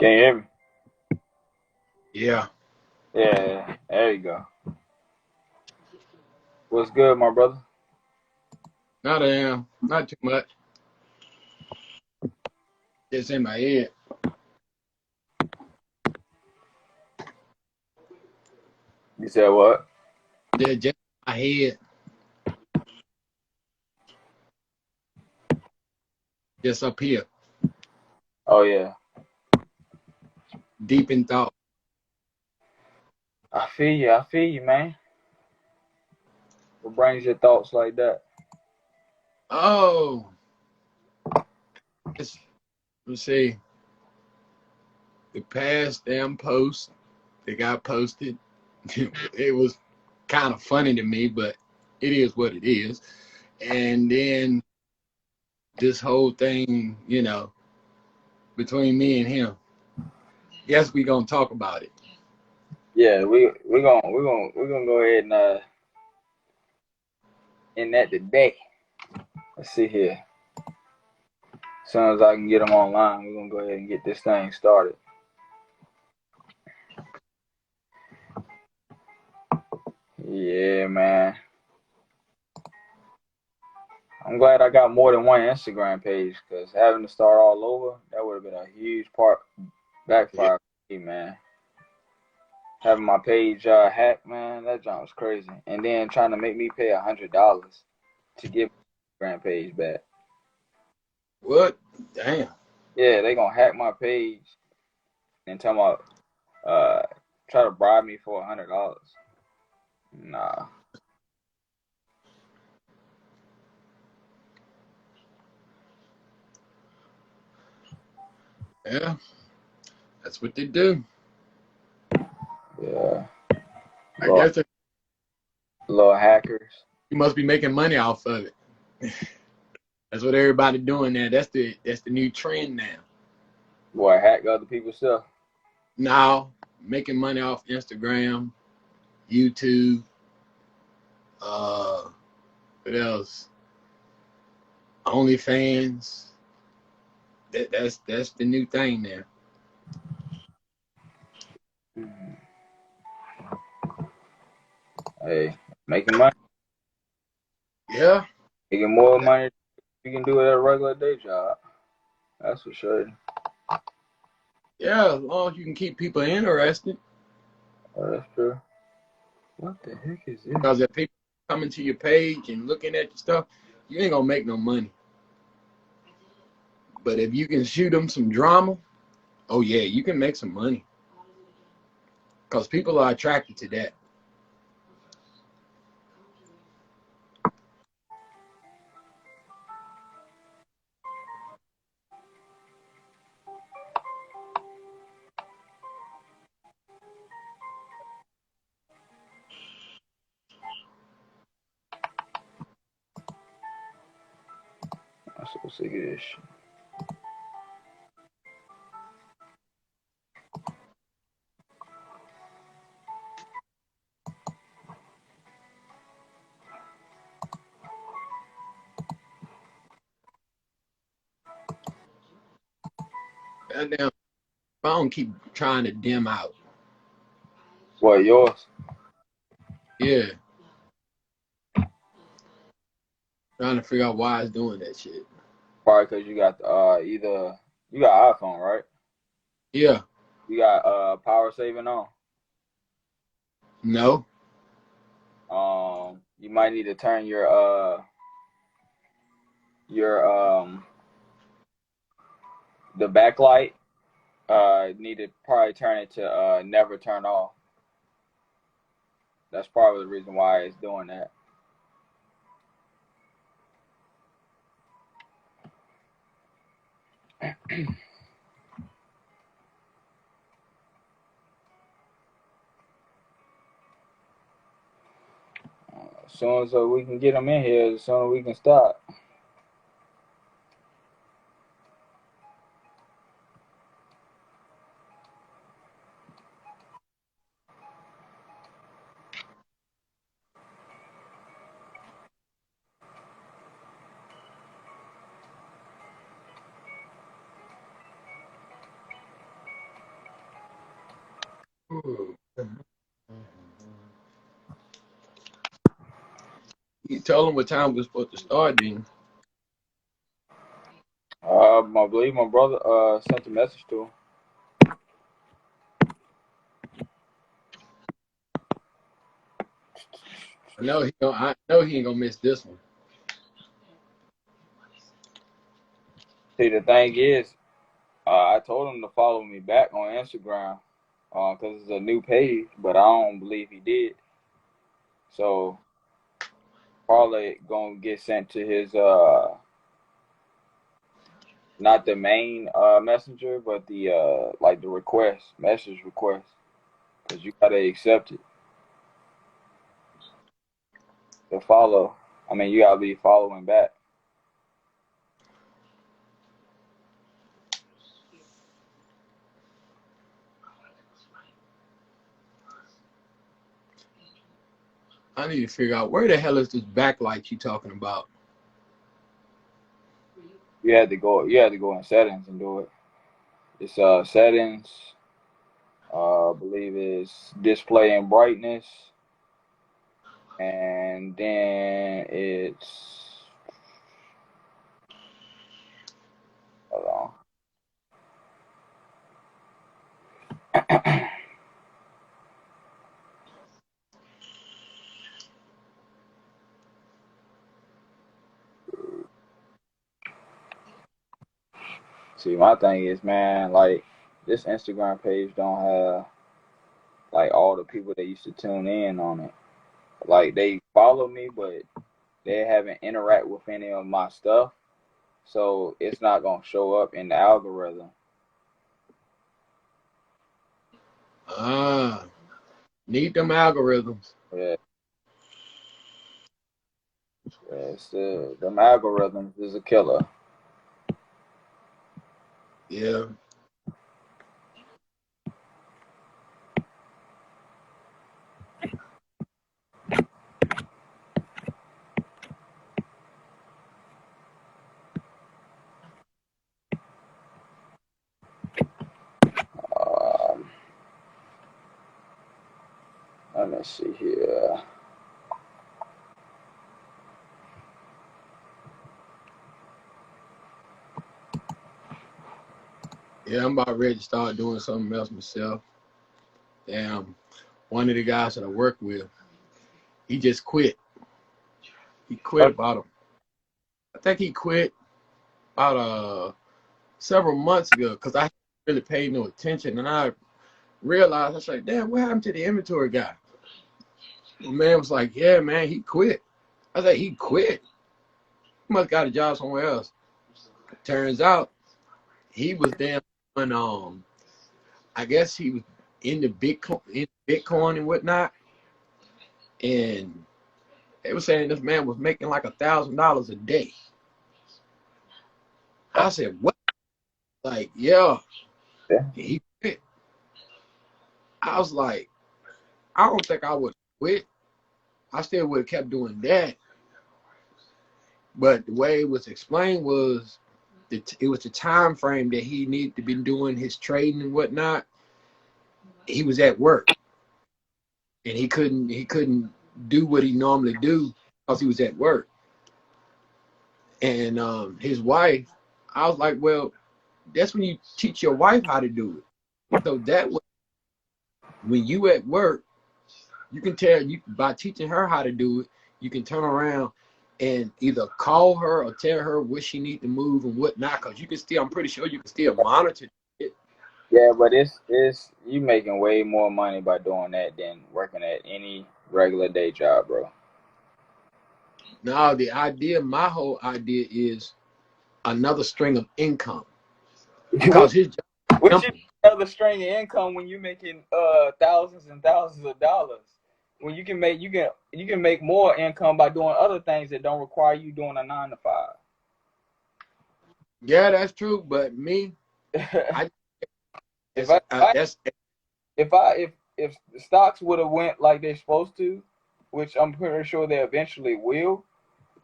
Can you hear me? Yeah, Yeah, there you go. What's good, my brother? not too much. Just in my head. You said what? They're just in my head, just up here, Oh yeah, deep in thought. I feel you. I feel you, man. What brings your thoughts like that? Oh, let's, let's see. The past damn post that got posted. It was kind of funny to me, but it is what it is. And then this whole thing, between me and him. Yes, we gonna talk about it. Yeah, we're gonna go ahead and end that today. Let's see here. As soon as I can get them online, we're gonna go ahead and get this thing started. Yeah, man. I'm glad I got more than one Instagram page because having to start all over, that would have been a huge part Yeah. backfire for me, man. Having my page hacked, man, that junk was crazy. And then trying to make me pay $100 to get my Instagram page back. What? Damn. Yeah, they gonna hack my page and tell me uh try to bribe me for $100. Nah. Yeah, that's what they do. Yeah. I Little guess that little hackers. you must be making money off of it. That's what everybody doing now. That's the new trend now. Boy, hack other people's stuff. Now making money off Instagram, YouTube, what else? OnlyFans. That's the new thing now. Hey, making money. Yeah, Making more money you can do it at a regular day job. That's for sure. yeah. As long as you can keep people interested, Oh, that's true. What the heck is this? because if people coming to your page and looking at your stuff, you ain't gonna make no money. But if you can shoot them some drama, oh yeah, you can make some money. Because people are attracted to that. I'm so sick of this shit. That damn phone keep trying to dim out. What, yours? Yeah, trying to figure out why it's doing that shit. Probably because you got either you got iPhone, right? Yeah, You got power saving on. no. You might need to turn your the backlight. Need to probably turn it to never turn off. That's probably the reason why it's doing that. As soon as we can get them in here, as soon as we can start. You told him what time we're supposed to start, then. I believe my brother sent a message to him. I know he ain't gonna miss this one. See, the thing is, I told him to follow me back on Instagram because it's a new page, but I don't believe he did. So probably gonna get sent to his not the main messenger, but the like the message request, because you gotta accept it to follow. I mean, you gotta be following back. I need to figure out where the hell is this backlight you talking about? You had to go in settings and do it. It's settings. I believe it's display and brightness, and then it's hold on. See, my thing is, man, like this Instagram page don't have like all the people that used to tune in on it. Like they follow me, but they haven't interact with any of my stuff, so it's not gonna show up in the algorithm. Need them algorithms. Yeah, yeah, it's them algorithms is a killer. Yeah. Um, Let me see here. Yeah, I'm about ready to start doing something else myself. Damn, one of the guys that I work with, he just quit. He quit I think he quit about several months ago because I really paid no attention, and I realized I was like, damn, what happened to the inventory guy? The man was like, yeah, man, he quit. I was like, he quit. He must got a job somewhere else. Turns out he was damn I guess he was in Bitcoin and whatnot, and they were saying this man was making like $1,000 a day. I said, what? Like, yeah, Yeah. he quit. I was like, I don't think I would quit. I still would have kept doing that. But the way it was explained was it was the time frame that he needed to be doing his trading and whatnot. He was at work and he couldn't do what he normally do because he was at work. And his wife, I was like, well, that's when you teach your wife how to do it. So that way, when you at work, you can tell you by teaching her how to do it, you can turn around and either call her or tell her what she need to move and what not. Cause you can still, I'm pretty sure you can still monitor it. Yeah, but it's you making way more money by doing that than working at any regular day job, bro. Now my whole idea is another string of income what because his job is what you simple. another string of income when you're making thousands and thousands of dollars? When you can make more income by doing other things that don't require you doing a 9 to 5. Yeah, that's true. But me, I if that's I, that's if the stocks would have went like they're supposed to, which I'm pretty sure they eventually will,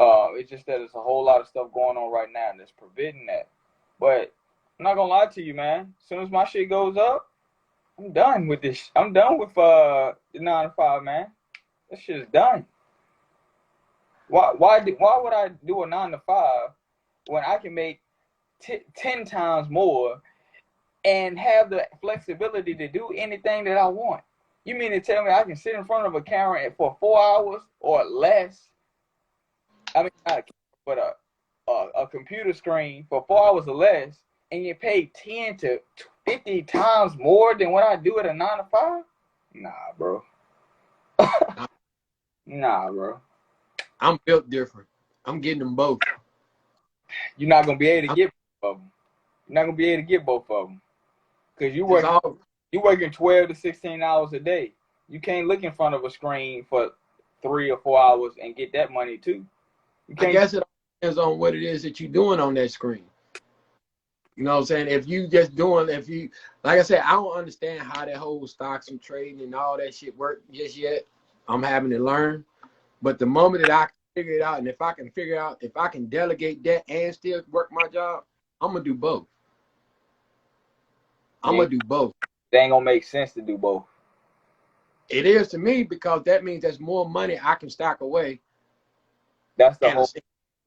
it's just that there's a whole lot of stuff going on right now that's preventing that. But I'm not gonna lie to you, man. As soon as my shit goes up, I'm done with this. I'm done with the 9 to 5, man. This shit is done. Why would I do a 9 to 5 when I can make 10 times more and have the flexibility to do anything that I want? You mean to tell me I can sit in front of a camera for 4 hours or less? I mean, not a camera, but a computer screen for 4 hours or less, and you pay 10 to 50 times more than what I do at a 9 to 5? Nah, bro. Nah, bro. I'm built different. I'm getting them both. You're not gonna be able to get both of them. You're not gonna be able to get both of them because you working 12 to 16 hours a day. You can't look in front of a screen for 3 or 4 hours and get that money too. I guess it depends on what it is that you're doing on that screen. You know what I'm saying? If you just doing, like I said, I don't understand how that whole stocks and trading and all that shit work just yet. I'm having to learn. But the moment that I can figure it out, and if I can figure out, if I can delegate that and still work my job, I'm going to do both. I'm going to do both. It ain't going to make sense to do both. It is to me because that means there's more money I can stack away. That's the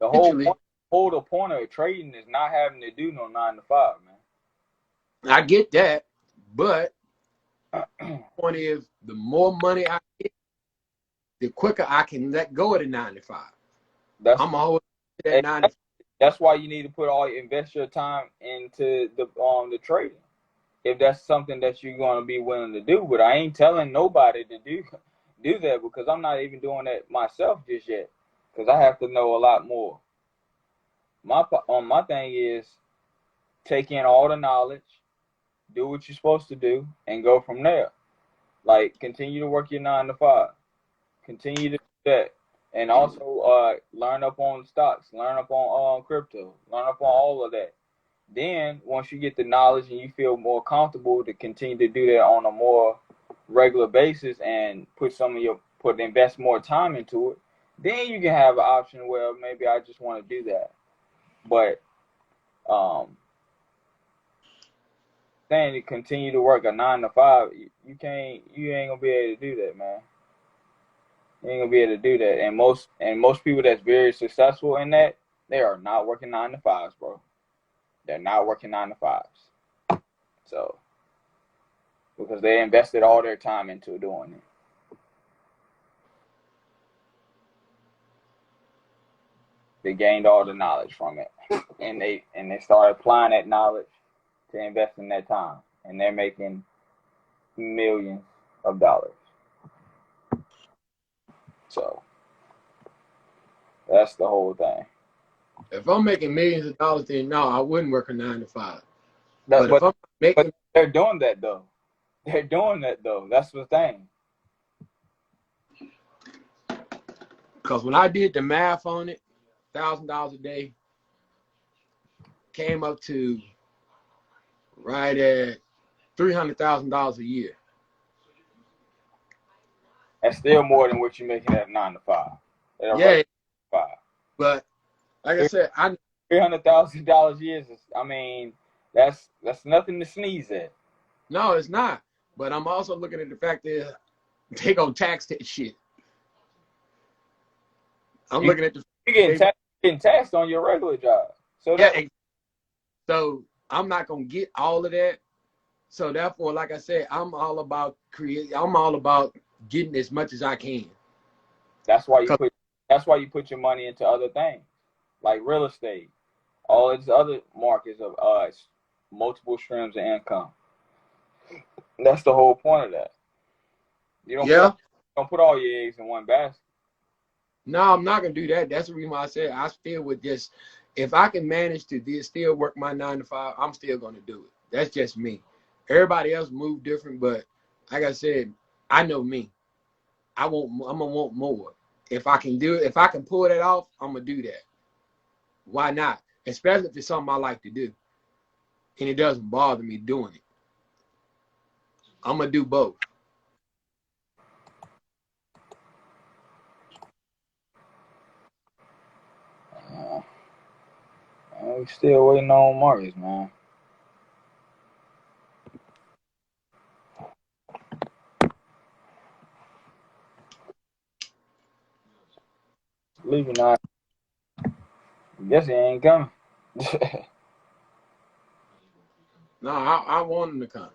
whole point of trading is not having to do no 9 to 5, man. I get that, but the point is the more money I get, the quicker I can let go of the 9 to 5. I'm always that 9 to 5. That's why you need to invest your time into the trading. If that's something that you're going to be willing to do, but I ain't telling nobody to do that because I'm not even doing that myself just yet because I have to know a lot more. My thing is take in all the knowledge, do what you're supposed to do, and go from there. Like continue to work your 9 to 5, continue to do that, and also learn up on stocks, learn up on crypto, learn up on all of that. Then once you get the knowledge and you feel more comfortable to continue to do that on a more regular basis and invest more time into it, then you can have an option where maybe I just want to do that. But saying to continue to work a 9 to 5, you ain't gonna be able to do that, man. You ain't gonna be able to do that. And most people that's very successful in that, they are not working 9 to 5s, bro. They're not working 9 to 5s. So because they invested all their time into doing it. They gained all the knowledge from it. And they started applying that knowledge to invest in that time. And they're making millions of dollars. So that's the whole thing. If I'm making millions of dollars, then no, I wouldn't work a 9 to 5. But they're doing that though. They're doing that though. That's the thing. Because when I did the math on it, $1,000 a day came up to right at $300,000 a year. That's still more than what you're making at 9 to 5. Yeah. 5. But like I said, $300,000 years is, I mean, that's nothing to sneeze at. No, it's not. But I'm also looking at the fact that they gonna tax that shit. I'm looking at you're getting taxed on your regular job. So yeah. So I'm not gonna get all of that. So therefore, like I said, I'm all about getting as much as I can. That's why you put your money into other things, like real estate, all these other markets of multiple streams of income. That's the whole point of that. You don't put all your eggs in one basket. No, I'm not gonna do that. That's the reason why I said I still would just, if I can manage to still work my 9 to 5, I'm still gonna do it. That's just me. Everybody else move different, but like I said, I know me. I'm gonna want more. If I can do it, if I can pull that off, I'm gonna do that. Why not? Especially if it's something I like to do, and it doesn't bother me doing it. I'm gonna do both. We still waiting on Marcus, man. believe you not. I guess he ain't coming. No, I want him to come.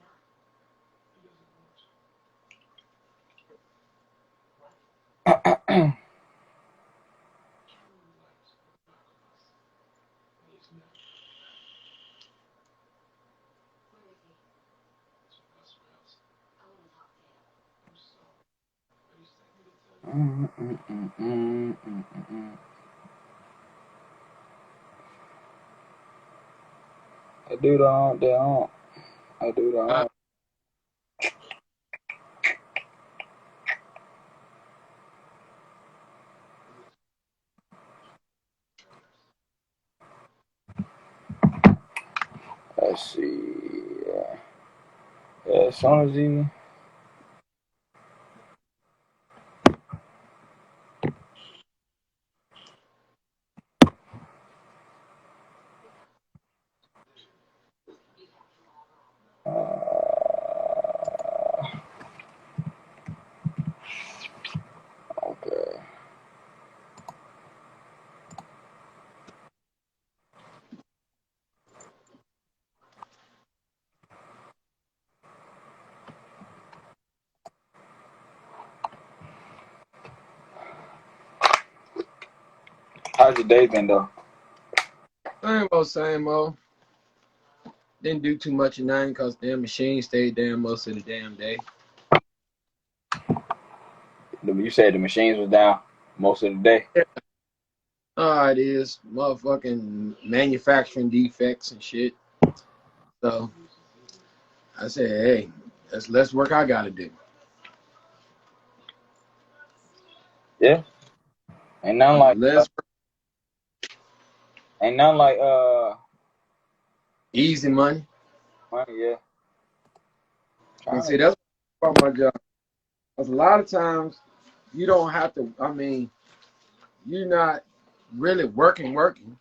I do the on, they on. I do the on. Let's see. Yeah, as soon as he. Okay. How's your day been though? Same old. Didn't do too much of nothing because damn machine stayed down most of the damn day. You said the machines was down most of the day. Yeah. It is motherfucking manufacturing defects and shit. So I said, hey, that's less work I gotta do. Yeah. Ain't nothing like less ain't nothing like easy money. Yeah. And see, that's about my job. Because a lot of times you don't have to. I mean, you're not really working.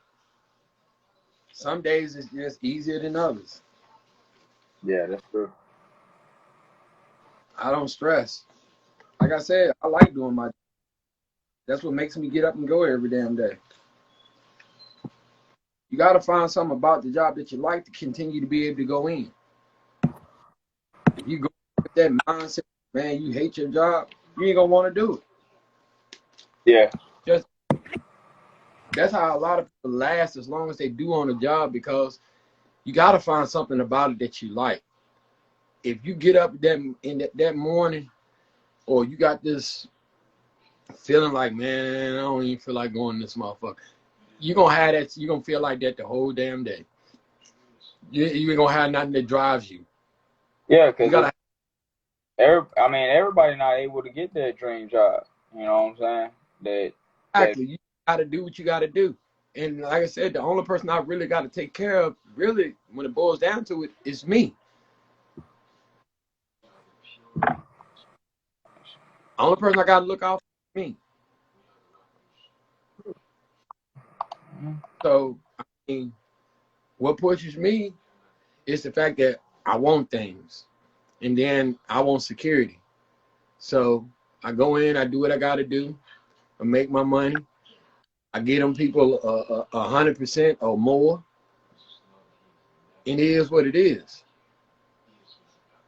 Some days it's just easier than others. Yeah, that's true. I don't stress. Like I said, I like doing my job. That's what makes me get up and go every damn day. You got to find something about the job that you like to continue to be able to go in. If you go with that mindset, man, you hate your job, you ain't going to want to do it. Yeah. That's how a lot of people last as long as they do on a job, because you got to find something about it that you like. If you get up that morning, or you got this feeling like, man, I don't even feel like going to this motherfucker, you're going to have that. You're going to feel like that the whole damn day. You ain't going to have nothing that drives you. Yeah, because everybody not able to get their dream job. You know what I'm saying? Exactly. You got to do what you got to do. And like I said, the only person I really got to take care of, really, when it boils down to it, is me. The only person I got to look out for is me. So, I mean, what pushes me is the fact that I want things. And then I want security. So I go in, I do what I got to do. I make my money. I get them people 100% or more. And it is what it is.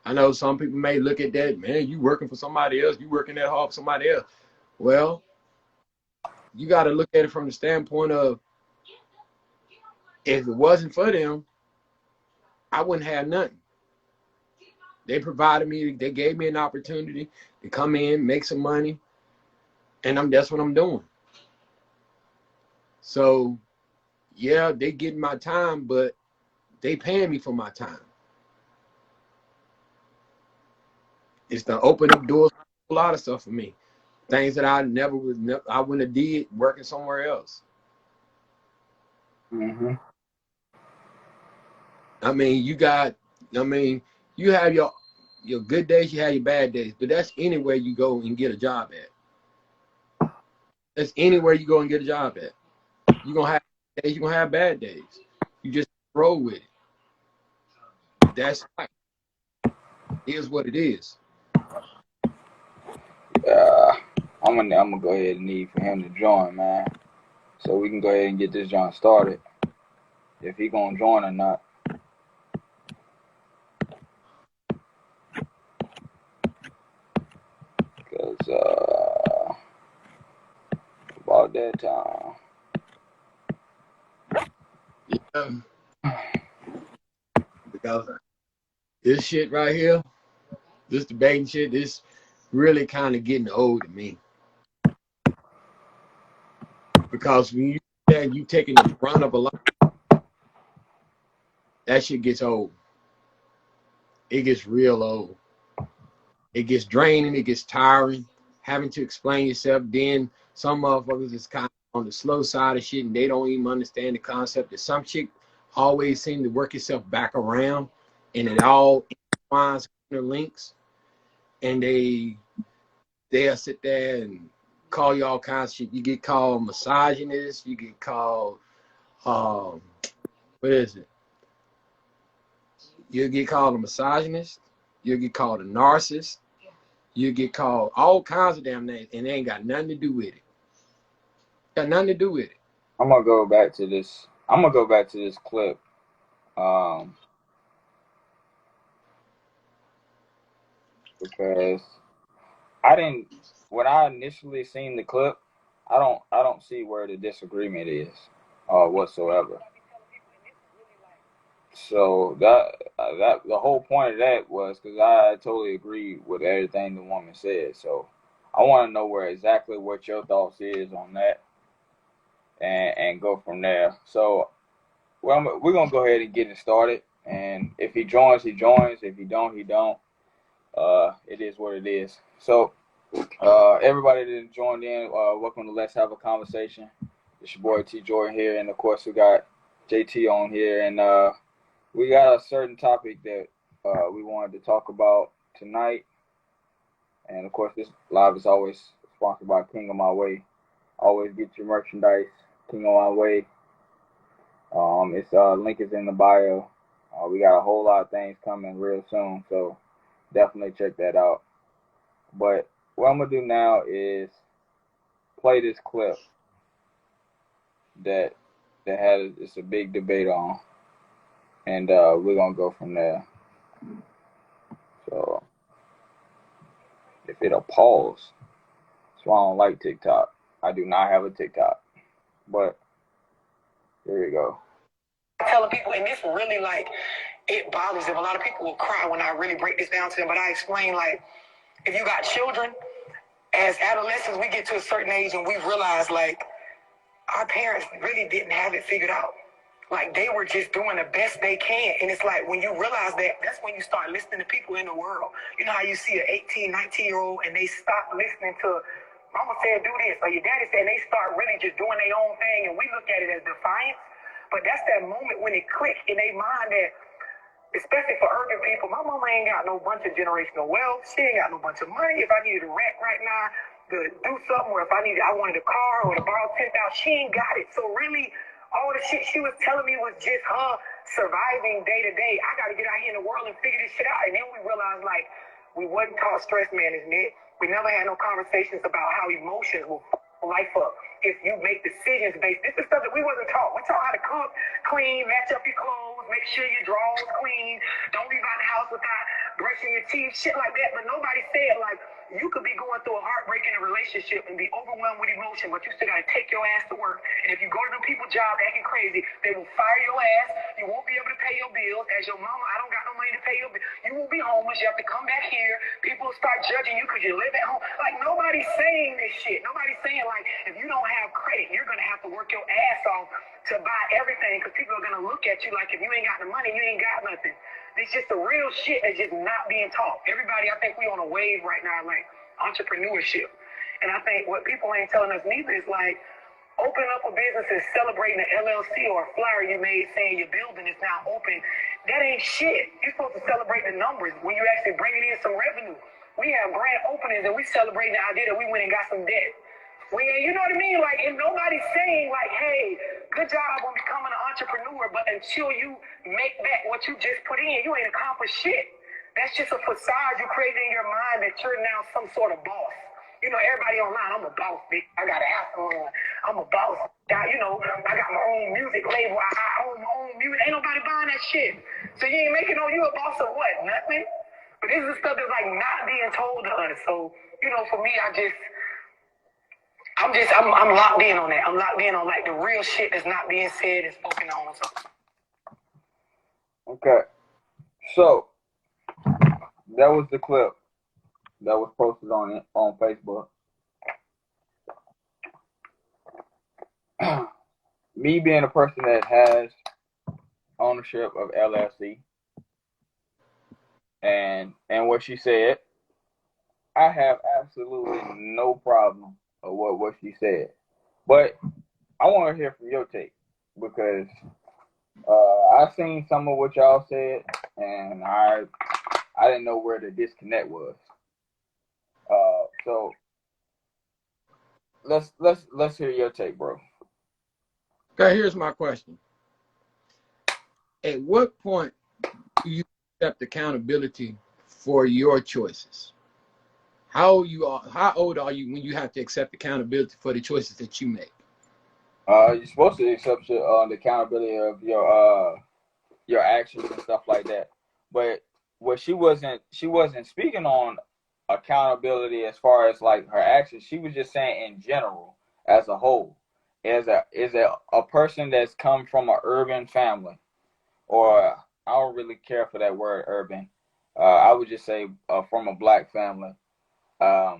I know some people may look at that, man, you working for somebody else, you working that hard for somebody else. Well, you got to look at it from the standpoint of, if it wasn't for them, I wouldn't have nothing. They provided me, they gave me an opportunity to come in, make some money, and that's what I'm doing. So, yeah, they getting my time, but they paying me for my time. It's to open up doors for a lot of stuff for me. Things that I wouldn't have did working somewhere else. Mm-hmm. I mean, you have your good days, you have your bad days, but that's anywhere you go and get a job at. That's anywhere you go and get a job at. You're going to have days, you're going to have bad days. You just roll with it. That's right. It is what it is. Yeah, I'm gonna go ahead and need for him to join, man. so we can go ahead and get this joint started. If he gonna join or not. Because about that time. Yeah. Because this shit right here, this debating shit, this really kind of getting old to me. Because when you taking the brunt of a lot, that shit gets old. It gets real old. It gets draining. It gets tiring. Having to explain yourself. Then some motherfuckers is kind of on the slow side of shit, and they don't even understand the concept that some shit always seem to work itself back around, and it all intertwines, interlinks, and they'll sit there and call you all kinds of shit. You get called misogynist. You get called what is it? You'll get called a misogynist. You'll get called a narcissist. You get called all kinds of damn names, and they ain't got nothing to do with it. Got nothing to do with it. I'm gonna go back to this. Clip. Because when I initially seen the clip, I don't see where the disagreement is whatsoever. So that the whole point of that was because I totally agree with everything the woman said. So I want to know exactly what your thoughts is on that, and go from there. So we're gonna go ahead and get it started. And if he joins, he joins. If he don't, he don't. It is what it is. So everybody that joined in, welcome to Let's Have a Conversation. It's your boy T Jordan here, and of course we got JT on here, and we got a certain topic that we wanted to talk about tonight. And of course, this live is always sponsored by King of My Way. Always get your merchandise, King of My Way. Its link is in the bio. We got a whole lot of things coming real soon, so definitely check that out. But what I'm gonna do now is play this clip that it's a big debate on, and we're gonna go from there. So if it'll pause, that's why I don't like TikTok. I do not have a TikTok, but here we go. Telling people, and this really it bothers them. A lot of people will cry when I really break this down to them, but I explain if you got children, as adolescents, we get to a certain age and we realize our parents really didn't have it figured out. They were just doing the best they can. And it's when you realize that, that's when you start listening to people in the world. You know how you see an 18, 19-year-old and they stop listening to mama said do this, or your daddy said, and they start really just doing their own thing, and we look at it as defiance. But that's that moment when it clicks in their mind that, especially for urban people, my mama ain't got no bunch of generational wealth. She ain't got no bunch of money. If I needed a rent right now to do something, or if I wanted a car or to borrow $10,000, she ain't got it. So really, all the shit she was telling me was just her surviving day to day. I got to get out here in the world and figure this shit out. And then we realized we wasn't taught stress management. We never had no conversations about how emotions will life up if you make decisions based. This is stuff that we wasn't taught. We taught how to cook, clean, match up your clothes, make sure your drawers clean, don't leave out the house without brushing your teeth, shit like that. But nobody said you could be going through a heartbreak in a relationship and be overwhelmed with emotion, but you still got to take your ass to work. And if you go to them people's job acting crazy, they will fire your ass. You won't be able to pay your bills. As your mama, I don't got no money to pay your bills. You will be homeless. You have to come back here. People will start judging you because you live at home. Nobody's saying this shit. Nobody's saying if you don't have credit, you're going to have to work your ass off to buy everything because people are going to look at you if you ain't got the money, you ain't got nothing. It's just the real shit that's just not being taught. Everybody, I think we on a wave right now, entrepreneurship. And I think what people ain't telling us neither is open up a business and celebrating an LLC or a flyer you made saying your building is now open. That ain't shit. You're supposed to celebrate the numbers when you actually bringing in some revenue. We have grand openings and we celebrating the idea that we went and got some debt. You know what I mean? And nobody's saying hey, good job on becoming an entrepreneur, but until you make back what you just put in, you ain't accomplished shit. That's just a facade you created in your mind that you're now some sort of boss. You know, everybody online, I'm a boss, bitch. I got an Apple on. I'm a boss. You know, I got my own music label. I own my own music. Ain't nobody buying that shit. So you ain't making no, you a boss of what? Nothing. But this is stuff that's like not being told to us. So, you know, for me, I'm locked in on that. I'm locked in on like the real shit that's not being said and spoken on. So. Okay. So that was the clip that was posted on Facebook. Me being a person that has ownership of LLC and what she said, I have absolutely no problem with what she said. But I want to hear from your take because I seen some of what y'all said and I didn't know where the disconnect was. So let's hear your take, bro. Okay, here's my question. At what point do you accept accountability for your choices? How old are you when you have to accept accountability for the choices that you make? You're supposed to accept the accountability of your actions and stuff like that. But what she wasn't speaking on accountability as far as like her actions. She was just saying in general, as a whole, is a person that's come from an urban family, or I don't really care for that word urban. I would just say from a black family. That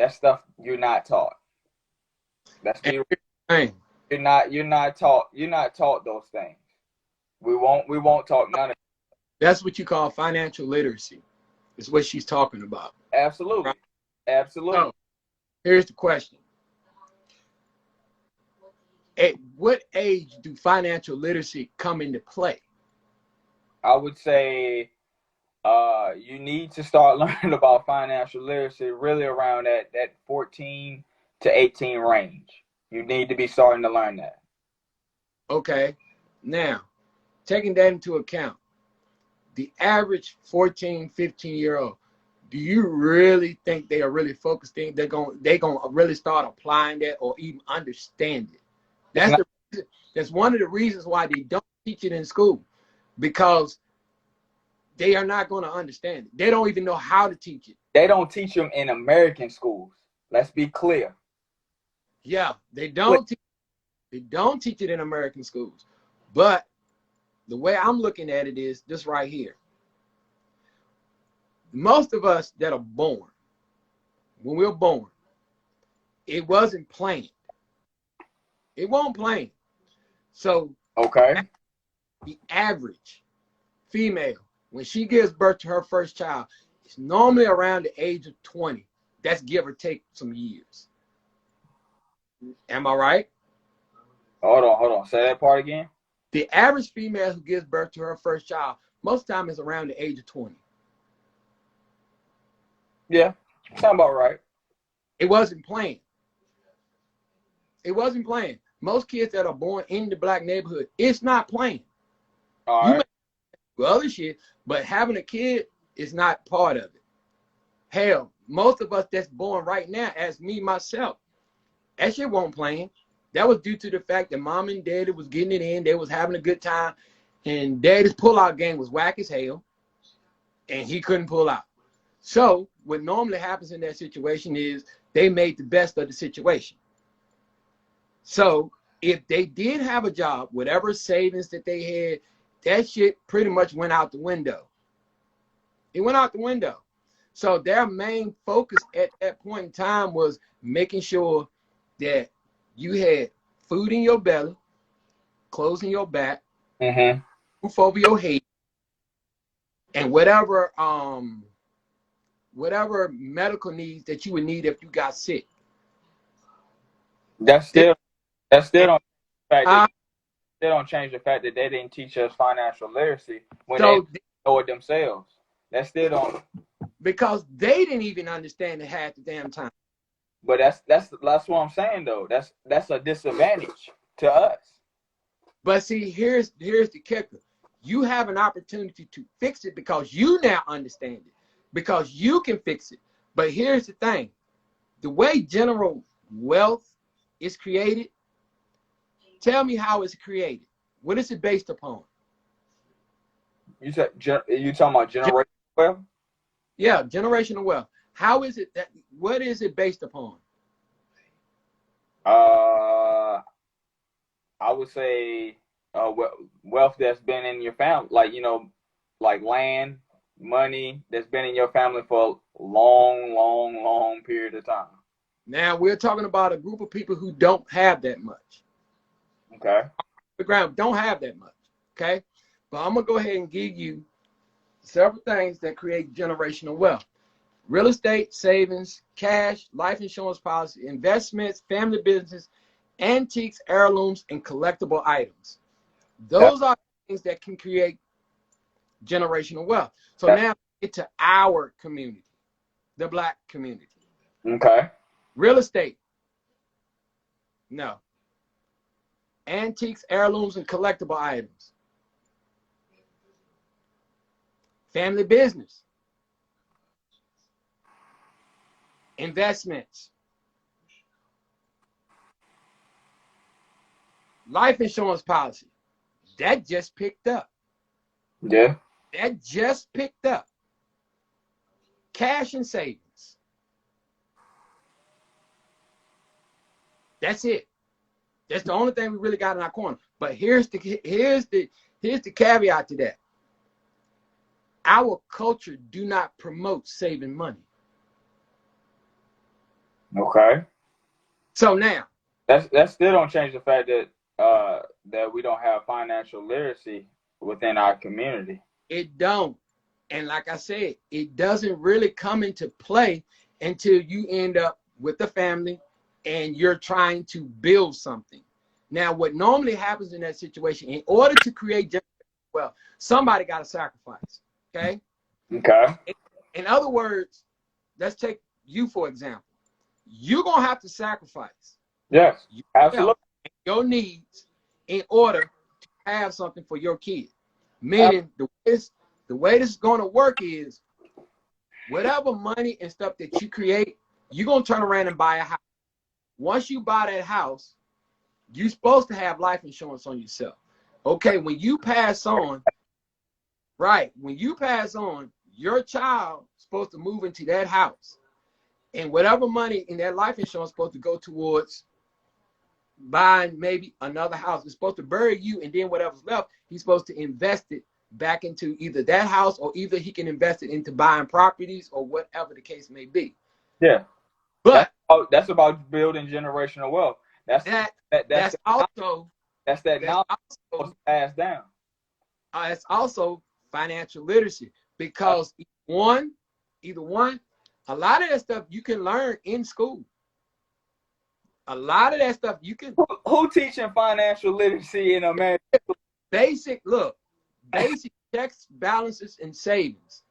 stuff you're not taught. That's the you're not taught those things. We won't talk none of it. That's what you call financial literacy. Is what she's talking about. Absolutely. Right? Absolutely. So, here's the question. At what age do financial literacy come into play? I would say you need to start learning about financial literacy really around that 14 to 18 range. You need to be starting to learn that. Okay. Now, taking that into account, the average 14, 15-year-old, do you really think they are really focused? They're going to really start applying that or even understand it? That's one of the reasons why they don't teach it in school, because they are not going to understand it. They don't even know how to teach it. They don't teach them in American schools. Let's be clear. Yeah, they don't teach it in American schools. But the way I'm looking at it is this right here. Most of us that are born, when we're born, it wasn't planned. It wasn't planned. So, okay, the average female, when she gives birth to her first child, it's normally around the age of 20. That's give or take some years. Am I right? Hold on. Say that part again. The average female who gives birth to her first child, most of the time is around the age of 20. Yeah, sound about right. It wasn't planned. It wasn't planned. Most kids that are born in the black neighborhood, it's not planned. All you right. may do other shit, but having a kid is not part of it. Hell, most of us that's born right now, as me, myself, that shit wasn't planned. That was due to the fact that mom and daddy was getting it in. They was having a good time. And daddy's pullout game was whack as hell. And he couldn't pull out. So what normally happens in that situation is they made the best of the situation. So if they did have a job, whatever savings that they had, that shit pretty much went out the window. It went out the window. So their main focus at that point in time was making sure that you had food in your belly, clothes in your back, roof over your head, and whatever medical needs that you would need if you got sick. That still don't change the fact that they didn't teach us financial literacy when they know it themselves. That still don't, because they didn't even understand it half the damn time. But that's what I'm saying though. That's a disadvantage to us. But see, here's the kicker. You have an opportunity to fix it because you now understand it, because you can fix it. But here's the thing. the way general wealth is created, tell me how it's created. What is it based upon? You said you talking about generational wealth? Yeah, generational wealth. How is it that? What is it based upon? I would say wealth that's been in your family, like like land, money that's been in your family for a long, long, long period of time. Now we're talking about a group of people who don't have that much. Okay. The ground don't have that much. Okay, but I'm gonna go ahead and give you several things that create generational wealth: real estate, savings, cash, life insurance policy, investments, family business, antiques, heirlooms, and collectible items. Those are things that can create generational wealth. So now get to our community, the Black community. Okay. Real estate. No. Antiques, heirlooms, and collectible items. Family business. Investments. Life insurance policy. That just picked up. Yeah. That just picked up. Cash and savings. That's it. That's the only thing we really got in our corner. But here's the caveat to that. Our culture do not promote saving money. Okay. So now that still don't change the fact that that we don't have financial literacy within our community. It don't. And like I said, it doesn't really come into play until you end up with a family and you're trying to build something. Now, what normally happens in that situation, in order to create generational wealth, somebody got to sacrifice. Okay. Okay. In other words, let's take you for example. You're gonna have to sacrifice. Yes, absolutely. Your needs in order to have something for your kid. Meaning the way this is gonna work is whatever money and stuff that you create, you're gonna turn around and buy a house. Once you buy that house, you're supposed to have life insurance on yourself. Okay, when you pass on, right, when you pass on, your child is supposed to move into that house. And whatever money in that life insurance is supposed to go towards buying maybe another house. It's supposed to bury you, and then whatever's left, he's supposed to invest it back into either that house or either he can invest it into buying properties or whatever the case may be. Yeah. But that's about building generational wealth. That's also passed down. It's also financial literacy because either one, a lot of that stuff you can learn in school. A lot of that stuff you can. Who teaching financial literacy in America? Basic checks, balances, and savings.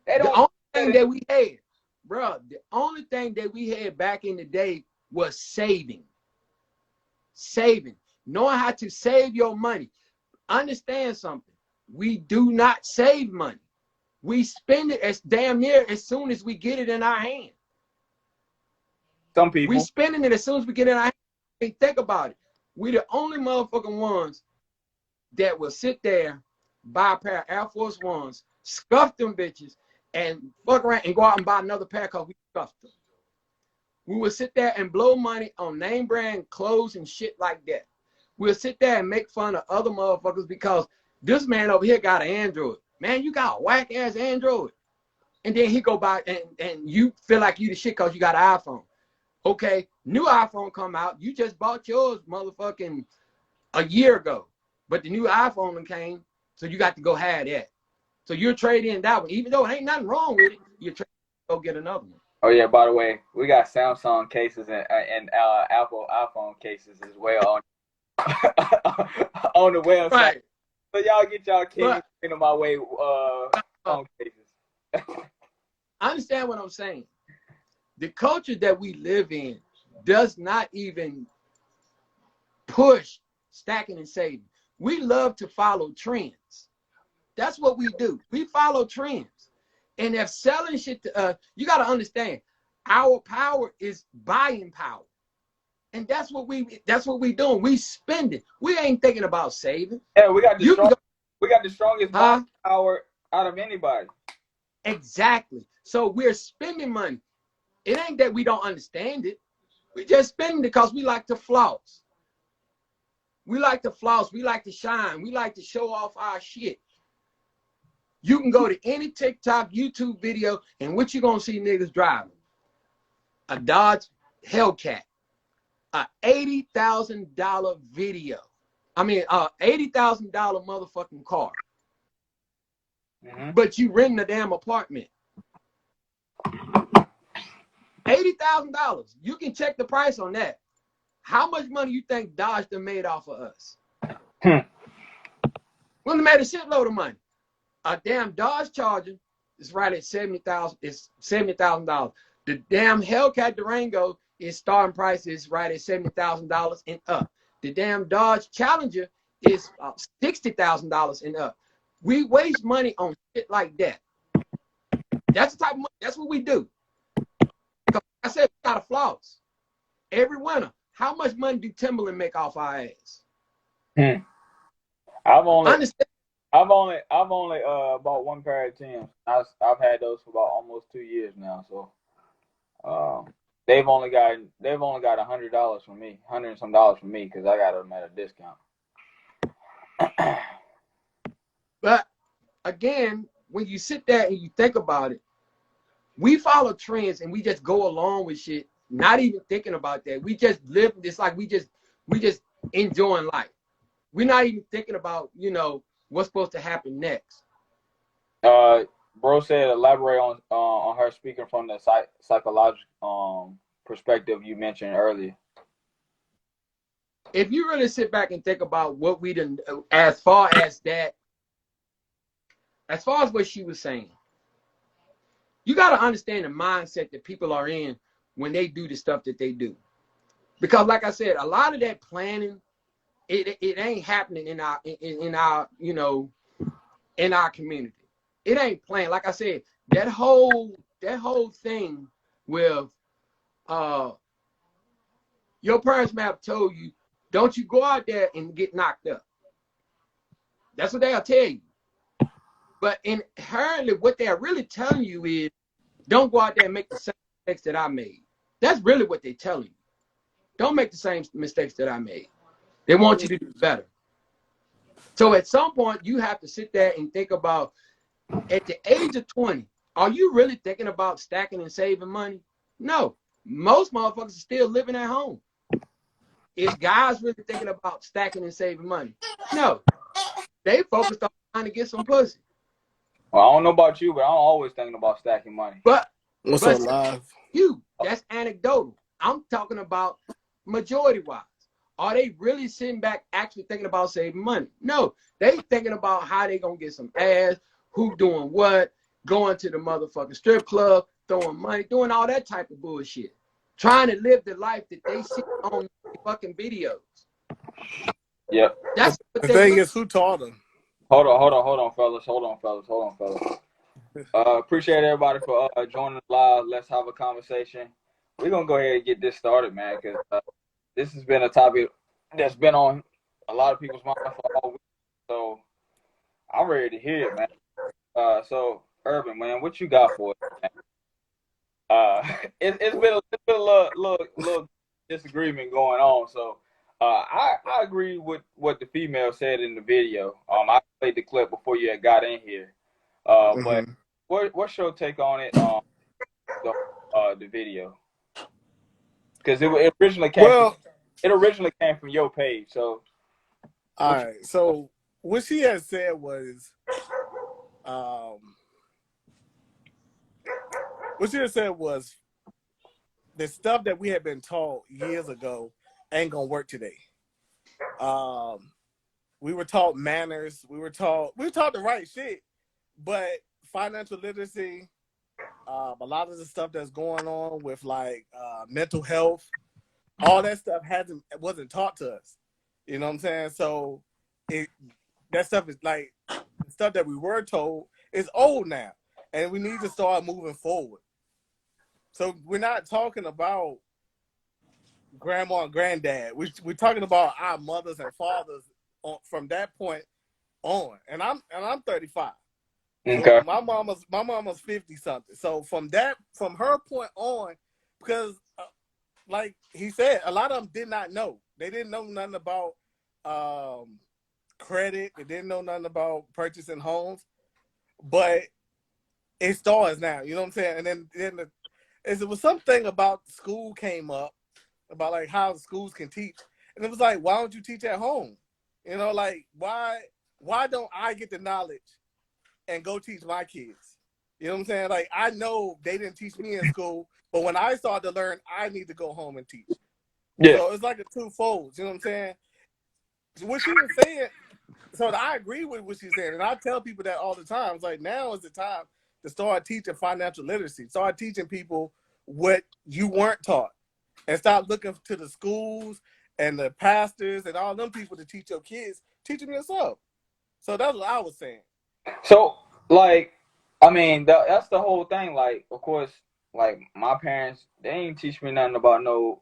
The only thing that we had, bro, the only thing that we had back in the day was saving. Saving. Knowing how to save your money. Understand something. We do not save money. We spend it as damn near as soon as we get it in our hand. Some people. We spending it as soon as we get it in our hand. Hey, think about it. We the only motherfucking ones that will sit there, buy a pair of Air Force Ones, scuff them bitches, and fuck around and go out and buy another pair because we scuffed them. We will sit there and blow money on name brand clothes and shit like that. We'll sit there and make fun of other motherfuckers because this man over here got an Android. Man, you got a whack ass Android. And then he go by and you feel like you the shit because you got an iPhone. Okay, new iPhone come out. You just bought yours motherfucking a year ago. But the new iPhone came, so you got to go have that. So you're trading that one. Even though it ain't nothing wrong with it, you're trading to go get another one. Oh yeah, by the way, we got Samsung cases and Apple iPhone cases as well on the website. Right. So y'all get y'all kids into my way phone cases. I understand what I'm saying. The culture that we live in does not even push stacking and saving. We love to follow trends. That's what we do. We follow trends. And if selling shit to us, you got to understand, Our power is buying power. And that's what we doing. We spending. We ain't thinking about saving. Yeah, we got the You can go, strongest huh? buying power out of anybody. Exactly. So we're spending money. It ain't that we don't understand it. We just spending it because we like to floss. We like to floss. We like to shine. We like to show off our shit. You can go to any TikTok, YouTube video, and what you gonna see niggas driving? A Dodge Hellcat. A $80,000 video. I mean, $80,000 motherfucking car. Mm-hmm. But you renting a damn apartment. $80,000. You can check the price on that. How much money you think Dodge done made off of us? Well, they made a shitload of money. A damn Dodge Charger is right at $70,000. It's $70,000. The damn Hellcat Durango is starting price is right at $70,000 and up. The damn Dodge Challenger is $60,000 and up. We waste money on shit like that. That's the type of money. That's what we do. Because I said we got to floss. Every winter, how much money do Timberland make off our ass? I've only bought one pair of Timbs. I've had those for about almost 2 years now. So they've only got $100 from me, $100 and some dollars from me because I got them at a discount. But again, when you sit there and you think about it, we follow trends and we just go along with shit, not even thinking about that. We just live this like we just enjoying life. We're not even thinking about, what's supposed to happen next. Bro said elaborate on her speaking from the psychological perspective you mentioned earlier. If you really sit back and think about what we done, as far as what she was saying, you got to understand the mindset that people are in when they do the stuff that they do. Because like I said, a lot of that planning, it ain't happening in our community. It ain't planned. Like I said, that whole thing with your parents may have told you, don't you go out there and get knocked up. That's what they'll tell you. But inherently, what they're really telling you is, don't go out there and make the same mistakes that I made. That's really what they're telling you. Don't make the same mistakes that I made. They want you to do better. So at some point, you have to sit there and think about, at the age of 20, are you really thinking about stacking and saving money? No. Most motherfuckers are still living at home. Is guys really thinking about stacking and saving money? No. They focused on trying to get some pussy. Well, I don't know about you, but I'm always thinking about stacking money. But what's up, live? That's anecdotal. I'm talking about majority-wise. Are they really sitting back actually thinking about saving money? No. They thinking about how they going to get some ass, who doing what, going to the motherfucking strip club, throwing money, doing all that type of bullshit. Trying to live the life that they see on fucking videos. Yep. That's what the thing is, who taught them? Hold on, fellas. Appreciate everybody for joining the live. Let's have a conversation. We're going to go ahead and get this started, man, because this has been a topic that's been on a lot of people's minds for all week. So I'm ready to hear it, man. So, Urban, man, what you got for it, man? It's been a little disagreement going on. So I agree with what the female said in the video. I played the clip before you had got in here. But what's your take on it? The video, because it originally came from your page. So all right. So what she had said was, the stuff that we had been taught years ago ain't gonna work today. We were taught manners. We were taught the right shit, but financial literacy, a lot of the stuff that's going on with like mental health, all that stuff wasn't taught to us. You know what I'm saying? So that stuff is like the stuff that we were told is old now, and we need to start moving forward. So we're not talking about grandma and granddad. We're talking about our mothers and fathers from that point on. And I'm 35. Okay. So my mama's 50 something. So from her point on, because like he said, a lot of them did not know. They didn't know nothing about credit. They didn't know nothing about purchasing homes. But it starts now. You know what I'm saying? And then it was something about school came up about like how schools can teach, and it was like, why don't you teach at home? You know, like why don't I get the knowledge and go teach my kids? You know what I'm saying? Like I know they didn't teach me in school, but when I started to learn, I need to go home and teach. Yeah. So it's like a twofold. You know what I'm saying? What she was saying. So I agree with what she's saying, and I tell people that all the time. It's like now is the time to start teaching financial literacy. Start teaching people what you weren't taught, and stop looking to the schools and the pastors and all them people to teach your kids. Teach them yourself. So that's what I was saying. So, like, I mean, that's the whole thing. Like, of course, like my parents, they ain't teach me nothing about no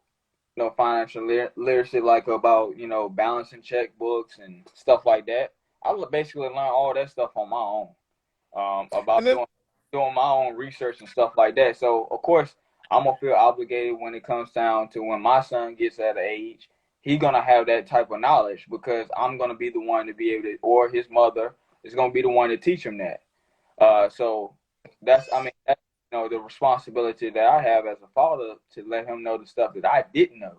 financial literacy, like about balancing checkbooks and stuff like that. I basically learned all that stuff on my own, about Then, doing my own research and stuff like that. So of course, I'm gonna feel obligated when it comes down to when my son gets at an age, he's gonna have that type of knowledge because I'm gonna be the one to be able to, or his mother is gonna be the one to teach him that. So that's the responsibility that I have as a father to let him know the stuff that I didn't know.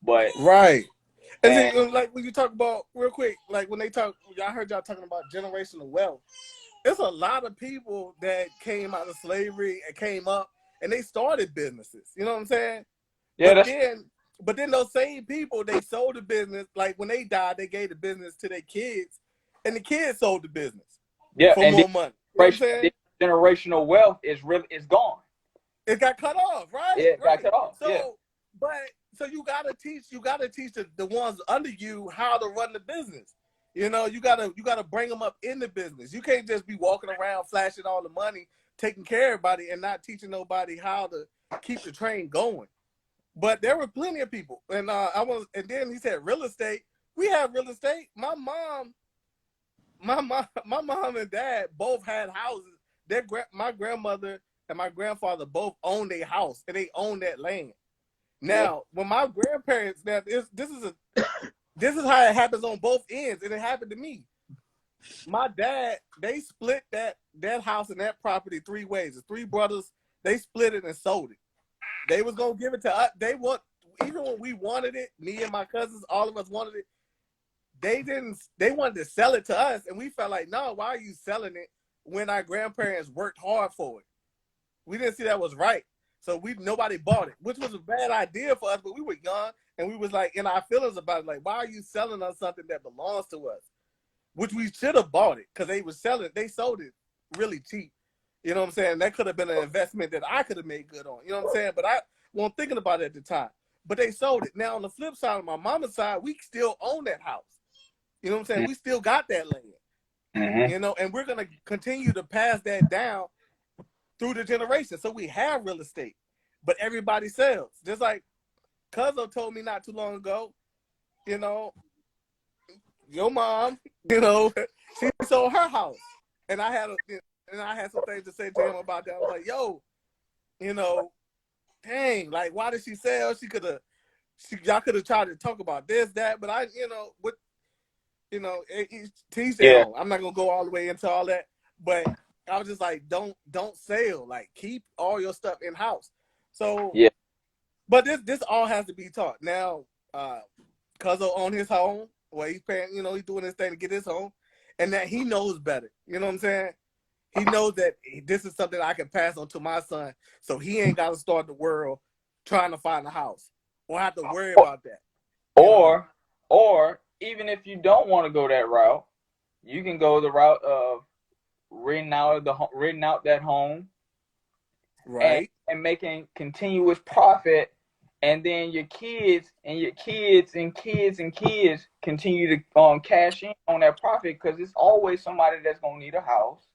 But right. And and then, like when you talk about real quick, like when I heard y'all talking about generational wealth. There's a lot of people that came out of slavery and came up and they started businesses. You know what I'm saying? yeah, But then those same people, they sold the business. Like when they died, they gave the business to their kids, and the kids sold the business for and more money. You know what I'm saying? generational wealth is gone. It got cut off, right? Yeah, it got Right. cut off. Yeah. So you gotta teach the ones under you how to run the business. You know, you gotta bring them up in the business. You can't just be walking around flashing all the money, taking care of everybody, and not teaching nobody how to keep the train going. But there were plenty of people, and and then he said real estate. We have real estate. My mom and dad both had houses. My grandmother and my grandfather both owned a house, and they owned that land. Now, when my grandparents, this is how it happens on both ends, and it happened to me. My dad, they split that house and that property 3 ways. The 3 brothers, they split it and sold it. They was gonna give it to us. Even when we wanted it, me and my cousins, all of us wanted it. They wanted to sell it to us, and we felt like, no, why are you selling it when our grandparents worked hard for it? We didn't see that was right. So nobody bought it, which was a bad idea for us, but we were young and we was like in our feelings about it, like, why are you selling us something that belongs to us? Which we should have bought it because they sold it really cheap. You know what I'm saying? That could have been an investment that I could have made good on. You know what I'm saying? But I wasn't thinking about it at the time. But they sold it. Now on the flip side, on my mama's side, we still own that house. You know what I'm saying? We still got that land. Mm-hmm. You know, and we're gonna continue to pass that down through the generation. So we have real estate, but everybody sells. Just like Cuzzo told me not too long ago, you know, your mom, you know, she sold her house, and I had some things to say to him about that. I was like, yo, you know, dang, like why did she sell? Y'all could have tried to talk about this, that, but teach their own. I'm not gonna go all the way into all that, but I was just like, don't sell. Like, keep all your stuff in house. So yeah, but this all has to be taught. Now, Cuzzo on his home, where he's paying, he's doing his thing to get his home, and that he knows better. You know what I'm saying? He knows that this is something I can pass on to my son, so he ain't got to start the world trying to find a house or have to worry about that. Or even if you don't want to go that route, you can go the route of renting out that home, right, and making continuous profit, and then your kids and your kids and kids and kids continue to cash in on that profit because it's always somebody that's gonna need a house.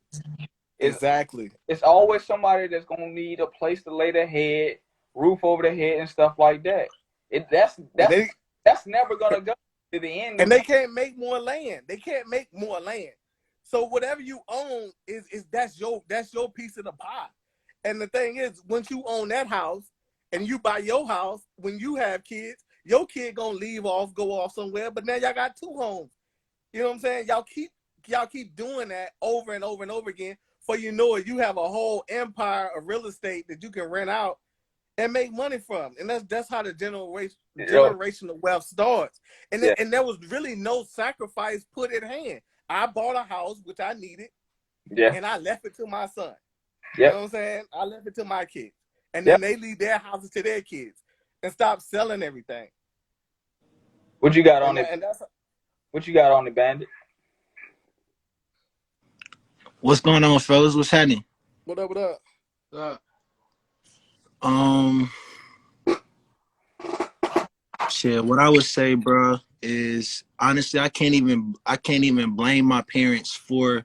Exactly. It's always somebody that's gonna need a place to lay their head, roof over their head, and stuff like that. And they That's never gonna go to the end. and they can't make more land. They can't make more land. So whatever you own is that's your piece of the pie. And the thing is, once you own that house and you buy your house, when you have kids, your kid gonna go off somewhere. But now y'all got two homes. You know what I'm saying? Y'all keep doing that over and over and over again. For you know it, you have a whole empire of real estate that you can rent out and make money from. And that's how the generational wealth starts. And Yeah. and there was really no sacrifice put in hand. I bought a house which I needed, Yeah. and I left it to my son. Yeah. You know what I'm saying? I left it to my kids. And then they leave their houses to their kids and stop selling everything. What you got on it? And that's What you got on the Bandit? What's going on, fellas? What's happening? what up? Shit. What I would say, bro, is honestly, I can't even blame my parents for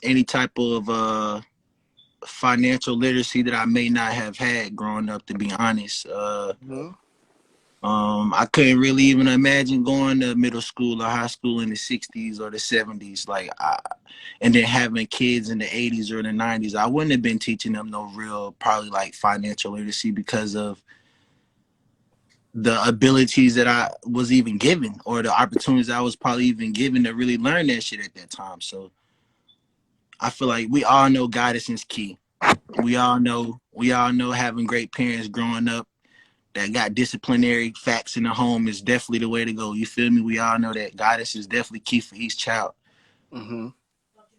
any type of financial literacy that I may not have had growing up. To be honest, I couldn't really even imagine going to middle school or high school in the '60s or the '70s, and then having kids in the '80s or the '90s. I wouldn't have been teaching them no real, probably like financial literacy because of the abilities that I was even given, or the opportunities I was probably even given to really learn that shit at that time. So I feel like we all know guidance is key. We all know having great parents growing up that got disciplinary facts in the home is definitely the way to go. You feel me? We all know that guidance is definitely key for each child. Mm-hmm.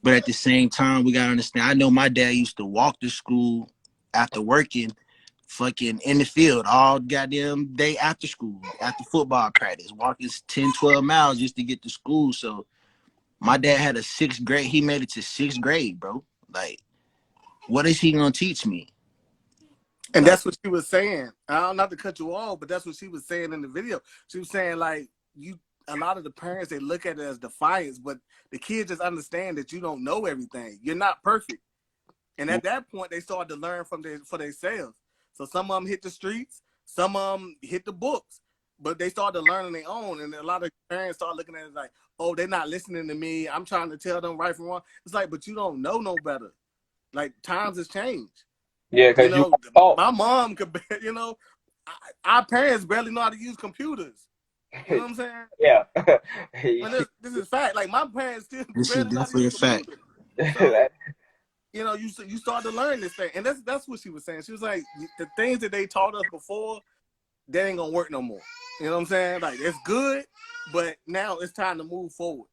But at the same time, we gotta understand. I know my dad used to walk to school after working, fucking in the field all goddamn day after school, after football practice, walking 10, 12 miles just to get to school. So my dad had a 6th grade. He made it to 6th grade, bro. Like, what is he gonna teach me? And that's what she was saying. Not to cut you off, but that's what she was saying in the video. She was saying, like, a lot of the parents, they look at it as defiance, but the kids just understand that you don't know everything. You're not perfect. And at that point, they started to learn for themselves. So some of them hit the streets, some of them hit the books, but they started to learn on their own. And a lot of parents start looking at it like, oh, they're not listening to me. I'm trying to tell them right from wrong. It's like, but you don't know no better. Like, times has changed. Yeah, because my mom could, our parents barely know how to use computers. You know what I'm saying? Yeah. This is fact. Like, my parents still This is barely know how to definitely a use fact. computers. So, you start to learn this thing. And that's what she was saying. She was like, the things that they taught us before, that ain't gonna work no more. You know what I'm saying? Like, it's good, but now it's time to move forward.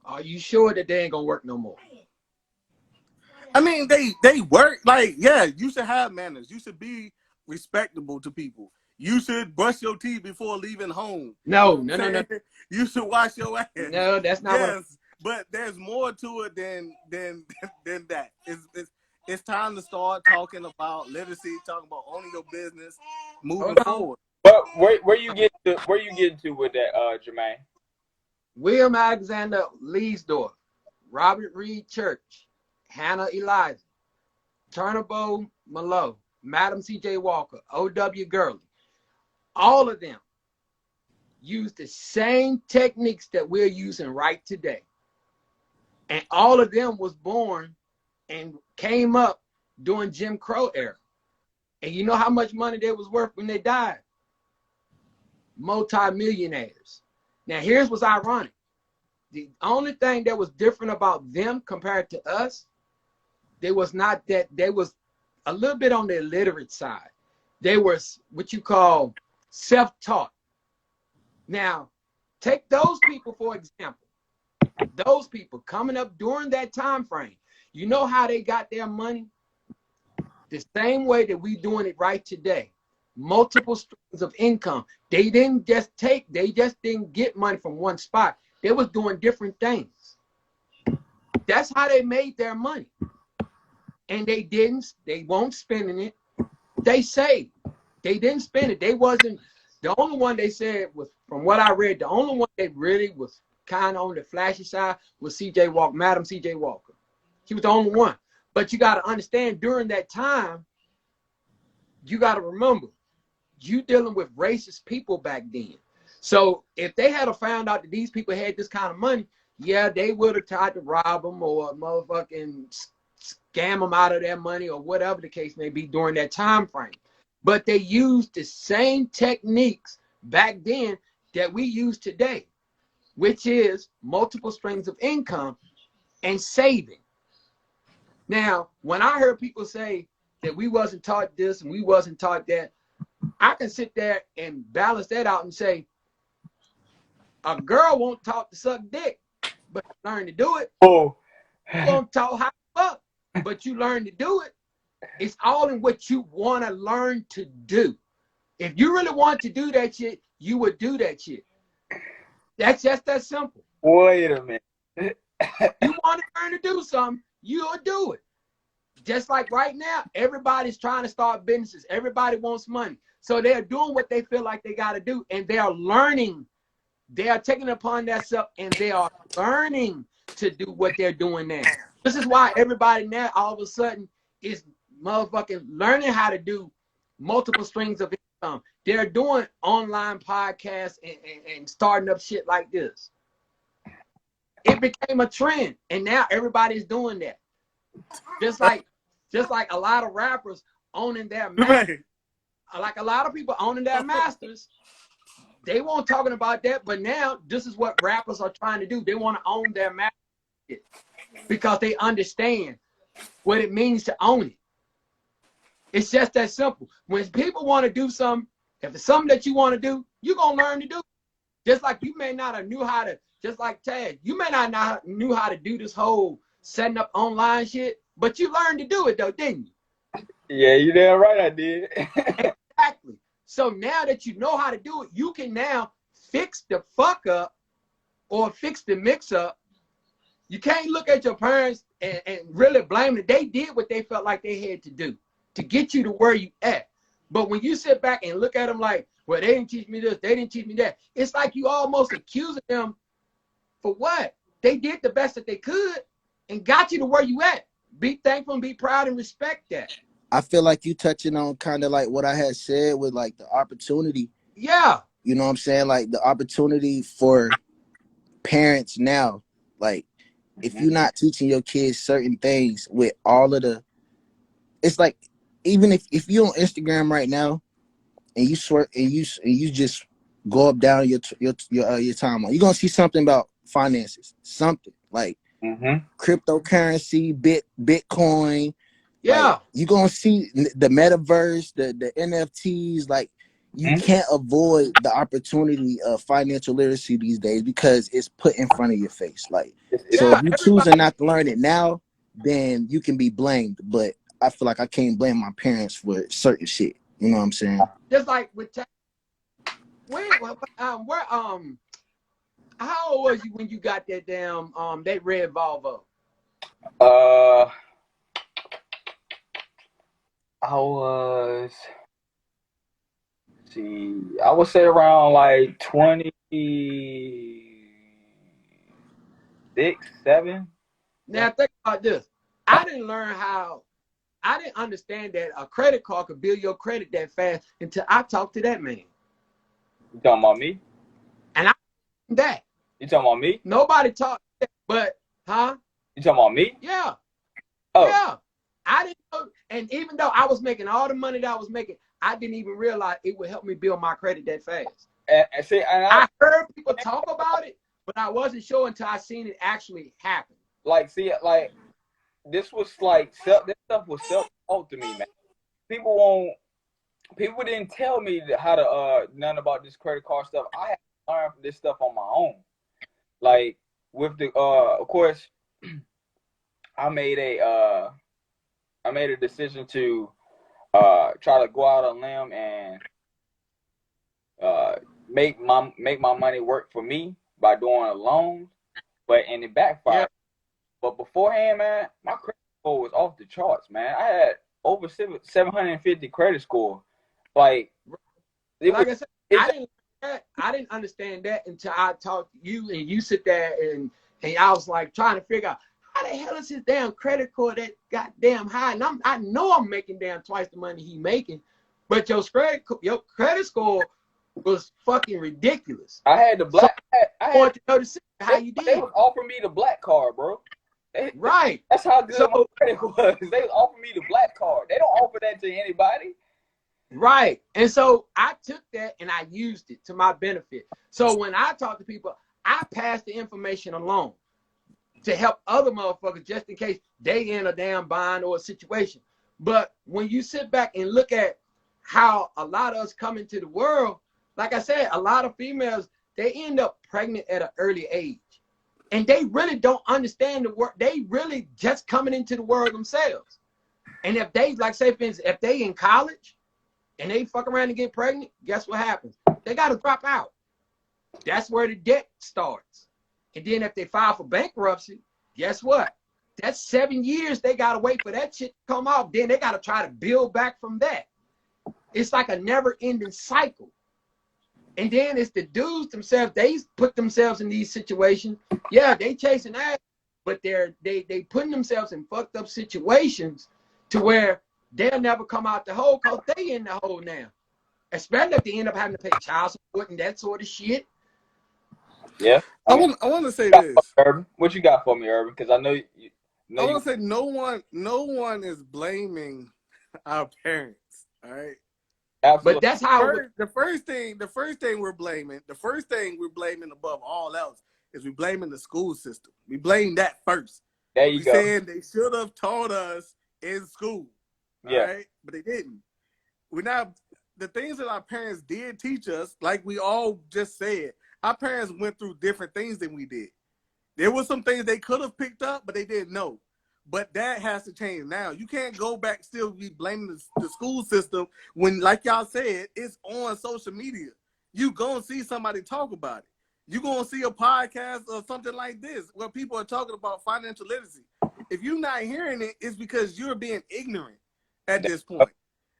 Are you sure that they ain't gonna work no more? I mean, they work. Like, yeah, you should have manners. You should be respectable to people. You should brush your teeth before leaving home. No. You should wash your ass. No, that's not what. But there's more to it than that. It's time to start talking about literacy, talking about owning your business, moving forward. But where you get to with that, Jermaine? William Alexander Leesdorf, Robert Reed Church, Hannah Eliza, Turnabo Malo, Madam C.J. Walker, O.W. Gurley, all of them use the same techniques that we're using right today. And all of them was born and came up during Jim Crow era. And you know how much money they was worth when they died? Multi-millionaires. Now, here's what's ironic. The only thing that was different about them compared to us, they was a little bit on the illiterate side. They were what you call self-taught. Now, take those people, for example. Those people coming up during that time frame, you know how they got their money? The same way that we doing it right today. Multiple streams of income. They just didn't get money from one spot. They was doing different things. That's how they made their money. And they won't spending it. They saved. They didn't spend it. They wasn't, the only one they said was, from what I read, the only one they really was kind of on the flashy side was C.J. Walker, Madam C.J. Walker. He was the only one. But you got to understand, during that time, you got to remember, you dealing with racist people back then. So if they had found out that these people had this kind of money, yeah, they would have tried to rob them or motherfucking scam them out of their money or whatever the case may be during that time frame. But they used the same techniques back then that we use today, which is multiple streams of income and saving. Now, when I heard people say that we wasn't taught this and we wasn't taught that, I can sit there and balance that out and say, a girl won't taught to suck dick, but you learn to do it. Oh, You won't taught how to fuck, but you learn to do it. It's all in what you want to learn to do. If you really want to do that shit, you would do that shit. That's just that simple. wait a minute. You want to learn to do something, you'll do it. Just like right now, everybody's trying to start businesses. Everybody wants money. So they're doing what they feel like they got to do, and they are learning. They are taking it upon themselves, and they are learning to do what they're doing now. This is why everybody now all of a sudden is motherfucking learning how to do multiple streams of income. They're doing online podcasts and starting up shit like this. It became a trend, and now everybody's doing that. Just like a lot of rappers owning their masters, like a lot of people owning their masters. They weren't talking about that, but now this is what rappers are trying to do. They want to own their masters because they understand what it means to own it. It's just that simple. When people want to do something, if it's something that you want to do, you're going to learn to do it. Just like you may not have knew how to, just like Tad, you may not knew how to do this whole setting up online shit, but you learned to do it though, didn't you? Yeah, you damn right I did. Exactly. So now that you know how to do it, you can now fix the fuck up or fix the mix up. You can't look at your parents and really blame them. They did what they felt like they had to do to get you to where you at. But when you sit back and look at them like, well, they didn't teach me this, they didn't teach me that, it's like you almost accusing them for what? They did the best that they could and got you to where you at. Be thankful and be proud and respect that. I feel like you touching on kind of like what I had said with like the opportunity. Yeah. You know what I'm saying? Like the opportunity for parents now. Like if you're not teaching your kids certain things with all of the, it's like even if you're on Instagram right now and you swear and you just go up down your timeline, you're gonna see something about finances, something like cryptocurrency, Bitcoin. Yeah. Like, you're gonna see the metaverse, the NFTs. Like you can't avoid the opportunity of financial literacy these days because it's put in front of your face. Like, so if you choosing not to learn it now, then you can be blamed. But I feel like I can't blame my parents for certain shit. You know what I'm saying? Just like with how old was you when you got that damn that red Volvo? I was, I would say around like 26, 7. Now think about this. I didn't understand that a credit card could build your credit that fast until I talked to that man. You talking about me? And I that. You talking about me? Nobody taught that, but You talking about me? Yeah. Oh. Yeah. I didn't know, and even though I was making all the money that I was making, I didn't even realize it would help me build my credit that fast. And I heard people talk about it, but I wasn't sure until I seen it actually happen. Like, this was like this stuff was self-taught to me, man. People didn't tell me how to nothing about this credit card stuff. I had to learn this stuff on my own. Like with the of course, I made a decision to try to go out on a limb and make my money work for me by doing a loan, and it backfired. Yeah. But beforehand, man, my credit score was off the charts, man. I had over 750 credit score. Like I didn't that. I didn't understand that until I talked to you, and you sit there and I was like trying to figure out how the hell is his damn credit score that goddamn high? And I know I'm making damn twice the money he making, but your credit score was fucking ridiculous. I had the black. So, I had to know how you they did. was offering me the black card, bro. Right. That's how good So- my credit was. They was offering me the black card. They don't offer that to anybody. Right. And so I took that and I used it to my benefit. So when I talk to people, I pass the information along to help other motherfuckers just in case they in a damn bind or a situation. But when you sit back and look at how a lot of us come into the world, like I said, a lot of females, they end up pregnant at an early age. And they really don't understand the world. They really just coming into the world themselves. And if they, like say for instance, if they in college and they fuck around and get pregnant, guess what happens? They got to drop out. That's where the debt starts. And then if they file for bankruptcy, guess what? That's 7 years they got to wait for that shit to come off. Then they got to try to build back from that. It's like a never-ending cycle. And then it's the dudes themselves, they put themselves in these situations. Yeah, they chasing ass, but they putting themselves in fucked up situations to where they'll never come out the hole because they in the hole now. Especially if they end up having to pay child support and that sort of shit. Yeah. I want to say this. Urban, what you got for me, Urban? Because I know you. I want to say no one is blaming our parents. All right. Absolutely. But that's how the first thing we're blaming above all else is we blaming the school system. We blame that first. There you go. Saying they should have taught us in school. Yeah. Right? But they didn't. The things that our parents did teach us, like we all just said, our parents went through different things than we did. There were some things they could have picked up, but they didn't know. But that has to change now. You can't go back still be blaming the school system when, like y'all said, it's on social media. You gonna see somebody talk about it. You gonna see a podcast or something like this where people are talking about financial literacy. If you're not hearing it, it's because you're being ignorant at this point.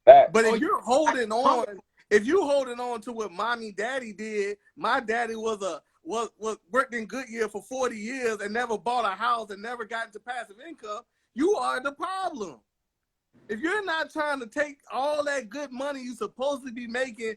But if you're holding on to what mommy daddy did, my daddy was worked in Goodyear for 40 years and never bought a house and never got into passive income, you are the problem. If you're not trying to take all that good money you're supposed to be making,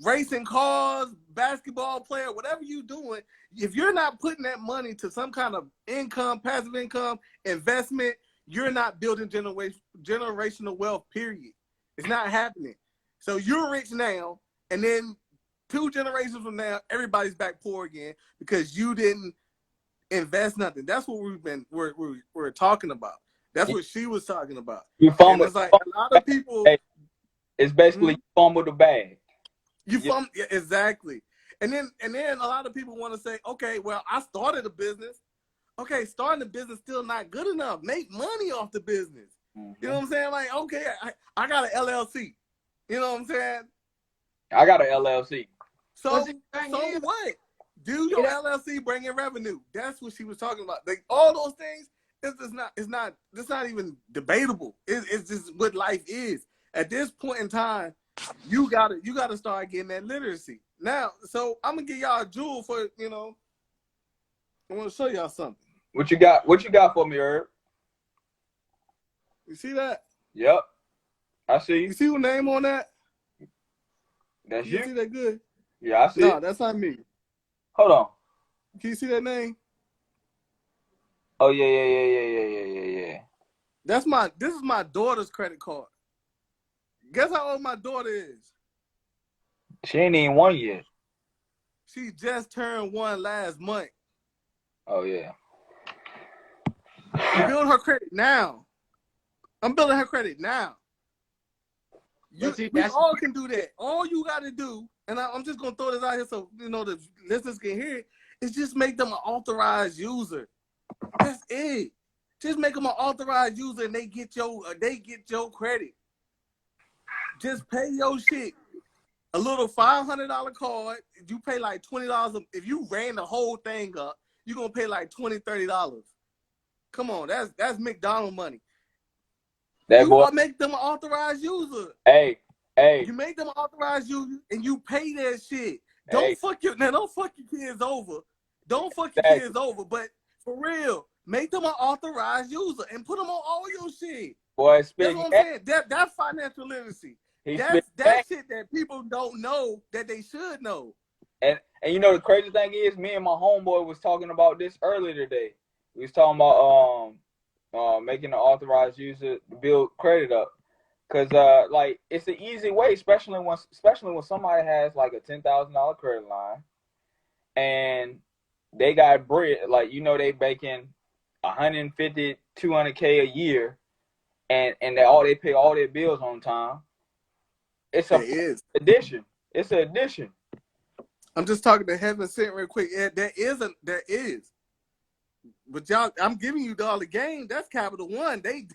racing cars, basketball player, whatever you're doing, if you're not putting that money to some kind of income, passive income, investment, you're not building generational wealth, period. It's not happening. So you're rich now, and then 2 generations from now, everybody's back poor again because you didn't invest nothing. That's what we're talking about. That's what she was talking about. You fumble. It's like a lot of people. It's basically you fumble the bag. Yeah, exactly. And then a lot of people want to say, okay, well, I started a business. Okay, starting a business still not good enough. Make money off the business. Mm-hmm. You know what I'm saying? Like, okay, I got an LLC. You know what I'm saying? I got an LLC. So what? Do your LLC bring in revenue? That's what she was talking about. Like all those things, it's not even debatable. It's just what life is. At this point in time, you gotta start getting that literacy. Now, so I'm gonna give y'all a jewel for, I want to show y'all something. What you got for me, Herb? You see that? Yep. I see. You see your name on that? That's you. You see that good? Yeah, I see. No, that's not me. Hold on. Can you see that name? Oh yeah. This is my daughter's credit card. Guess how old my daughter is? She ain't even 1 yet. She just turned 1 last month. Oh yeah. I'm building her credit now. We all can do that. All you got to do, and I'm just going to throw this out here so the listeners can hear it, is just make them an authorized user. That's it. Just make them an authorized user and they get your credit. Just pay your shit. A little $500 card. You pay like $20. If you ran the whole thing up, you're going to pay like $20, $30. Come on, that's McDonald's money. You make them an authorized user. Hey. You make them an authorized user and you pay that shit. Hey, Don't fuck your kids over. Don't fuck your exactly. kids over. But for real, make them an authorized user and put them on all your shit. Boy, That's spit what I'm game. saying. That's financial literacy. He spit That's game. shit that people don't know that they should know. And you know the crazy thing is, me and my homeboy was talking about this earlier today. We was talking about making an authorized user to build credit up, cause like it's an easy way, especially when somebody has like a $10,000 credit line, and they got bread, like you know they making 150, 200K a year, and they pay all their bills on time. It's There a is. addition. It's an addition. I'm just talking to Heaven Sent real quick. Yeah, there is. But y'all, I'm giving you all the game. That's Capital One. They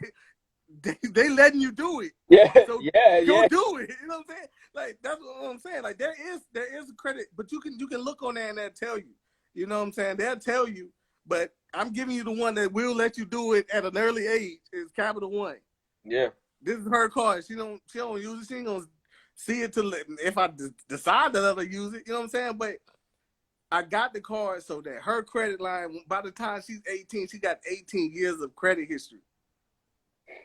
letting you do it. Yeah, So yeah. go do it. You know what I'm saying? Like that's what I'm saying. Like there is a credit, but you can look on there and they'll tell you. You know what I'm saying? They'll tell you. But I'm giving you the one that will let you do it at an early age. Is Capital One. Yeah. This is her card. She don't use it. She ain't gonna see it till if I decide to let her use it. You know what I'm saying? But I got the card so that her credit line, by the time she's 18, she got 18 years of credit history.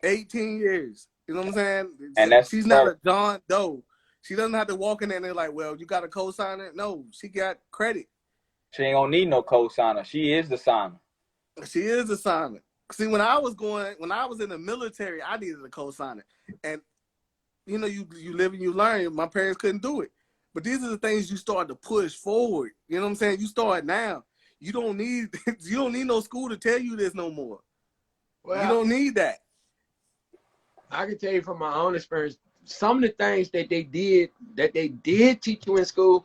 18 years. You know what I'm saying? And She's not a John Doe. She doesn't have to walk in there and they're like, well, you got a co-signer? No, she got credit. She ain't gonna need no co-signer. She is the signer. She is the signer. See, when I was in the military, I needed a co-signer. And you know, you live and you learn. My parents couldn't do it. But these are the things you start to push forward. You know what I'm saying? You start now. You don't need no school to tell you this no more. Well, you don't need that. I can tell you from my own experience, some of the things that they did teach you in school,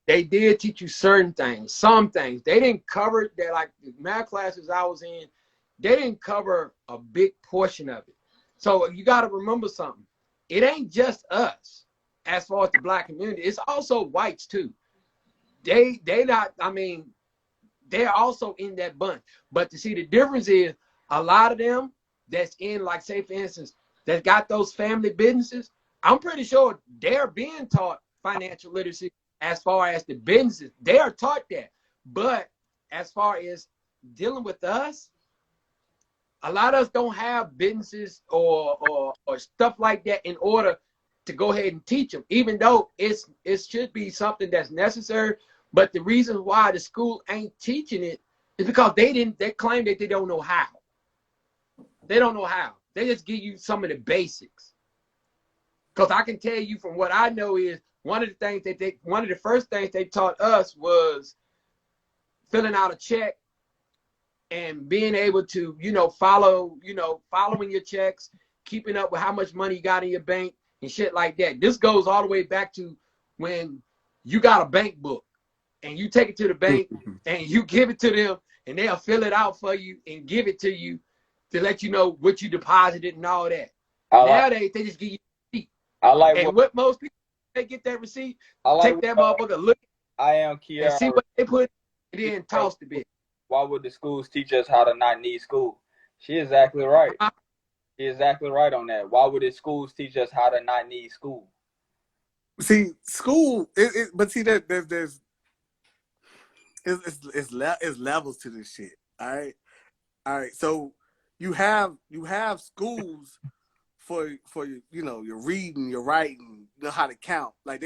they did teach you certain things. Some things they didn't cover. That like the math classes I was in, they didn't cover a big portion of it. So you got to remember something. It ain't just us as far as the black community. It's also whites too. They not. I mean, they're also in that bunch. But to see the difference is a lot of them that's in, like, say for instance, that got those family businesses, I'm pretty sure they're being taught financial literacy as far as the businesses. They are taught that. But as far as dealing with us, a lot of us don't have businesses or stuff like that in order to go ahead and teach them, even though it should be something that's necessary. But the reason why the school ain't teaching it is because they claim that they don't know how. They don't know how. They just give you some of the basics. Because I can tell you from what I know is one of the first things they taught us was filling out a check and being able to, following your checks, keeping up with how much money you got in your bank and shit like that. This goes all the way back to when you got a bank book and you take it to the bank and you give it to them and they'll fill it out for you and give it to you to let you know what you deposited and all that. Nowadays, they just give you a receipt. What most people, they get that receipt, take that motherfucker, look and see what they put, and then toss the bit. Why would the schools teach us how to not need school? She exactly right. She exactly right on that. Why would the schools teach us how to not need school? See, school, but see that there's levels to this shit. All right. So you have schools for your reading, your writing, how to count. Like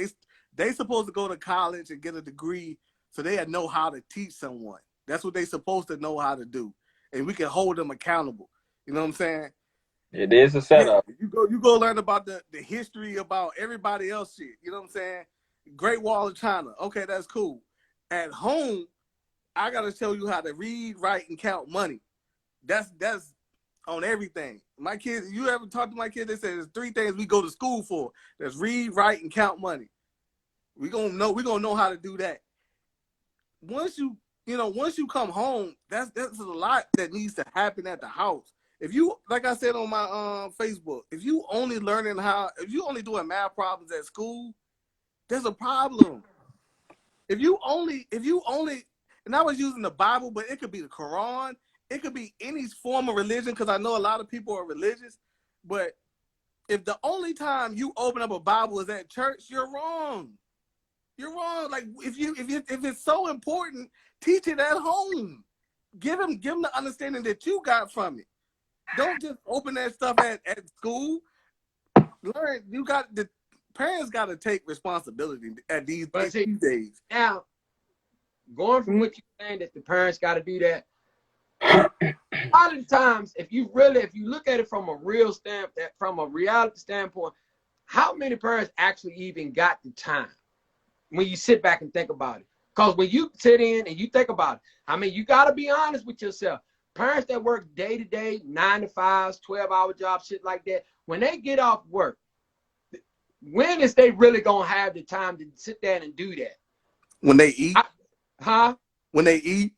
they supposed to go to college and get a degree so they know how to teach someone. That's what they supposed to know how to do, and we can hold them accountable. You know what I'm saying? It is a setup. Yeah, you go learn about the history about everybody else shit. You know what I'm saying? Great Wall of China. Okay, that's cool. At home, I gotta show you how to read, write, and count money. That's on everything. My kids, you ever talk to my kids? They say there's 3 things we go to school for. There's read, write, and count money. We're gonna know how to do that. Once you come home, that's a lot that needs to happen at the house. If you, like I said on my Facebook, if you only doing math problems at school, there's a problem. If you only, and I was using the Bible, but it could be the Quran, it could be any form of religion, because I know a lot of people are religious, but if the only time you open up a Bible is at church, you're wrong. You're wrong. Like if it's so important, teach it at home. Give them the understanding that you got from it. Don't just open that stuff at school. Learn. The parents got to take responsibility at these days. Now, going from what you're saying that the parents got to do that. A lot of the times, if you look at it from a reality standpoint, how many parents actually even got the time when you sit back and think about it? Because when you sit in and you think about it, I mean, you got to be honest with yourself. Parents that work day to day, 9 to 5s, 12-hour jobs, shit like that, when they get off work, when is they really going to have the time to sit there and do that? When they eat? When they eat?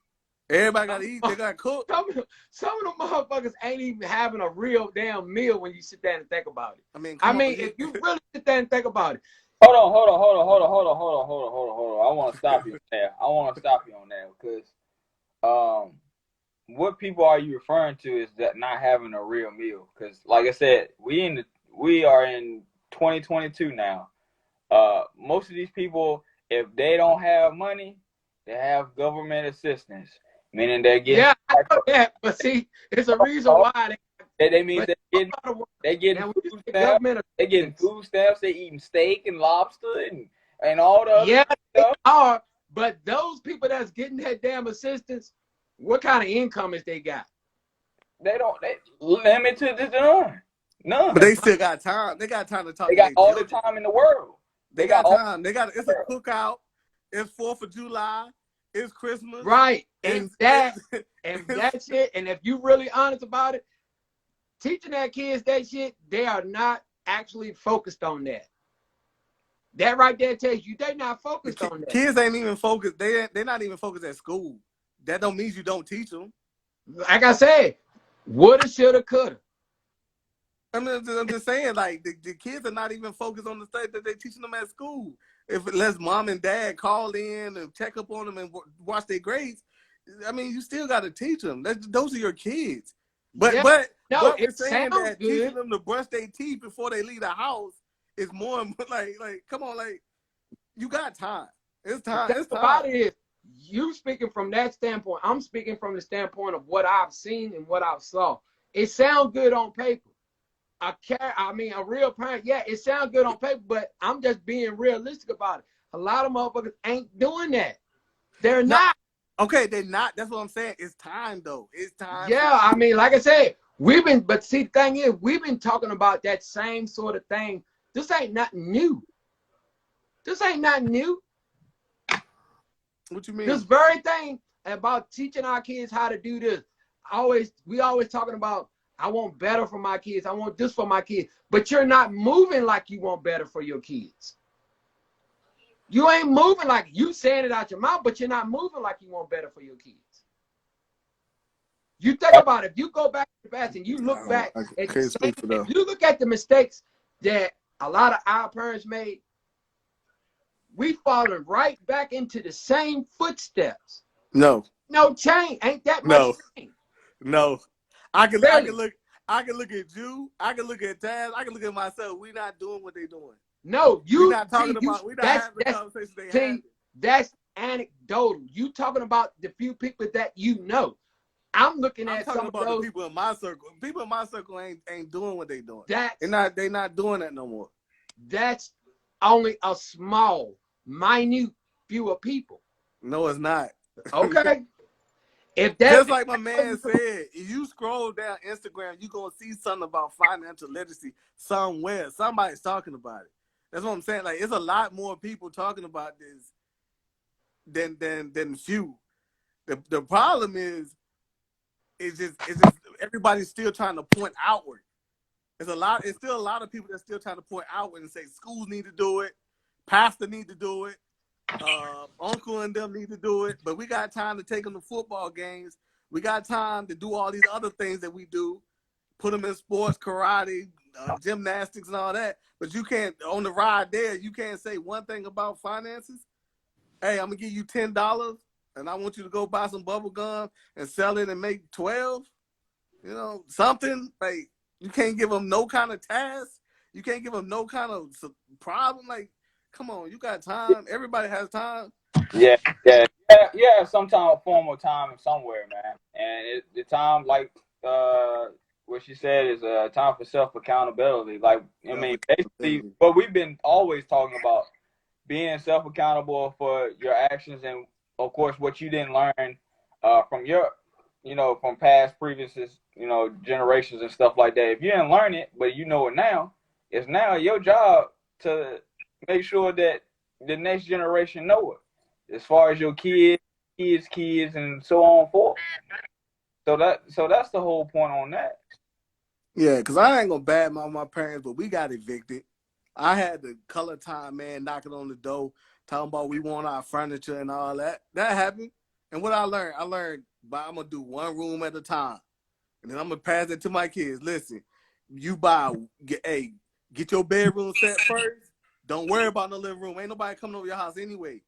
Everybody got to eat. They got to cook. Some of them motherfuckers ain't even having a real damn meal when you sit there and think about it. I mean, if you really sit there and think about it. Hold on. I want to stop you there. Because what people are you referring to is that not having a real meal? Because like I said, we are in 2022 now. Most of these people, if they don't have money, they have government assistance, meaning they're getting. Yeah, I know that, but see, it's a reason why they're getting food stamps. They're getting food stamps. They're eating steak and lobster and all the other stuff. They are, but those people that's getting that damn assistance, what kind of income is they got? They limited to none. But they still got time. They got time to talk. They got all the time in the world. They got time. It's a cookout. It's 4th of July. It's Christmas. Right. And that's it. And if you're really honest about it, teaching that kids that shit, they are not actually focused on that. That right there tells you they're not focused on that. Kids ain't even focused. They're not even focused at school. That don't mean you don't teach them. Like I said, woulda, shoulda, coulda. I'm just saying, like, the kids are not even focused on the stuff that they're teaching them at school. Unless mom and dad call in and check up on them and watch their grades, I mean, you still got to teach them. Those are your kids. But we're saying that teaching them to brush their teeth before they leave the house is more like come on, like, you got time. It's time. It's time. About it is, you speaking from that standpoint. I'm speaking from the standpoint of what I've seen and what I've saw. It sounds good on paper. A real parent, yeah, it sounds good on paper, but I'm just being realistic about it. A lot of motherfuckers ain't doing that. They're not. Okay, they're not. That's what I'm saying. It's time, though. It's time. Yeah, I mean, like I said, but see, the thing is, we've been talking about that same sort of thing. This ain't nothing new. What you mean? This very thing about teaching our kids how to do this. We always talking about, I want better for my kids. I want this for my kids. But you're not moving like you want better for your kids. You ain't moving like you saying it out your mouth, but you're not moving like you want better for your kids. You think about it. If you go back to the past and you look back, if you look at the mistakes that a lot of our parents made, we fallen right back into the same footsteps. No change. Ain't that much change. No. I can look at you. I can look at Taz. I can look at myself. We're not doing what they're doing. No, we're not talking about. We're not having the conversation they have. That's anecdotal. You talking about the few people that you know. I'm talking about the people in my circle. People in my circle ain't doing what they're doing. They're not doing that no more. That's only a small, minute few of people. No, it's not. Okay. Just like my man said, if you scroll down Instagram, you're going to see something about financial literacy somewhere. Somebody's talking about it. That's what I'm saying. Like, it's a lot more people talking about this than few. The problem is just everybody's still trying to point outward. It's still a lot of people that's still trying to point outward and say schools need to do it, pastor need to do it. Uncle and them need to do it, but we got time to take them to football games. We got time to do all these other things that we do, put them in sports, karate, gymnastics, and all that. But you can't, on the ride there, you can't say one thing about finances. Hey, I'm gonna give you $10, and I want you to go buy some bubble gum and sell it and make 12. You know, something like you can't give them no kind of task. You can't give them no kind of problem. Like, Come on, you got time. Everybody has time. Yeah. Some form of time somewhere, man. And the time, like what she said, is a time for self accountability. Like, I mean, basically, Self-accountability. what we've been always talking about, being self accountable for your actions, and of course, what you didn't learn from your, from past previous, generations and stuff like that. If you didn't learn it, but you know it now, it's now your job to make sure that the next generation know it, as far as your kids, and so on and forth. So that's the whole point on that. Yeah, because I ain't gonna badmouth my parents, but we got evicted. I had the color time man knocking on the door, talking about we want our furniture and all that. That happened. And what I learned I'm gonna do one room at a time. And then I'm gonna pass it to my kids. Listen, you get your bedroom set first. Don't worry about no living room. Ain't nobody coming over your house anyway.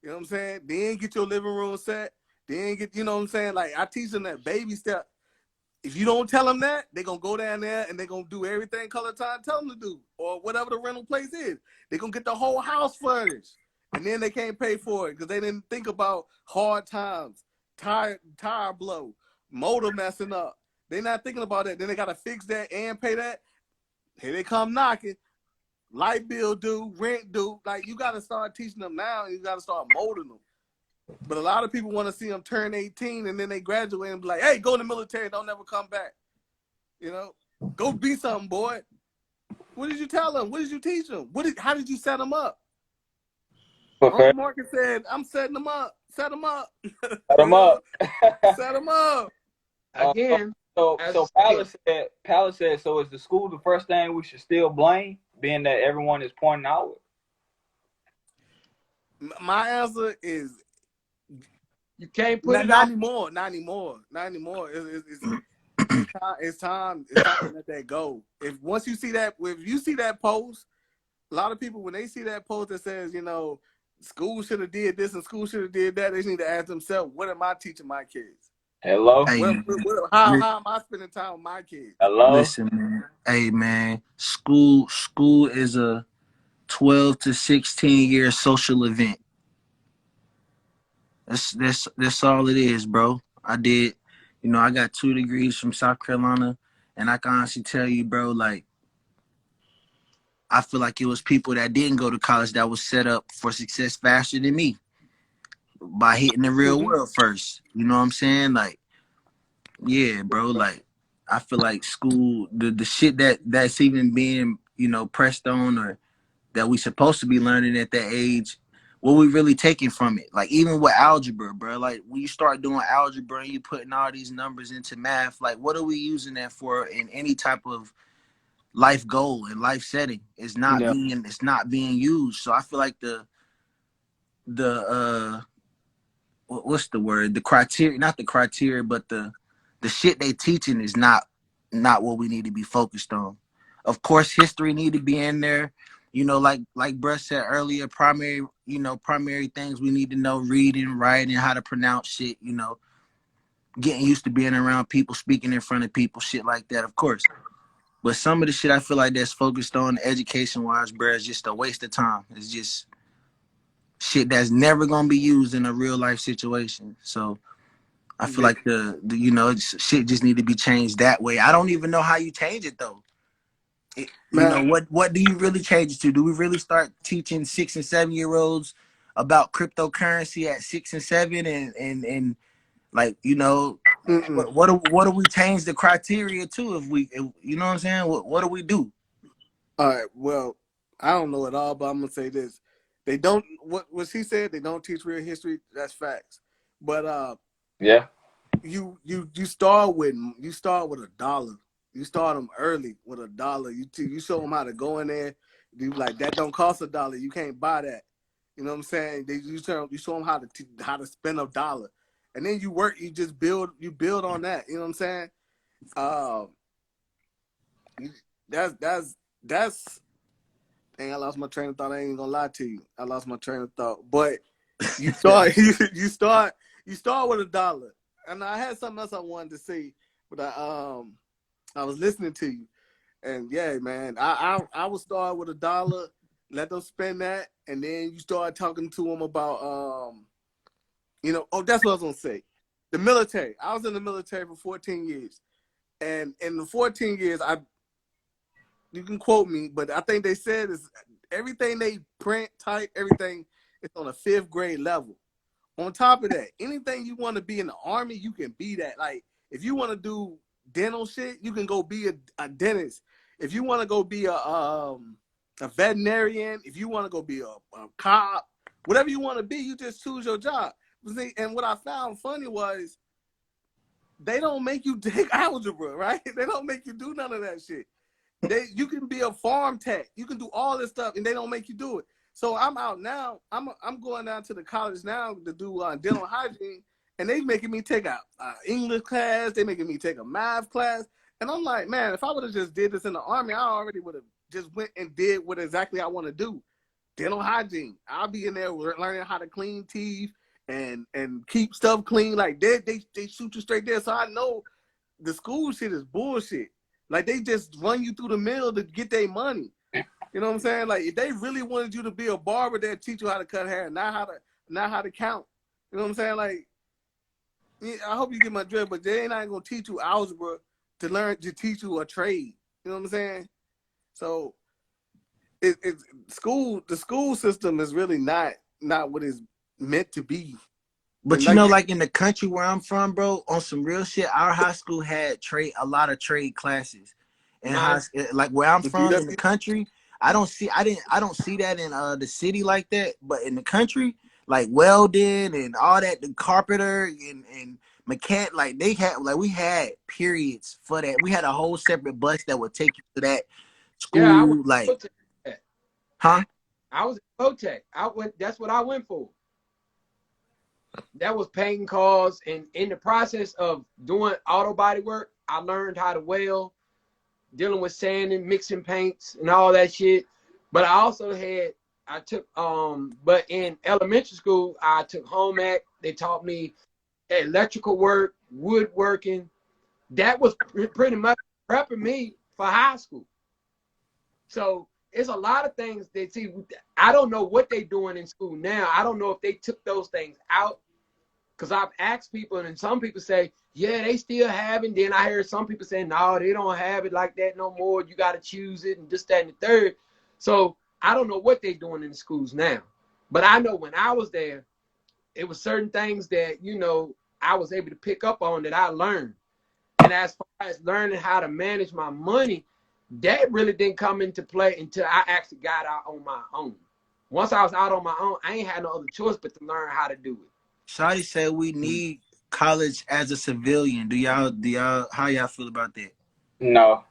You know what I'm saying? Then get your living room set. Then get, you know what I'm saying? Like, I teach them that baby step. If you don't tell them that, they're going to go down there and they're going to do everything Color Time tell them to do, or whatever the rental place is. They're going to get the whole house furnished. And then they can't pay for it because they didn't think about hard times, tire blow, motor messing up. They're not thinking about that. Then they got to fix that and pay that. Here they come knocking. Light bill due, rent due. Like, you got to start teaching them now, and you got to start molding them. But a lot of people want to see them turn 18 and then they graduate and be like, hey, go in the military, don't never come back. You know, go be something, boy. What did you tell them? What did you teach them? How did you set them up? Uncle Marcus said, I'm setting them up. Set them up. Set them up. Set them up. Again. So Palace said, so is the school the first thing we should still blame, being that everyone is pointing out? My answer is, you can't put it not on. anymore. Not anymore. It's time to let that go. Once you see that post, a lot of people, when they see that post that says, school should have did this and school should have did that, they need to ask themselves, what am I teaching my kids? Hello. How am I spending time with my kids? Hello. Listen, man. Hey, man. School is a 12 to 16-year social event. That's all it is, bro. I got 2 degrees from South Carolina, and I can honestly tell you, bro, like, I feel like it was people that didn't go to college that was set up for success faster than me by hitting the real world first. You know what I'm saying? Like, yeah, bro. Like, I feel like school, the shit that's even being, pressed on, or that we supposed to be learning at that age, what we really taking from it. Like, even with algebra, bro, like, when you start doing algebra and you putting all these numbers into math, like, what are we using that for in any type of life goal and life setting? It's not being used. So I feel like the what's the word? The criteria, not the criteria, but the shit they teaching is not what we need to be focused on. Of course, history need to be in there. Like Bruh said earlier, primary things we need to know: reading, writing, how to pronounce shit, getting used to being around people, speaking in front of people, shit like that, of course. But some of the shit I feel like that's focused on education-wise, bruh, is just a waste of time. It's just shit that's never going to be used in a real-life situation. So I feel like shit just need to be changed that way. I don't even know how you change it, though. What do you really change it to? Do we really start teaching 6 and 7-year-olds about cryptocurrency at 6 and 7 and like, what do we change the criteria to if you know what I'm saying? What do we do? All right, well, I don't know it all, but I'm gonna say this. They don't what she said, they don't teach real history, that's facts. But yeah. You start with $1. You start them early with $1. You show them how to go in there. You like, that don't cost $1. You can't buy that. You know what I'm saying? You show them how to spend $1, and then you work. You just build on that. You know what I'm saying? That's. Dang, I lost my train of thought. I ain't gonna lie to you. I lost my train of thought. But you start you start with $1. And I had something else I wanted to say, but I was listening to you, and yeah, man, I would start with $1, let them spend that, and then you start talking to them about, that's what I was gonna say. The military. I was in the military for 14 years, and in the 14 years, you can quote me, but I think they said is everything they print, type, everything is on a 5th grade level. On top of that, anything you want to be in the Army, you can be that. Like, if you want to do dental shit, you can go be a dentist. If you want to go be a veterinarian, if you want to go be a cop, whatever you want to be, you just choose your job. And what I found funny was they don't make you take algebra, right? They don't make you do none of that shit. You can be a farm tech. You can do all this stuff, and they don't make you do it. So I'm out now. I'm going down to the college now to do dental hygiene, and they making me take a English class. They making me take a math class, and I'm like, man, if I would have just did this in the Army, I already would have just went and did what exactly I want to do. Dental hygiene. I'll be in there learning how to clean teeth and keep stuff clean. Like they shoot you straight there. So I know the school shit is bullshit. Like, they just run you through the mill to get their money. You know what I'm saying? Like, if they really wanted you to be a barber, they'd teach you how to cut hair, not how to count. You know what I'm saying? Like, yeah, I hope you get my drift, but they ain't not gonna teach you algebra to teach you a trade. You know what I'm saying? So, the school system is really not what it's meant to be. But you know, like in the country where I'm from, bro, on some real shit, our high school had a lot of trade classes. And like where I'm from in the country, I don't see that in the city like that. But in the country, like welding and all that, the carpenter and mechanic, like we had periods for that. We had a whole separate bus that would take you to that school. Yeah, I was like, huh? I was at Votech. That's what I went for. That was painting cars, and in the process of doing auto body work, I learned how to weld, dealing with sanding, mixing paints, and all that shit. But but in elementary school, I took home ec. They taught me electrical work, woodworking. That was pretty much prepping me for high school. So it's a lot of things they see. I don't know what they're doing in school now. I don't know if they took those things out, because I've asked people, and some people say, yeah, they still have it. Then I hear some people saying, no, they don't have it like that no more. You got to choose it and this, that, and the third. So I don't know what they're doing in the schools now. But I know when I was there, it was certain things that, I was able to pick up on that I learned. And as far as learning how to manage my money, that really didn't come into play until I actually got out on my own. Once I was out on my own, I ain't had no other choice but to learn how to do it. Shawty said we need college as a civilian. Do y'all how y'all feel about that? No.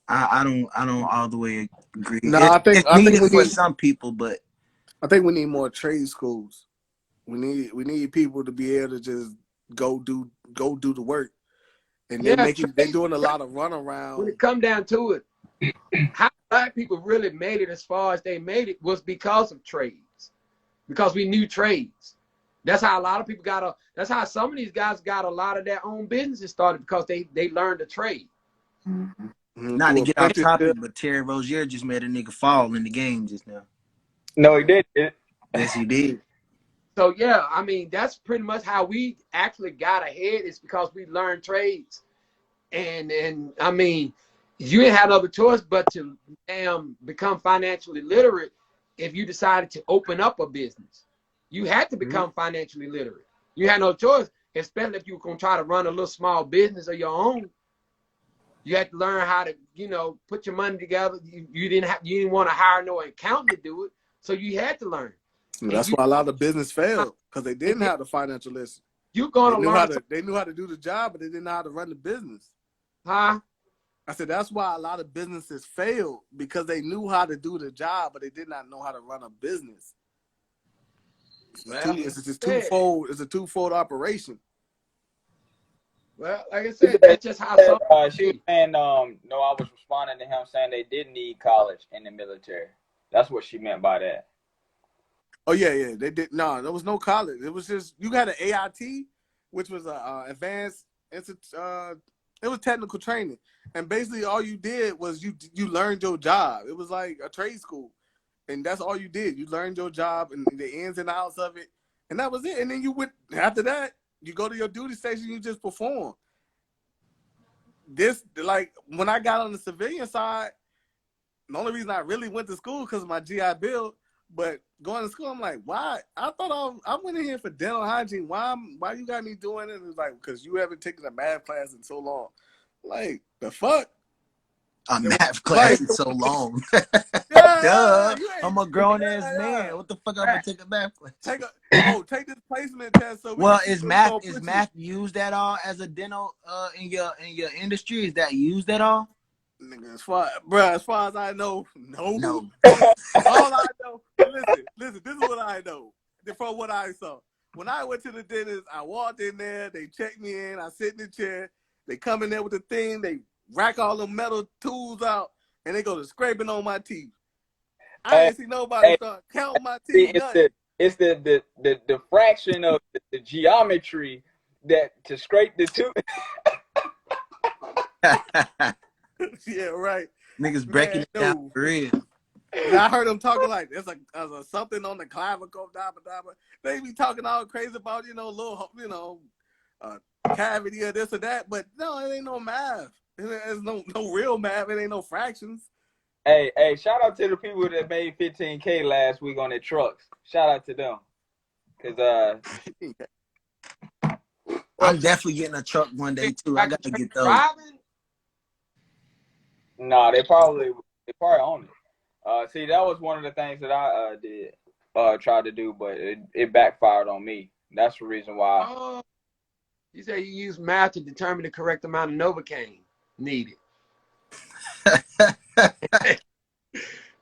I don't all the way agree. No, I think for some people, but I think we need more trade schools. We need people to be able to just go do the work. And they're doing a lot of runaround. When it come down to it, how Black people really made it as far as they made it was because of trades. Because we knew trades. That's how a lot of people that's how some of these guys got a lot of their own businesses started, because they learned a trade. Mm-hmm. Not to get off topic, but Terry Rozier just made a nigga fall in the game just now. No, he did. Yes, he did. So yeah, I mean, that's pretty much how we actually got ahead, is because we learned trades. And I mean, you didn't have no other choice but to become financially literate if you decided to open up a business. You had to become financially literate. You had no choice, especially if you were going to try to run a little small business of your own. You had to learn how to, put your money together. You didn't want to hire no accountant to do it, so you had to learn. That's why a lot of business failed, because they didn't have the financial literacy. You're gonna learn. They knew how to do the job, but they didn't know how to run the business. Huh? I said that's why a lot of businesses failed, because they knew how to do the job, but they did not know how to run a business. It's just twofold. It's a twofold operation. Well, like I said, that's just how some. She was saying, I was responding to him saying they didn't need college in the military. That's what she meant by that. Oh yeah, they did. No, there was no college. It was just you got an AIT, which was a advanced. It was technical training, and basically all you did was you learned your job. It was like a trade school. and that's all you did. You learned your job and the ins and outs of it, and that was it. And then you went after that. You go to your duty station. You just perform. This like when I got on the civilian side, the only reason I really went to school because of my GI Bill. But going to school, I'm like, why? I thought I went in here for dental hygiene. Why you got me doing it? It's like, because you haven't taken a math class in so long. Like, the fuck? A math class is so long. Duh. I'm a grown ass man. What the fuck I'm gonna take a math class? Take this placement test. So is math used at all as a dental in your industry? Is that used at all? Nigga, as far as I know, no. All I know, listen, this is what I know from what I saw. When I went to the dentist, I walked in there, they checked me in, I sit in the chair, they come in there with the thing, they rack all the metal tools out, and they go to scraping on my teeth. I ain't see nobody start counting my teeth. It's the fraction of the geometry that to scrape the tooth. Yeah, right. Niggas breaking it down for real. And I heard them talking like there's something on the clavicle, they be talking all crazy about little cavity or this or that, but no, it ain't no math. There's no real math. It ain't no fractions. Hey, shout out to the people that made $15K last week on their trucks. Shout out to them, cause I'm definitely getting a truck one day too. I gotta get those. Nah, they probably own it. See, that was one of the things that I tried to do, but it backfired on me. That's the reason why. Oh, you say you use math to determine the correct amount of Novocaine needed.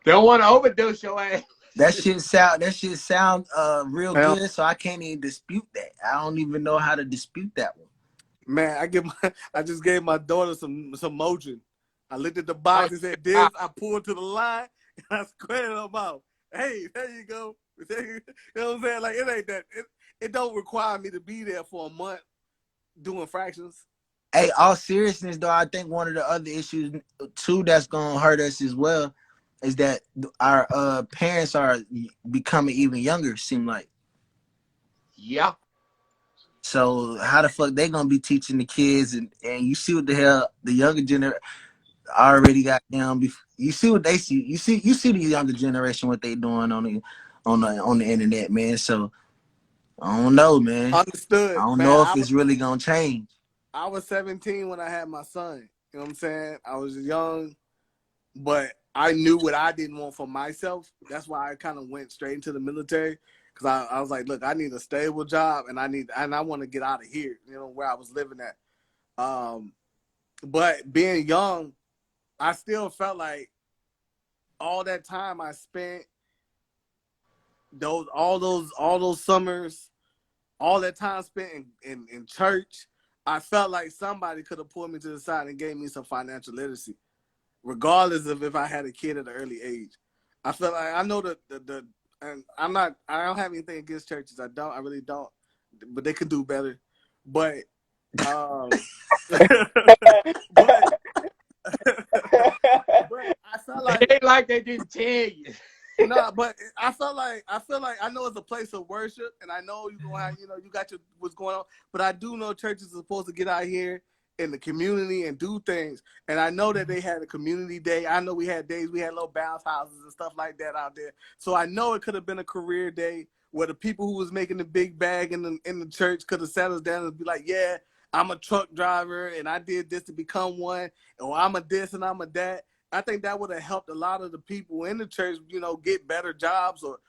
Don't want to overdose your ass. That shit sound real good, so I can't even dispute that. I don't even know how to dispute that one. Man, I just gave my daughter some Motrin. I looked at the box and said this. I pulled to the line and I squared them out. Hey, there you go. You know what I'm saying? Like, it ain't that. It don't require me to be there for a month doing fractions. Hey, all seriousness though, I think one of the other issues too that's gonna hurt us as well is that our parents are becoming even younger. Seem like. Yeah. So how the fuck they gonna be teaching the kids and you see what the hell the younger generation already got down. You see what they see. You see the younger generation what they doing on the internet, man. So I don't know, man. Understood. I don't know if it's really gonna change. I was 17 when I had my son. You know what I'm saying? I was young, but I knew what I didn't want for myself. That's why I kind of went straight into the military. Because I was like, look, I need a stable job and I want to get out of here, where I was living at. But being young, I still felt like all that time I spent, all those summers, all that time spent in church, I felt like somebody could have pulled me to the side and gave me some financial literacy, regardless of if I had a kid at an early age. I felt like I know and I don't have anything against churches. I really don't. But they could do better. But but I felt like it ain't like they didn't tell you. No, but I feel like I know it's a place of worship, and I know you're gonna have, you got what's going on. But I do know churches are supposed to get out here in the community and do things. And I know that they had a community day. I know we had days we had little bounce houses and stuff like that out there. So I know it could have been a career day where the people who was making the big bag in the church could have sat us down and be like, yeah, I'm a truck driver and I did this to become one, or I'm a this and I'm a that. I think that would have helped a lot of the people in the church, get better jobs, or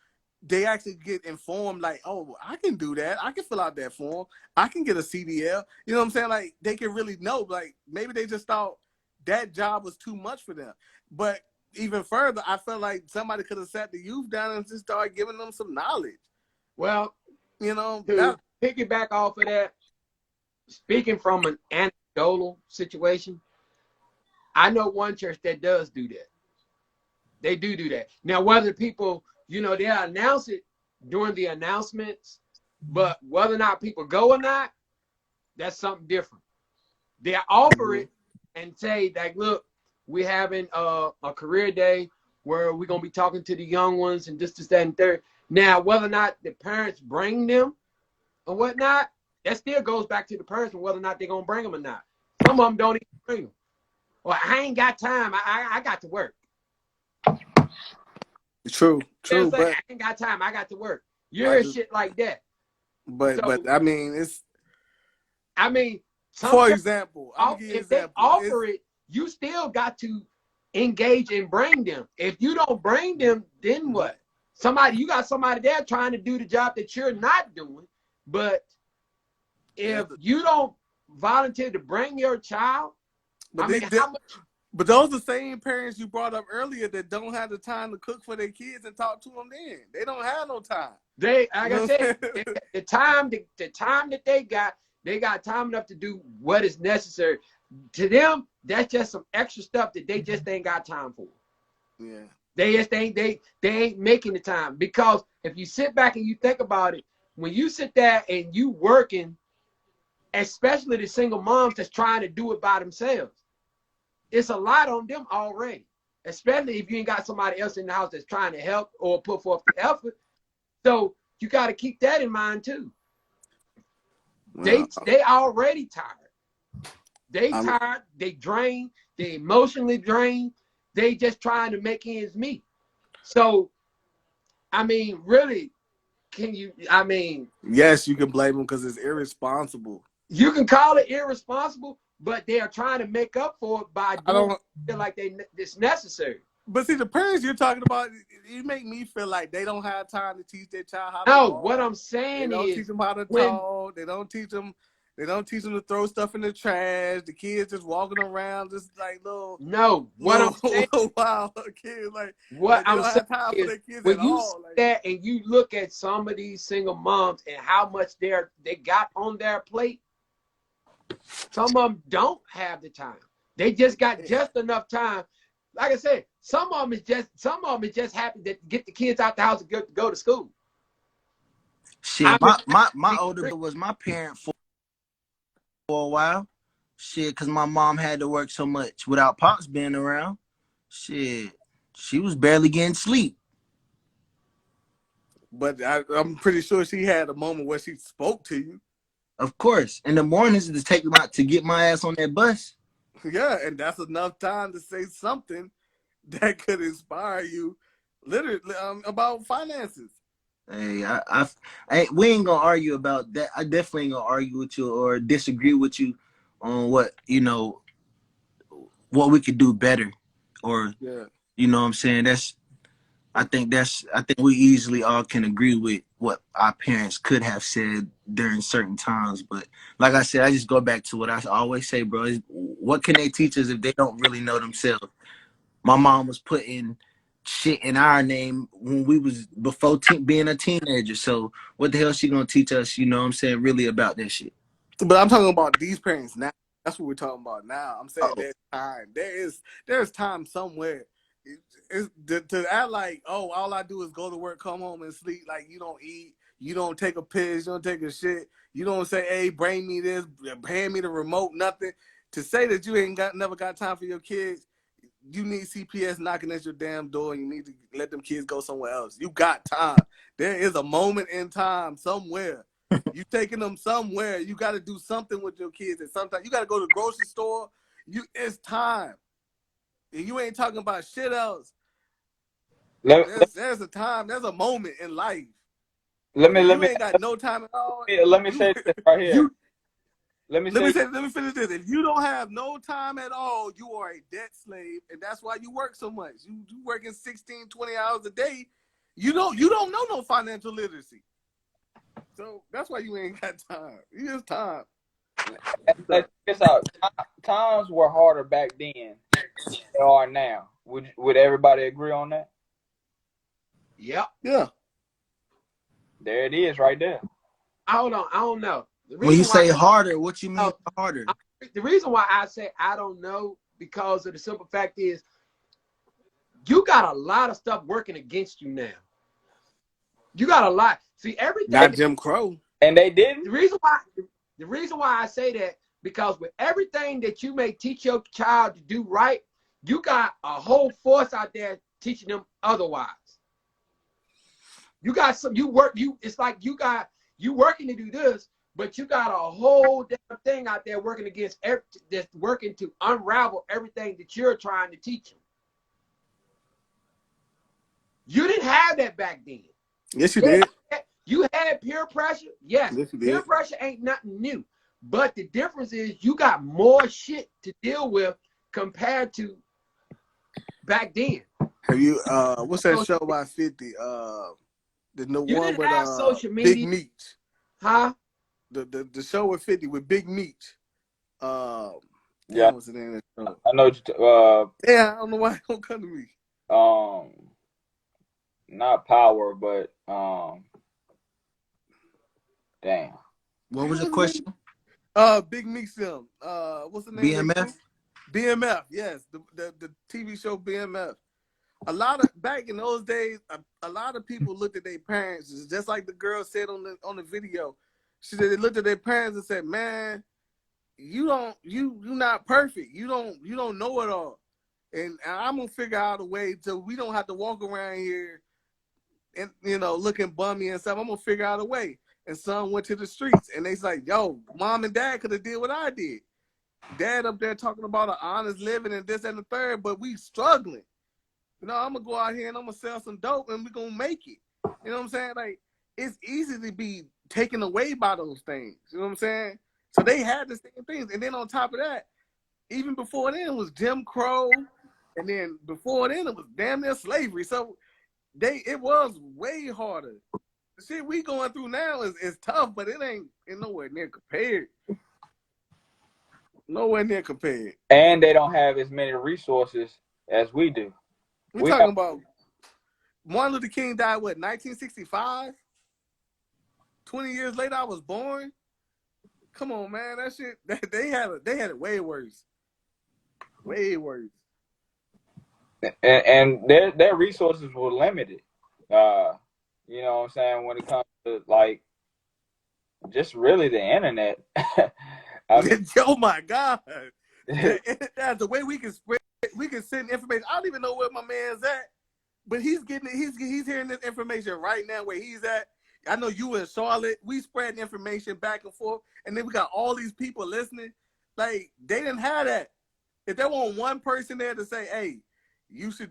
they actually get informed like, oh, I can do that. I can fill out that form. I can get a CDL. You know what I'm saying? Like, they can really know. Like, maybe they just thought that job was too much for them. But even further, I felt like somebody could have sat the youth down and just started giving them some knowledge. Well, to piggyback off of that, speaking from an anecdotal situation, I know one church that does do that. They do that. Now, whether people, they announce it during the announcements, but whether or not people go or not, that's something different. They offer it and say, like, look, we're having a career day where we're gonna be talking to the young ones and this, that, and third. Now, whether or not the parents bring them or whatnot, that still goes back to the parents and whether or not they're gonna bring them or not. Some of them don't even bring them. Well, I ain't got time. I got to work. True, They'll true, say, but I ain't got time. I got to work. You hear shit like that. but I mean, it's I mean, for example, I'm gonna give you an if they example. offer it, you still got to engage and bring them. If you don't bring them, then what? You got somebody there trying to do the job that you're not doing. But if you don't volunteer to bring your child, But But those are the same parents you brought up earlier that don't have the time to cook for their kids and talk to them then. They don't have no time. Like I said, the time that they got time enough to do what is necessary. To them, that's just some extra stuff that they just ain't got time for. Yeah. They just ain't making the time. Because if you sit back and you think about it, when you sit there and you working, especially the single moms that's trying to do it by themselves, it's a lot on them already, especially if you ain't got somebody else in the house that's trying to help or put forth the effort. So you got to keep that in mind too. Well, they already tired. They tired. They drained. They emotionally drained. They just trying to make ends meet. So, I mean, really, can you? I mean, yes, you can blame them because it's irresponsible. You can call it irresponsible, but they are trying to make up for it by doing feel like it's necessary. But see, the parents you're talking about, you make me feel like they don't have time to teach their child how to talk. What I'm saying they don't is teach them how to talk. They don't teach them to throw stuff in the trash. The kids just walking around just like little I'm saying wild kids. Like what they I'm don't saying have time is for their kids when at you all. sit there and you look at some of these single moms and how much they got on their plate, some of them don't have the time. They just got just enough time. Like I said, some of them is just happy to get the kids out the house and go to school. Shit, my older brother was my parent for a while. Shit, because my mom had to work so much without Pops being around. Shit, she was barely getting sleep. But I'm pretty sure she had a moment where she spoke to you. Of course. In the mornings to take them out to get my ass on that bus. Yeah, and that's enough time to say something that could inspire you, literally, about finances. Hey, we ain't gonna argue about that. I definitely ain't gonna argue with you or disagree with you on what we could do better, or you know what I'm saying. I think we easily all can agree with what our parents could have said during certain times. But like I said, I just go back to what I always say, bro. What can they teach us if they don't really know themselves? My mom was putting shit in our name when we was before being a teenager. So what the hell is she gonna teach us? You know what I'm saying? Really about that shit. But I'm talking about these parents now. That's what we're talking about now. I'm saying there's time. There's time somewhere. It's to act like, oh, all I do is go to work, come home, and sleep. Like you don't eat, you don't take a piss, you don't take a shit, you don't say, hey, bring me this, hand me the remote, nothing. To say that you never got time for your kids, you need CPS knocking at your damn door, and you need to let them kids go somewhere else. You got time. There is a moment in time somewhere. You taking them somewhere. You got to do something with your kids, and sometimes you got to go to the grocery store. It's time. And you ain't talking about shit else. There's a time. There's a moment in life. You ain't got no time at all. Let me say this right here. Let me finish this. If you don't have no time at all, you are a debt slave, and that's why you work so much. You working 16, 20 hours a day. You don't know no financial literacy. So that's why you ain't got time. You just time. Check this out. Times were harder back then than they are now. Would everybody agree on that? Yep. Yeah. There it is, right there. Hold on. I don't know. When you say harder, what you mean harder? The reason why I say I don't know, because of the simple fact is you got a lot of stuff working against you now. You got a lot. See, everything. Not Jim Crow. And they didn't. The reason why I say that, because with everything that you may teach your child to do right, you got a whole force out there teaching them otherwise. You got some, it's like you working to do this, but you got a whole damn thing out there working against that's working to unravel everything that you're trying to teach them. You didn't have that back then. Yes, you did. You had peer pressure. Yes, Yes, you peer did. pressure ain't nothing new. But the difference is you got more shit to deal with compared to back then. Have you what's that show by 50? The You one didn't with have social media. Big Meech. Huh? The show with 50 with Big Meech. Yeah, what's the name of that show? I know. Yeah, I don't know why it don't come to me. Not Power, but damn. What was the question? Big Meech film. What's the name? BMF? BMF, yes. The TV show BMF. A lot of back in those days, a lot of people looked at their parents, just like the girl said on the video. She said they looked at their parents and said, "Man, you not perfect. You don't know it all, and I'm gonna figure out a way so we don't have to walk around here and looking bummy and stuff. I'm gonna figure out a way." And son went to the streets, and they's like, "Yo, mom and dad could have did what I did. Dad up there talking about an honest living and this and the third, but we struggling. I'm gonna go out here and I'm gonna sell some dope and we're gonna make it." You know what I'm saying? Like, it's easy to be taken away by those things. You know what I'm saying? So they had the same things. And then on top of that, even before then it was Jim Crow, and then before then it was damn near slavery. So it was way harder. The shit we going through now is tough, but it ain't nowhere near compared. Nowhere near compared. And they don't have as many resources as we do. We're talking about Martin Luther King died, what, 1965? 20 years later, I was born. Come on, man. That shit, they had it way worse. Way worse. And their resources were limited. You know what I'm saying? When it comes to, like, just really the internet. I mean, oh my God. That's the way we can send information. I don't even know where my man's at, but he's hearing this information right now where he's at. I know you in Charlotte. We spread information back and forth, and then we got all these people listening. Like, they didn't have that. If there wasn't one person there to say, "Hey, you should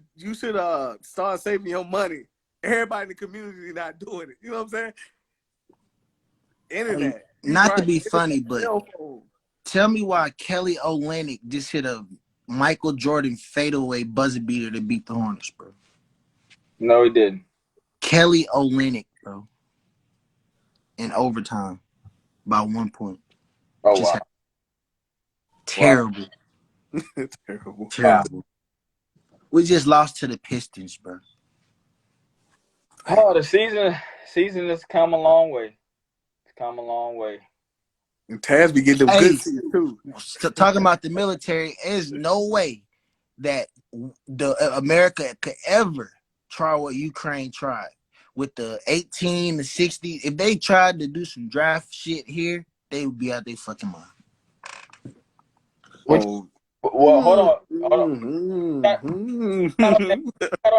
start saving your money," everybody in the community not doing it. You know what I'm saying? Internet. Not to be funny, but tell me why Kelly Olynyk just hit a Michael Jordan fadeaway buzzer beater to beat the Hornets, bro. No, he didn't. Kelly Olynyk, bro. In overtime by 1 point. Oh, wow. Terrible. Terrible. Terrible. We just lost to the Pistons, bro. Oh, the season has come a long way. It's come a long way. And Taz be getting them good seats too. Talking about the military, there's no way that America could ever try what Ukraine tried with the 18, the 60. If they tried to do some draft shit here, they would be out their fucking mind. Well, hold on. Got on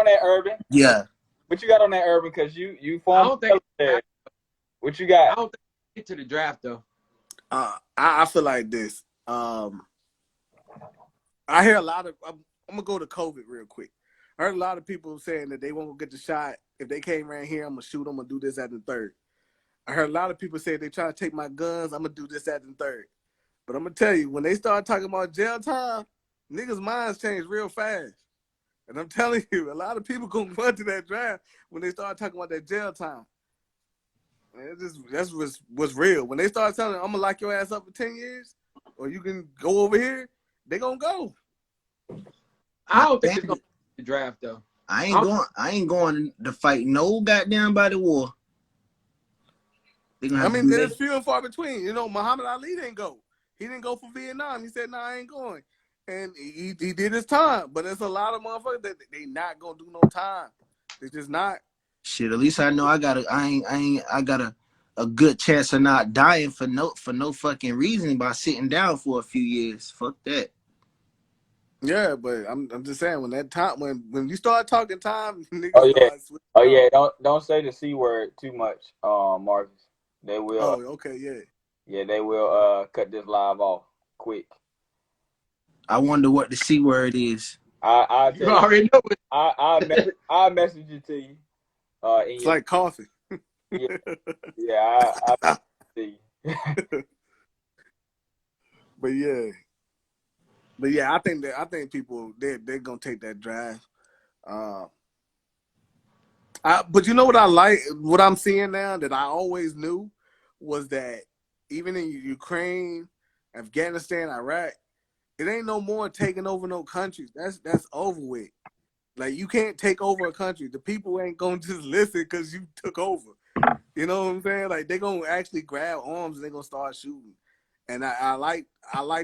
that, Urban. Yeah. What you got on that, Urban? Because you formed military. What you got? I don't think we get to the draft though. I feel like this. I hear a lot of. I'm gonna go to COVID real quick. I heard a lot of people saying that they won't go get the shot. If they came around here, I'm gonna shoot. I'm gonna do this, that, and the third. I heard a lot of people say they try to take my guns. I'm gonna do this, that, and the third. But I'm gonna tell you, when they start talking about jail time, niggas' minds change real fast. And I'm telling you, a lot of people gonna run to that draft when they start talking about that jail time. Man, that's what's real. When they start telling them, I'm gonna lock your ass up for 10 years, or you can go over here, they gonna go. I don't think they're gonna get the draft though. I ain't going to fight no goddamn body war. I mean, there's few and far between. You know, Muhammad Ali didn't go. He didn't go for Vietnam. He said, "No, I ain't going." And he did his time. But there's a lot of motherfuckers that they not gonna do no time. They just not. Shit, at least I know I got a good chance of not dying for no fucking reason by sitting down for a few years. Fuck that. Yeah, but I'm just saying when you start talking time, niggas Oh yeah, start switching oh up. yeah. Don't say the C word too much, Marcus. They will. Oh, okay, yeah. Yeah, they will. Cut this live off quick. I wonder what the C word is. I'll You tell you. already know it. I'll message it to you. In It's your like coffee. yeah, yeah. I see. But yeah, I think people they're gonna take that drive. Uh, but you know what I like? What I'm seeing now that I always knew was that even in Ukraine, Afghanistan, Iraq, it ain't no more taking over no countries. That's over with. Like you can't take over a country. The people ain't gonna just listen because you took over. You know what I'm saying? Like they're gonna actually grab arms and they're gonna start shooting. And I like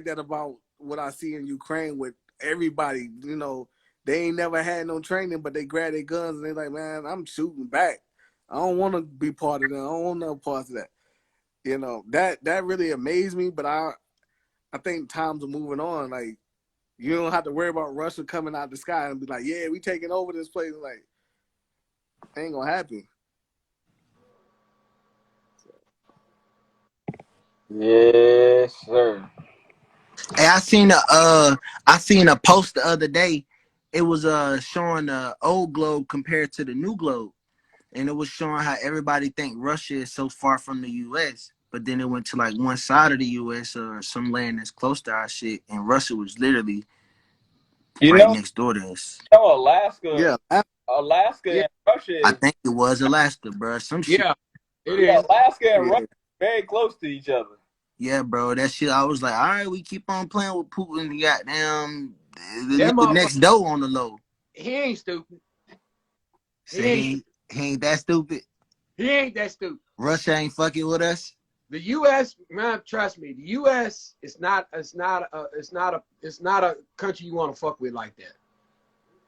that about what I see in Ukraine with everybody. You know, they ain't never had no training, but they grab their guns and they're like, man, I'm shooting back. I don't want to be part of that. I don't want no parts of that. You know, that really amazed me. But I think times are moving on. Like you don't have to worry about Russia coming out the sky and be like, yeah, we taking over this place. Like, ain't gonna happen. Yes, sir. Hey, I seen a post the other day. It was showing the old globe compared to the new globe, and it was showing how everybody think Russia is so far from the U.S. But then it went to like one side of the U.S. or some land that's close to our shit, and Russia was literally You right know, next door to us. Alaska, Yeah, Alaska Yeah, and Russia I is think it was Alaska, bro. Some shit. yeah, it yeah, is. Alaska and Russia yeah. are very close to each other. Yeah, bro. That shit. I was like, all right, we keep on playing with Putin. The goddamn the That nigga motherfucker, next door on the low. he ain't stupid. He Say ain't stupid. he ain't that stupid. He ain't that stupid. Russia ain't fucking with us. The U.S. man, trust me, the U.S. is not. It's not a country you want to fuck with like that.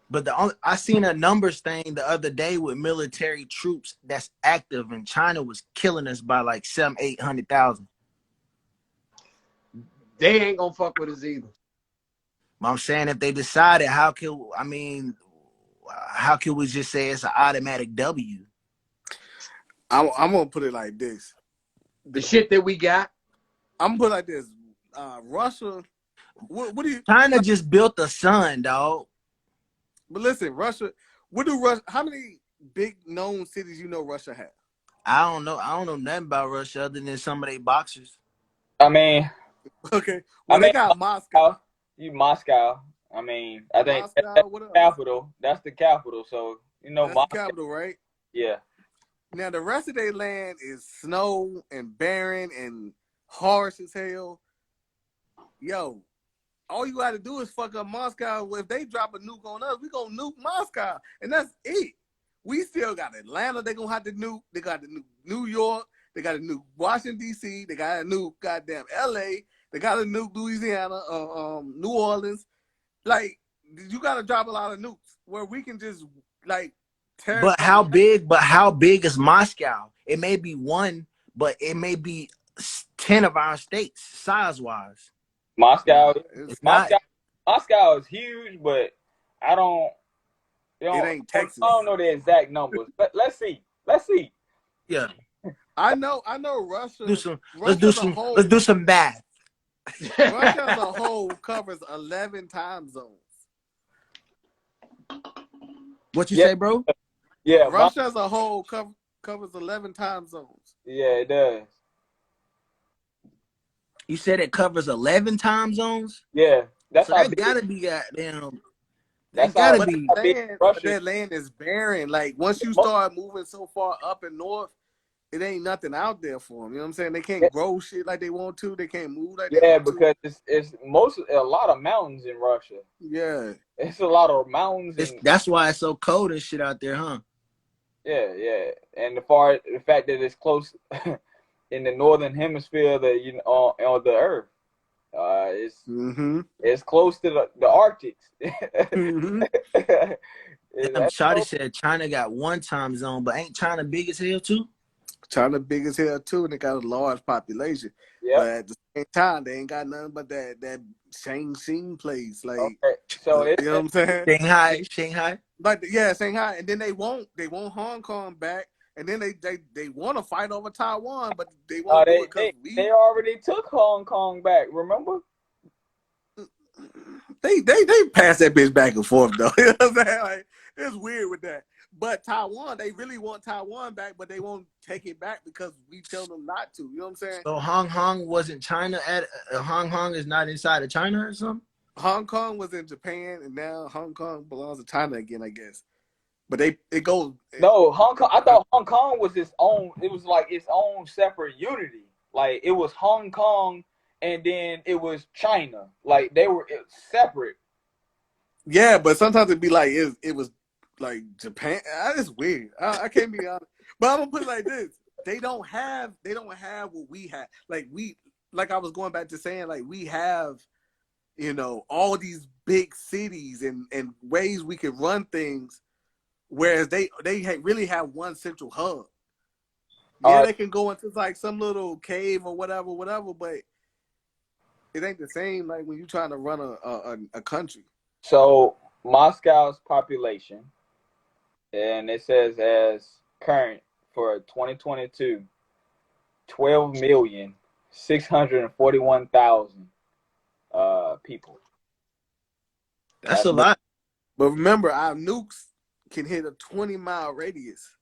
But I seen a numbers thing the other day with military troops that's active, and China was killing us by like 700,000-800,000. They ain't gonna fuck with us either. I'm saying if they decided, how can we just say it's an automatic W? I'm gonna put it like this. The shit that we got. I'm gonna put it like this. Russia. What do you? China just built the sun, dog. But listen, Russia. What do Russia? How many big known cities you know Russia has? I don't know nothing about Russia other than some of their boxers. I mean, Okay. I Well, they mean, got Moscow. Moscow. I mean, I think that's Moscow. What the else? capital. That's the capital. So That's the Moscow. capital, right? Yeah. Now the rest of their land is snow and barren and harsh as hell. Yo, all you got to do is fuck up Moscow. If they drop a nuke on us, we gonna nuke Moscow, and that's it. We still got Atlanta. They gonna have to nuke. They got to nuke New York. They got to nuke Washington D.C. They got to nuke goddamn L.A. They got to nuke Louisiana, New Orleans. Like you got to drop a lot of nukes where we can just like tear But stuff. how big is Moscow? It may be one, but it may be 10 of our states size wise. Moscow. It's, It's not. Moscow is huge, but I don't. it ain't I Texas. don't know the exact numbers. But let's see. Let's see. Yeah. I know Russia. Let's do some math. Russia as a whole covers 11 time zones. What you Yeah. say, bro? Yeah. Russia as a whole covers 11 time zones. Yeah, it does. You said it covers 11 time zones? Yeah. That's So how that big. gotta be goddamn. They That's how, gotta But be. how big Russia is. that land is barren. Like once you Most- start moving so far up and north, it ain't nothing out there for them. You know what I'm saying? They can't grow shit like they want to. They can't move like they Yeah, want to. because it's a lot of mountains in Russia. Yeah. It's a lot of mountains and That's why it's so cold and shit out there, huh? yeah. And the fact that it's close in the northern hemisphere of the on the earth. It's close to the Arctic. Mm-hmm. Damn, Shawty said China got one time zone, but ain't China big as hell too? China big as hell too, and they got a large population. But Yep. at the same time, they ain't got nothing but that Shang place. Like, Okay. So it you know what I'm saying? Shanghai. Like, yeah, Shanghai. And then they want Hong Kong back. And then they want to fight over Taiwan, but they won't do they it because they already took Hong Kong back. Remember? they pass that bitch back and forth though. You know what I'm saying? Like, it's weird with that. But Taiwan, they really want Taiwan back, but they won't take it back because we tell them not to. You know what I'm saying? So Hong Kong wasn't China at Hong Kong is not inside of China or something? Hong Kong was in Japan, and now Hong Kong belongs to China again, I guess. But it goes. No, Hong Kong. I thought Hong Kong was its own. It was like its own separate unity. Like it was Hong Kong, and then it was China. Like they were separate. Yeah, but sometimes it'd be like it was like Japan. It's weird. I can't be honest. But I'm gonna put it like this: they don't have what we have. Like I was going back to saying, like we have, all these big cities and ways we can run things, whereas they really have one central hub. Yeah, they can go into like some little cave or whatever, but it ain't the same like when you're trying to run a country. So Moscow's population, and it says as current for 2022, 12,641,000 people. That's a lot. But remember, our nukes can hit a 20-mile radius.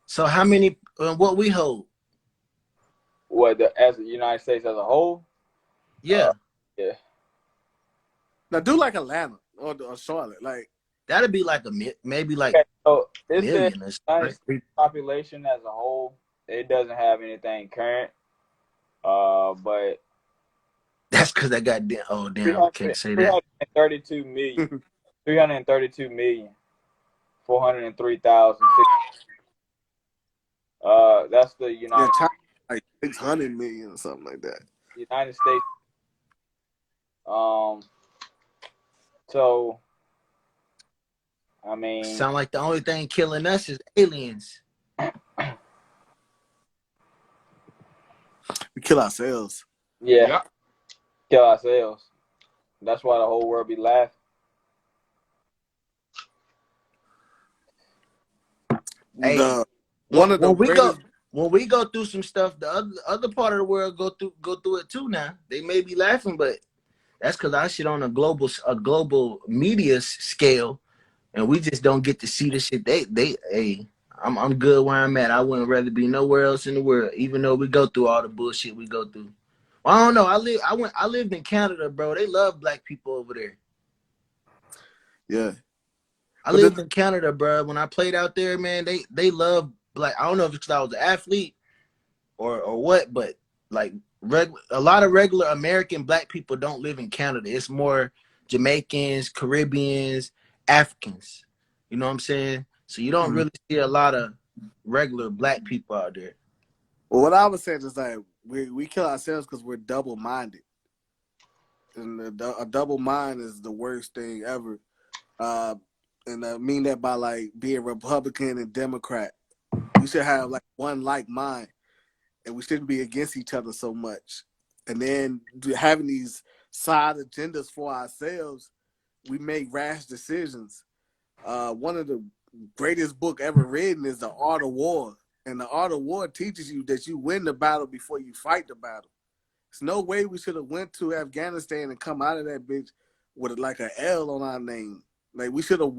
So how many? What we hold? What as the United States as a whole? Yeah, Yeah. Now do like Atlanta or Charlotte, like that'd be like maybe like So it says million. United States population as a whole. It doesn't have anything current. But that's because I got oh damn, I can't say that. 332 million. 332,403,000. That's the United China, like 600 million or something like that. United States. So I mean, Sound like the only thing killing us is aliens. We kill ourselves. yeah, Yep. kill ourselves. That's why the whole world be laughing. Hey, one of the when we go through some stuff, the other part of the world go through it too. Now they may be laughing, but that's because I shit on a global media scale, and we just don't get to see the shit. I'm good where I'm at. I wouldn't rather be nowhere else in the world, even though we go through all the bullshit we go through. Well, I don't know. I lived in Canada, bro. They love black people over there. Yeah. I lived in Canada, bro. When I played out there, man, they love black. I don't know if it's because I was an athlete or what, but like a lot of regular American black people don't live in Canada. It's more Jamaicans, Caribbeans, Africans. You know what I'm saying? So you don't really see a lot of regular black people out there. Well, what I was saying is like we kill ourselves because we're double-minded, and a double mind is the worst thing ever. And I mean that by like being Republican and Democrat. We should have like one like mind, and we shouldn't be against each other so much. And then having these side agendas for ourselves, we make rash decisions. One of the greatest book ever written is The Art of War. And The Art of War teaches you that you win the battle before you fight the battle. There's no way we should have went to Afghanistan and come out of that bitch with like an L on our name. Like we should have,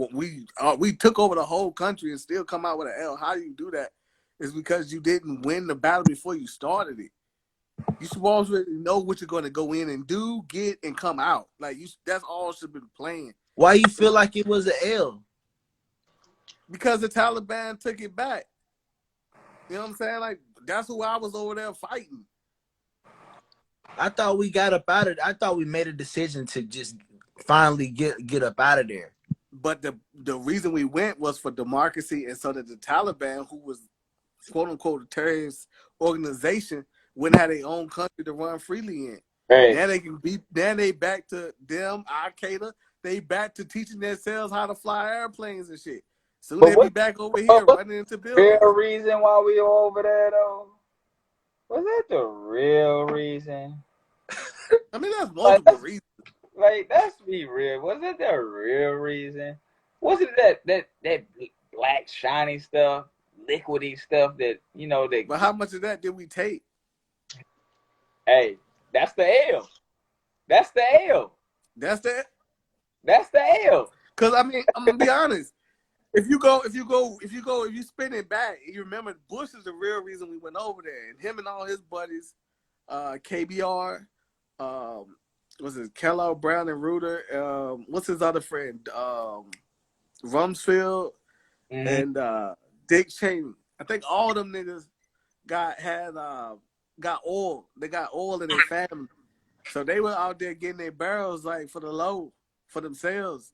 we took over the whole country and still come out with an L. How do you do that? It's because you didn't win the battle before you started it. You supposed to know what you're going to go in and do, get, and come out. Like that's all should have been playing. Why you feel like it was an L? Because the Taliban took it back. You know what I'm saying? Like that's who I was over there fighting. I thought we got up out of. I thought we made a decision to just finally get up out of there. But the reason we went was for democracy, and so that the Taliban, who was quote unquote a terrorist organization, wouldn't have their own country to run freely in. Hey. Now they can be. Now they back to them Al Qaeda. They back to teaching themselves how to fly airplanes and shit. Soon they be back over here running into buildings. Real reason why we over there though? Was that the real reason? I mean, there's Like, multiple reasons. let's be real. Was it the real reason? Was it that black shiny stuff, liquidy stuff that that? But how much of that did we take? Hey, that's the L. That's the L. That's that. That's the L. Cause I mean, I'm gonna be honest. If you spin it back, you remember Bush is the real reason we went over there, and him and all his buddies, KBR, what's his Kellogg, Brown and Reuter, what's his other friend, Rumsfeld, and Dick Cheney. I think all them niggas got oil. They got oil in their family, so they were out there getting their barrels like for the low for themselves.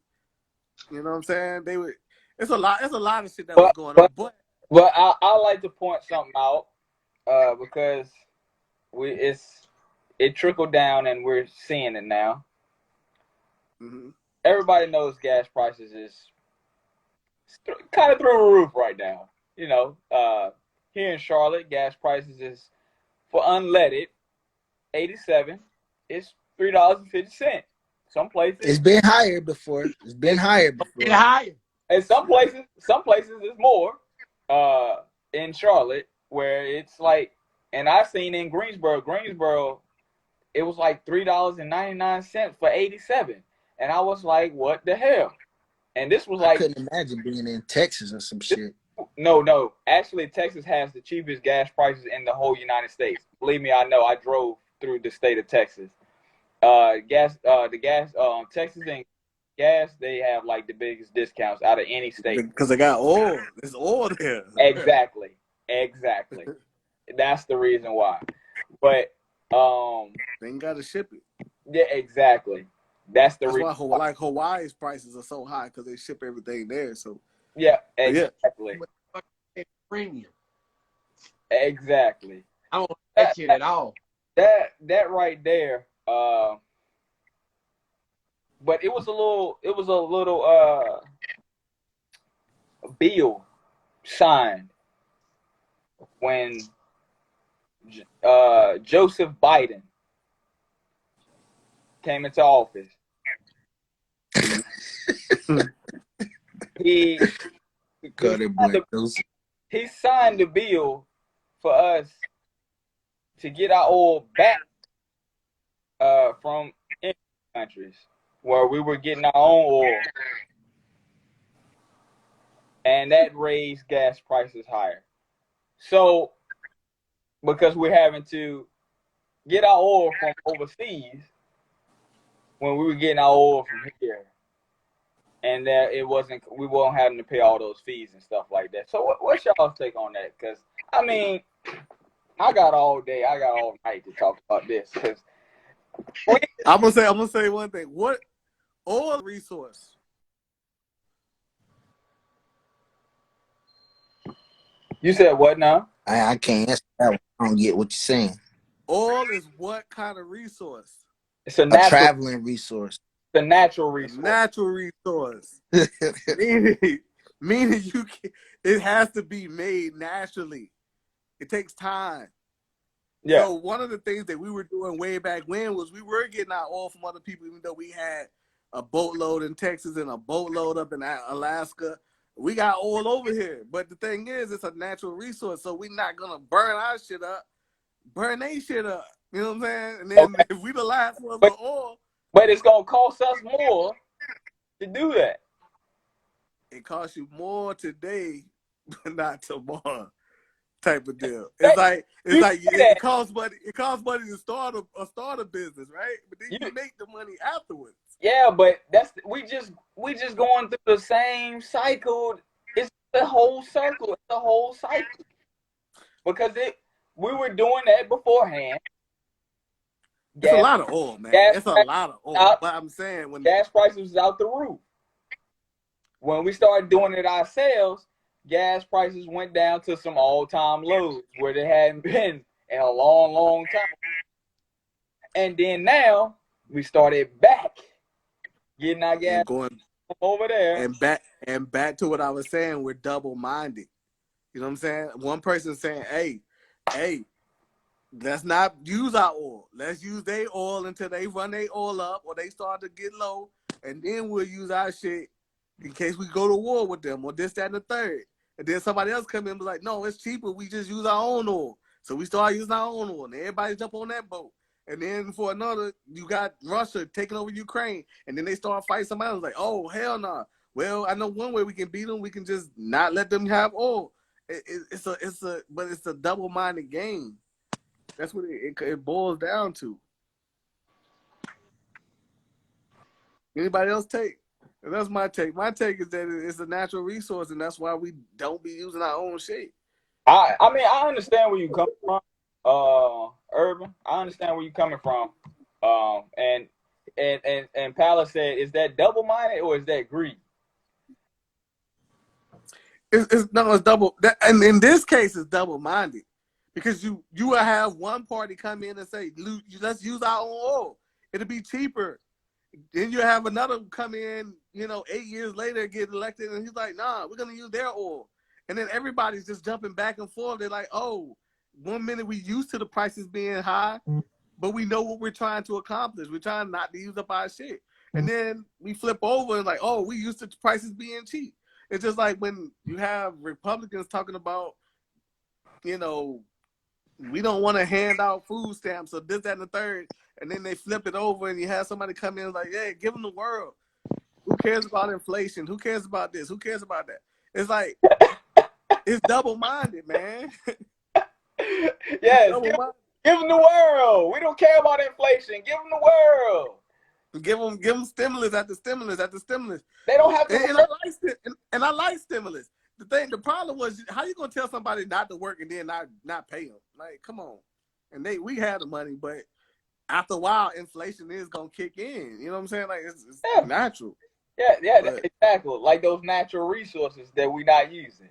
You know what I'm saying? They would. It's a lot of shit that was going on. But I like to point something out because it trickled down and we're seeing it now. Mm-hmm. Everybody knows gas prices is kind of through the roof right now. Here in Charlotte, gas prices is for unleaded 87. It's $3.50. Some places it's been higher before. Been higher. And some places is more. In Charlotte, where it's like, and I seen in Greensboro, it was like $3.99 for 87, and I was like, what the hell? And this was like, I couldn't imagine being in Texas or some shit. No. Actually, Texas has the cheapest gas prices in the whole United States. Believe me, I know. I drove through the state of Texas. Texas and gas, they have like the biggest discounts out of any state because they got oil. There's oil there. Exactly. That's the reason why. But they ain't got to ship it. Yeah, exactly. That's reason why like Hawaii's prices are so high because they ship everything there. So yeah, exactly. Premium. Exactly. I don't like that shit at all. That right there. But it was a little bill signed when Joseph Biden came into office. He signed the bill for us to get our oil back from countries where we were getting our own oil, and that raised gas prices higher. So, because we're having to get our oil from overseas when we were getting our oil from here, and that we weren't having to pay all those fees and stuff like that. So, what's y'all's take on that? Because I mean, I got all day, I got all night to talk about this. Because I'm gonna say one thing. What oil resource? You said what now? I can't answer that one. I don't get what you're saying. Oil is what kind of resource? It's a traveling resource. The natural resource. Natural resource. meaning it has to be made naturally. It takes time. Yeah. So one of the things that we were doing way back when was we were getting our oil from other people, even though we had a boatload in Texas and a boatload up in Alaska. We got oil over here. But the thing is, it's a natural resource, so we're not going to burn our shit up, burn their shit up. You know what I'm saying? And then if we the last ones with oil. But it's going to cost us more to do that. It costs you more today, but not tomorrow. Type of deal. It costs money. It costs money to start a business, right? But then you make the money afterwards. Yeah, but we just going through the same cycle. It's the whole circle. It's the whole cycle. Because we were doing that beforehand. It's a lot of oil, man. It's a lot of oil. But I'm saying when gas prices was out the roof. When we started doing it ourselves, gas prices went down to some all-time lows where they hadn't been in a long, long time. And then now we started back getting our gas going over there. And back to what I was saying, we're double-minded. You know what I'm saying? One person saying, hey, let's not use our oil. Let's use their oil until they run their oil up or they start to get low, and then we'll use our shit in case we go to war with them or this, that, and the third. And then somebody else come in and be like, no, it's cheaper. We just use our own oil. So we start using our own oil, and everybody jump on that boat. And then for another, you got Russia taking over Ukraine, and then they start fighting somebody else. Like, oh, hell no. Nah. Well, I know one way we can beat them. We can just not let them have oil. But it's a double-minded game. That's what it boils down to. Anybody else take? And that's my take. My take is that it's a natural resource, and that's why we don't be using our own shit. I mean, I understand where you come from, Urban. I understand where you're coming from. And Palace said, is that double-minded or is that greed? It's double. And in this case, it's double-minded. Because you will have one party come in and say, let's use our own oil. It'll be cheaper. Then you have another come in, 8 years later, get elected, and he's like, nah, we're going to use their oil. And then everybody's just jumping back and forth. They're like, oh, 1 minute we used to the prices being high, but we know what we're trying to accomplish. We're trying not to use up our shit. And then we flip over and like, oh, we used to the prices being cheap. It's just like when you have Republicans talking about, we don't want to hand out food stamps or this, that, and the third. And then they flip it over and you have somebody come in like, hey, give them the world. Who cares about inflation? Who cares about this? Who cares about that? It's like, it's double-minded, man. Yes, give them the world. We don't care about inflation. Give them the world. Give them stimulus after stimulus after stimulus. They don't have to. And I like stimulus. The problem was, how you gonna tell somebody not to work and then not pay them? Like, come on. And we had the money, but after a while, inflation is gonna kick in. You know what I'm saying? Like, it's natural. Yeah, exactly. Like those natural resources that we're not using.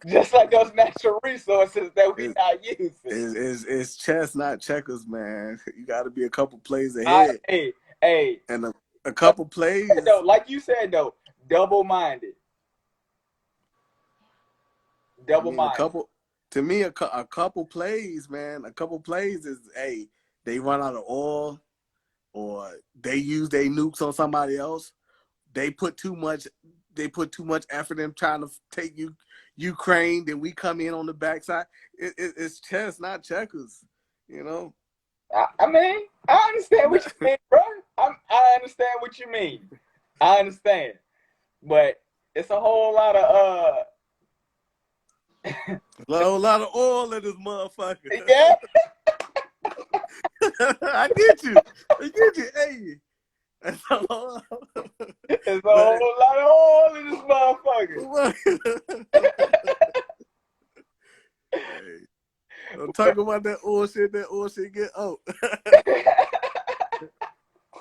Just like those natural resources that we're not using. It's chess, not checkers, man. You got to be a couple plays ahead. Hey. And a couple plays. Though, like you said, though, double-minded. Double-minded. To me, a couple plays, man. A couple plays is, hey, they run out of oil, or they use their nukes on somebody else. They put too much effort in trying to take Ukraine. Then we come in on the backside. It's chess, not checkers. I mean, I understand what you mean, bro. I understand what you mean. I understand, but it's a whole lot of a lot of oil in this motherfucker. Yeah. I get you. Hey, there's a whole lot of oil in this motherfucker. Hey, don't talk about that oil shit. That oil shit get out.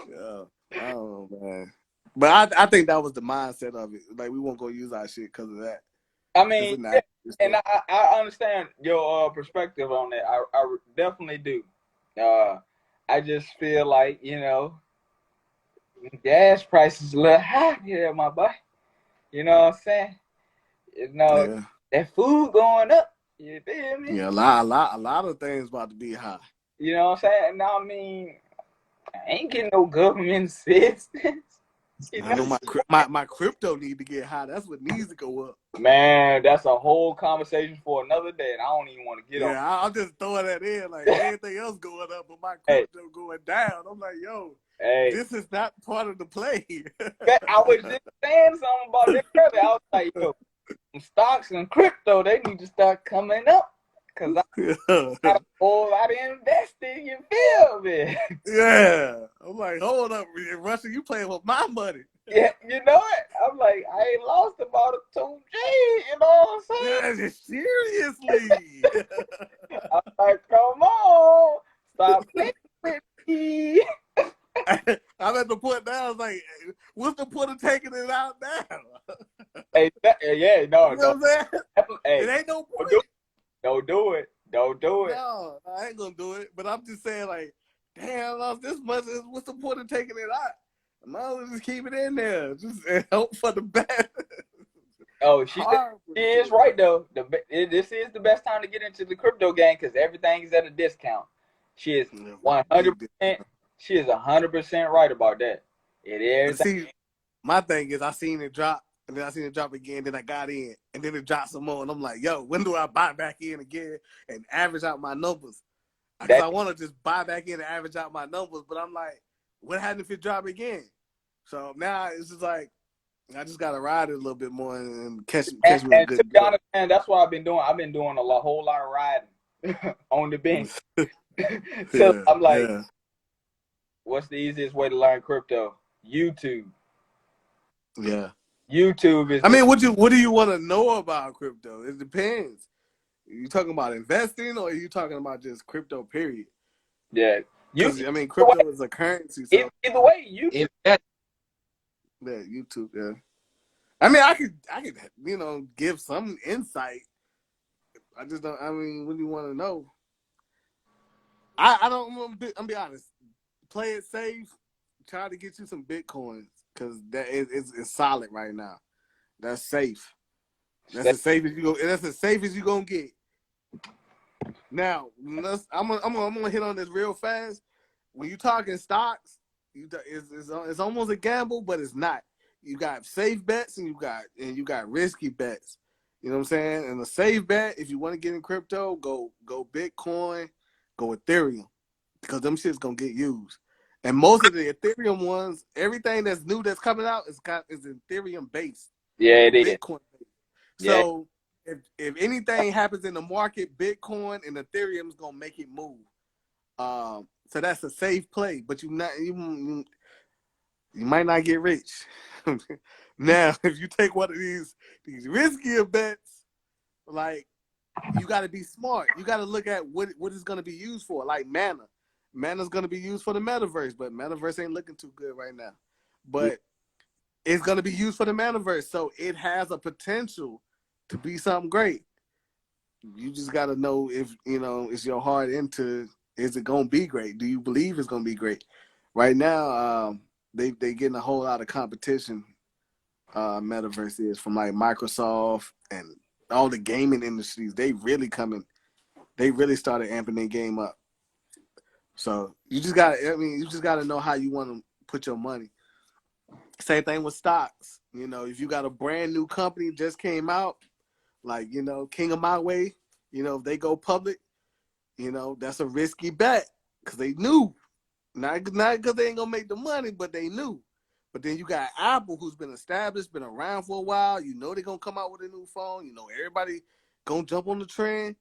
Yeah, I don't know, man. But I think that was the mindset of it. Like, we won't go use our shit because of that. I mean, and I understand your perspective on that. I definitely do. I just feel like, gas prices a little high here, my boy. You know what I'm saying? Yeah. That food going up. You feel me? Yeah, a lot of things about to be high. You know what I'm saying? Now, I mean, I ain't getting no government assistance. I know my crypto need to get high. That's what needs to go up. Man, that's a whole conversation for another day, and I don't even want to get on. Yeah, I'll just throw that in. Like, everything else going up, but my crypto going down. I'm like, yo, this is not part of the play. I was just saying something about this earlier. I was like, yo, stocks and crypto, they need to start coming up. Because I got a whole lot of investing, you feel me? Yeah. I'm like, hold up, Russia, you playing with my money. Yeah, you know it. I'm like, I ain't lost about a 2G, you know what I'm saying? Yeah, seriously. I'm like, come on, stop playing with me. I'm at the point now, I was like, what's the point of taking it out now? No. You know what I'm saying? Hey, it ain't no point. Don't do it. No, I ain't gonna do it. But I'm just saying, like, damn, I lost this much. What's the point of taking it out? I might as well just keep it in there. Just hope for the best. Oh, Horrible she is shit. right though. This is the best time to get into the crypto game because everything's at a discount. She is Yeah, 100%. She is 100% right about that. It is. see, my thing is I seen it drop, and then I seen it drop again, then I got in, and then it dropped some more, and I'm like, yo, when do I buy back in again and average out my numbers? Because That I want to just buy back in and average out my numbers, but I'm like, what happens if it drop again? So now it's just like, I just got to ride it a little bit more and catch me a and to good be deal. honest, man, that's what I've been doing. I've been doing whole lot of riding on the bench. So Yeah, I'm like, yeah, what's the easiest way to learn crypto? YouTube. yeah. YouTube is I the mean, what do you want to know about crypto? It depends. You talking about investing, or are you talking about just crypto? Period. yeah. Because You I mean, crypto is a currency, so either way, YouTube. Invest. yeah, YouTube. Yeah. I mean, I could, give some insight. I just don't. I mean, what do you want to know? I don't. I'm be honest. Play it safe. Try to get you some Bitcoins because that is solid right now. That's safe. That's as safe as you go. That's as safe as you gonna get. Now, I'm gonna hit on this real fast. When you talking stocks, it's almost a gamble, but it's not. You got safe bets and you got risky bets. You know what I'm saying? And a safe bet, if you want to get in crypto, go Bitcoin, go Ethereum, because them shit's gonna get used. And most of the Ethereum ones, everything that's new that's coming out is Ethereum based Yeah, or it is. Bitcoin based. Yeah. So if anything happens in the market, Bitcoin and Ethereum is gonna make it move. So that's a safe play, but you might not get rich. Now, if you take one of these riskier bets, like you got to be smart. You got to look at what it's going to be used for. Like Mana, Mana's going to be used for the metaverse, but metaverse ain't looking too good right now. But it's going to be used for the metaverse, so it has a potential to be something great. You just got to know if it's your heart into. Is it going to be great? Do you believe it's going to be great? Right now, they getting a whole lot of competition. Metaverse is from like Microsoft and all the gaming industries. They really started amping their game up. So you just gotta know how you want to put your money. Same thing with stocks. If you got a brand new company just came out, like King of My Way, if they go public, that's a risky bet because they knew. Not because they ain't gonna make the money, but they knew. But then you got Apple, who's been established, been around for a while. They're gonna come out with a new phone. Everybody gonna jump on the trend.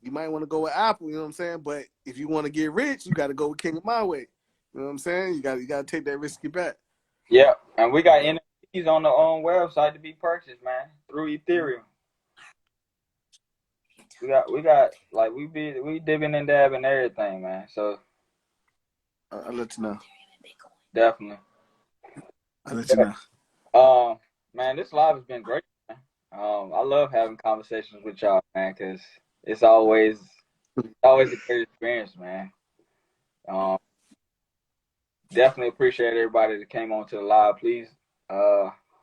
You might want to go with Apple, you know what I'm saying? But if you want to get rich, you got to go with King of My Way. You know what I'm saying? You got to take that risky bet. Yeah, and we got NFTs on the website to be purchased, man, through Ethereum. We got like we dipping and dabbing everything, man. So I'll let you know. definitely. I'll let you know. Man, this live has been great, man. I love having conversations with y'all, man, because it's always a great experience, man. Definitely appreciate everybody that came on to the live. Please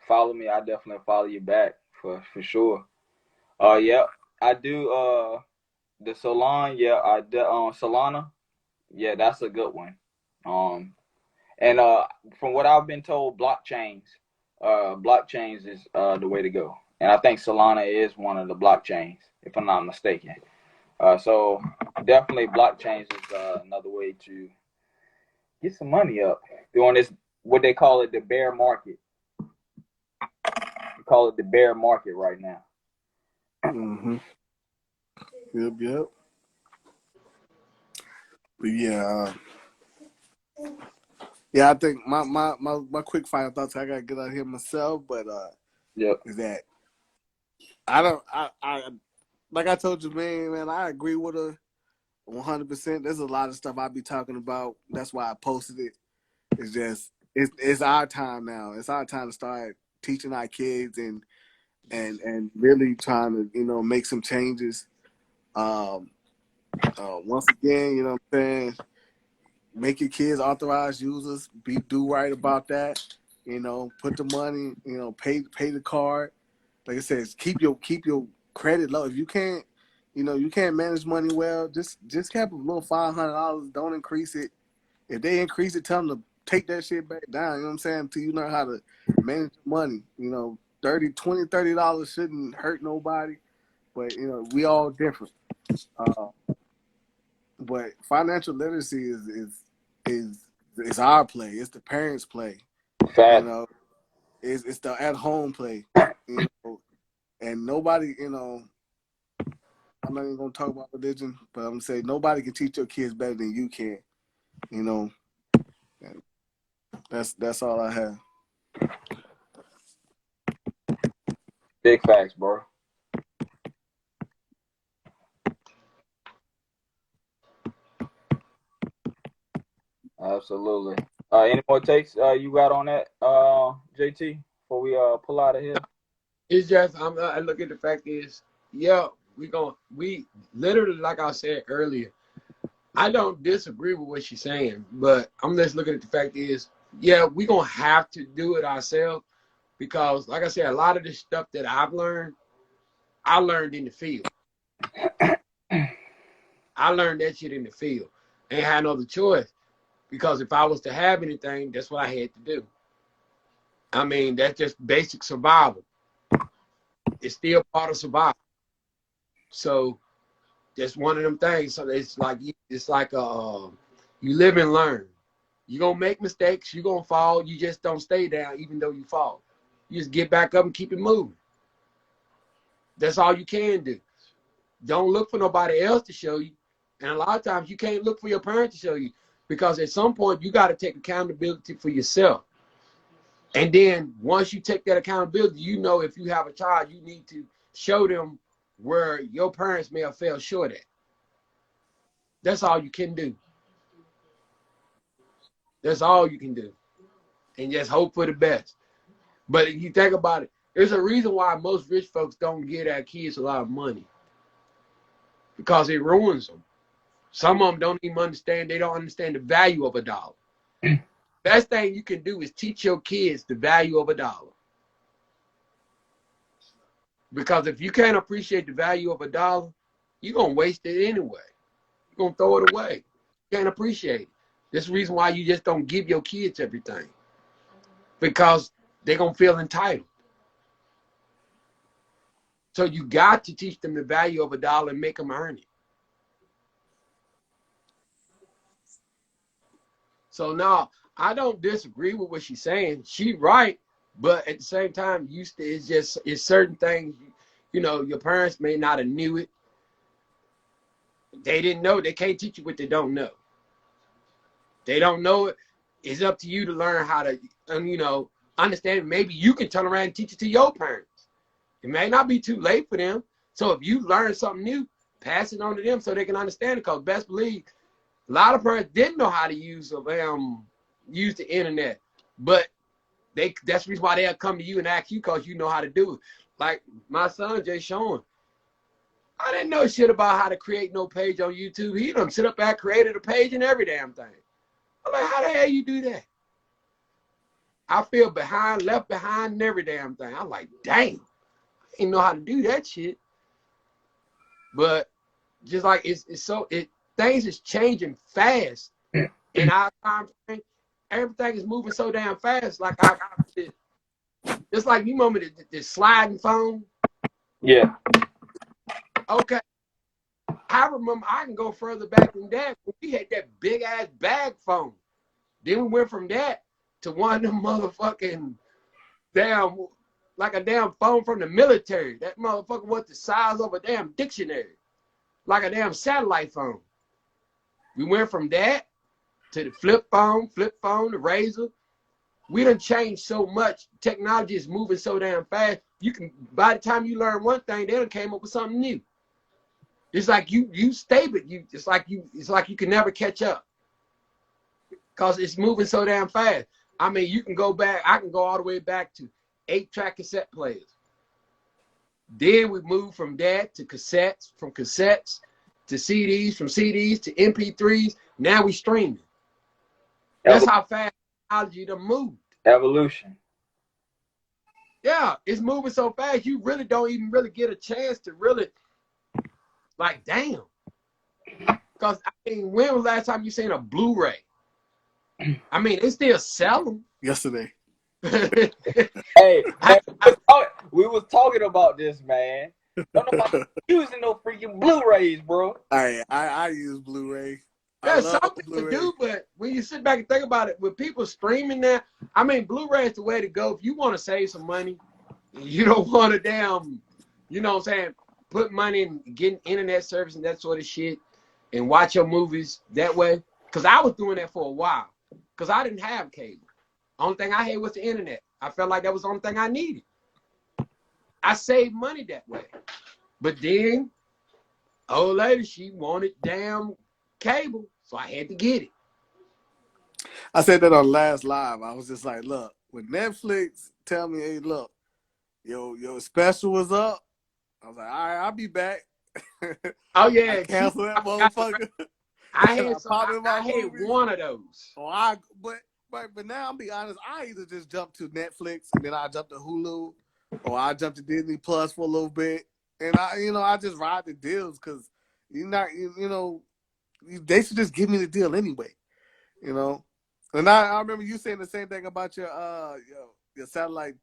follow me. I definitely follow you back for sure. Yeah, I do the Solana, yeah, Solana. Yeah, that's a good one. And from what I've been told, blockchains is the way to go. And I think Solana is one of the blockchains, if I'm not mistaken. So definitely blockchains is another way to get some money up during this, what they call it, the bear market. We call it the bear market right now. Mm-hmm. Yep. But yeah, I think my quick final thoughts. I gotta get out here myself, but is that I like I told you, man. I agree with her 100%. There's a lot of stuff I be talking about. That's why I posted it. It's just it's our time now. It's our time to start teaching our kids and really trying to make some changes. Once again, what I'm saying, make your kids authorized users. Do right about that. Put the money. Pay the card. like I said, keep your credit low. If you can't, you can't manage money well, just keep a little $500. Don't increase it. If they increase it, tell them to take that shit back down. You know what I'm saying? Until you learn how to manage money. $30 shouldn't hurt nobody, but we all different. But financial literacy is our play. It's the parents' play. Fat. It's the at home play. And nobody, I'm not even gonna talk about religion, but I'm gonna say nobody can teach your kids better than you can. That's all I have. Big facts, bro. Absolutely. Any more takes you got on that, JT, before we pull out of here? It's just I look at the fact is, yeah, we literally, like I said earlier, I don't disagree with what she's saying, but I'm just looking at the fact is, yeah, we're gonna have to do it ourselves because, like I said, a lot of the stuff that I've learned, I learned in the field. I learned that shit in the field. Ain't had no other choice because if I was to have anything, that's what I had to do. I mean, that's just basic survival. It's still part of survival. So that's one of them things. So it's like you live and learn. You're gonna make mistakes, you're gonna fall, you just don't stay down even though you fall. You just get back up and keep it moving. That's all you can do. Don't look for nobody else to show you. And a lot of times you can't look for your parents to show you because at some point you got to take accountability for yourself. And then once you take that accountability, if you have a child, you need to show them where your parents may have fell short at. That's all you can do. That's all you can do. And just hope for the best. But if you think about it, there's a reason why most rich folks don't give their kids a lot of money. Because it ruins them. Some of them don't even understand, they don't understand the value of a dollar. Best thing you can do is teach your kids the value of a dollar. Because if you can't appreciate the value of a dollar, you're going to waste it anyway. You're going to throw it away. You can't appreciate it. That's the reason why you just don't give your kids everything. Because they're going to feel entitled. So you got to teach them the value of a dollar and make them earn it. So now, I don't disagree with what she's saying. She's right, but at the same time, it's certain things, your parents may not have knew it. They didn't know. They can't teach you what they don't know. They don't know it. It's up to you to learn how to, understand. Maybe you can turn around and teach it to your parents. It may not be too late for them. So if you learn something new, pass it on to them so they can understand it. Because best believe, a lot of parents didn't know how to use the internet, but that's the reason why they'll come to you and ask you because you know how to do it. Like my son, Jay Sean, I didn't know shit about how to create no page on YouTube. He done sit up there, created a page and every damn thing. I'm like, how the hell you do that? I feel left behind and every damn thing. I'm like, dang, I didn't know how to do that shit. But just like things is changing fast in our time frame. Everything is moving so damn fast. Like it's like you remember the sliding phone. Yeah. Okay. I remember I can go further back than that. We had that big ass bag phone. Then we went from that to one of them motherfucking like a damn phone from the military. That motherfucker was the size of a damn dictionary. Like a damn satellite phone. We went from that to the flip phone, the razor. We done changed so much. Technology is moving so damn fast. By the time you learn one thing, they done came up with something new. It's like you stay, but it's like you can never catch up. Cause it's moving so damn fast. I mean, you can go back, I can go all the way back to 8-track cassette players. Then we moved from that to cassettes, from cassettes to CDs, from CDs to MP3s. Now we streaming. That's how fast technology done moved. Evolution. Yeah, it's moving so fast, you really don't even really get a chance to really, like, damn. Because, I mean, when was the last time you seen a Blu-ray? I mean, it's still selling. Yesterday. Hey, I, we was talking about this, man. Don't nobody using no freaking Blu-rays, bro. I use Blu-ray. yeah, I some love people Blu-ray. do, but when you sit back and think about it, with people streaming now, I mean, Blu-ray is the way to go. If you want to save some money, you don't want to damn, you know what I'm saying, put money in getting internet service and that sort of shit and watch your movies that way. Because I was doing that for a while because I didn't have cable. Only thing I had was the internet. I felt like that was the only thing I needed. I saved money that way. But then, old lady, she wanted damn cable, so I had to get it. I said that on last live. I was just like, look, when Netflix tell me, hey, look, your special was up, I was like, all right, I'll be back. Oh yeah, I cancel that motherfucker. I had I had one of those. But now I'm be honest, I either just jump to Netflix and then I jump to Hulu, or I jump to Disney Plus for a little bit, and I just ride the deals because they should just give me the deal anyway, And I remember you saying the same thing about your satellite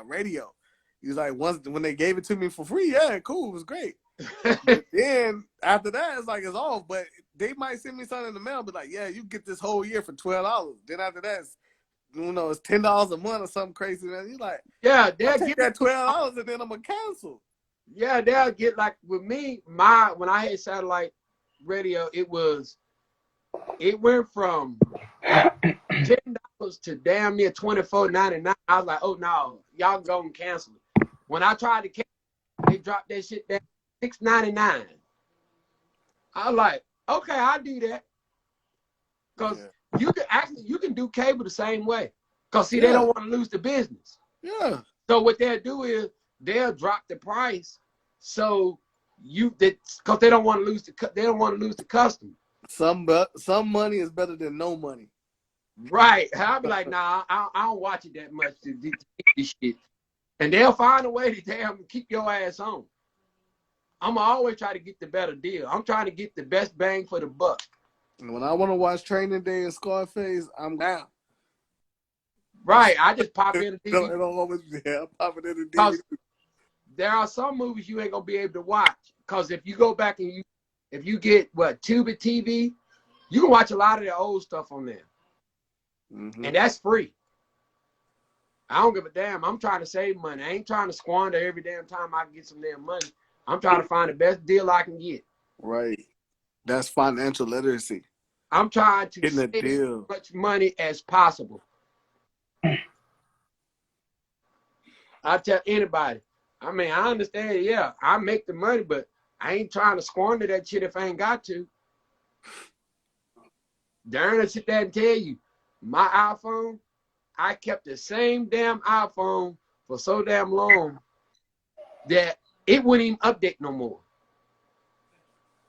radio. You was like, when they gave it to me for free, yeah, cool, it was great. But then after that, it's like it's off. But they might send me something in the mail, but like, yeah, you get this whole year for $12. Then after that, it's $10 a month or something crazy. And you're like, yeah, they'll take that $12 and then I'm gonna cancel. Yeah, they'll get, like, with me, when I had satellite radio, it went from $10 to damn near $24.99. I was like, oh no, y'all go and cancel it. When I tried to cancel, they dropped that shit down $6.99. I was like, okay, I'll do that. Because you can do cable the same way. Because see, they don't want to lose the business. Yeah. So what they'll do is they'll drop the price so because they don't want to lose the customer. Some money is better than no money. Right. I'll be like, nah, I don't watch it that much to get this shit. And they'll find a way to damn keep your ass on. I'm always try to get the better deal. I'm trying to get the best bang for the buck. And when I want to watch Training Day and Scarface, I'm down. Right. I just pop in the TV. It don't always pop it in the TV. DVD. There are some movies you ain't gonna be able to watch. Because if you go back and if you get Tubi TV, you can watch a lot of the old stuff on there. Mm-hmm. And that's free. I don't give a damn. I'm trying to save money. I ain't trying to squander every damn time I can get some damn money. I'm trying to find the best deal I can get. Right. That's financial literacy. I'm trying to save as much money as possible. I tell anybody. I mean, I understand, yeah, I make the money, but I ain't trying to squander that shit if I ain't got to. Darren will sit there and tell you, my iPhone, I kept the same damn iPhone for so damn long that it wouldn't even update no more.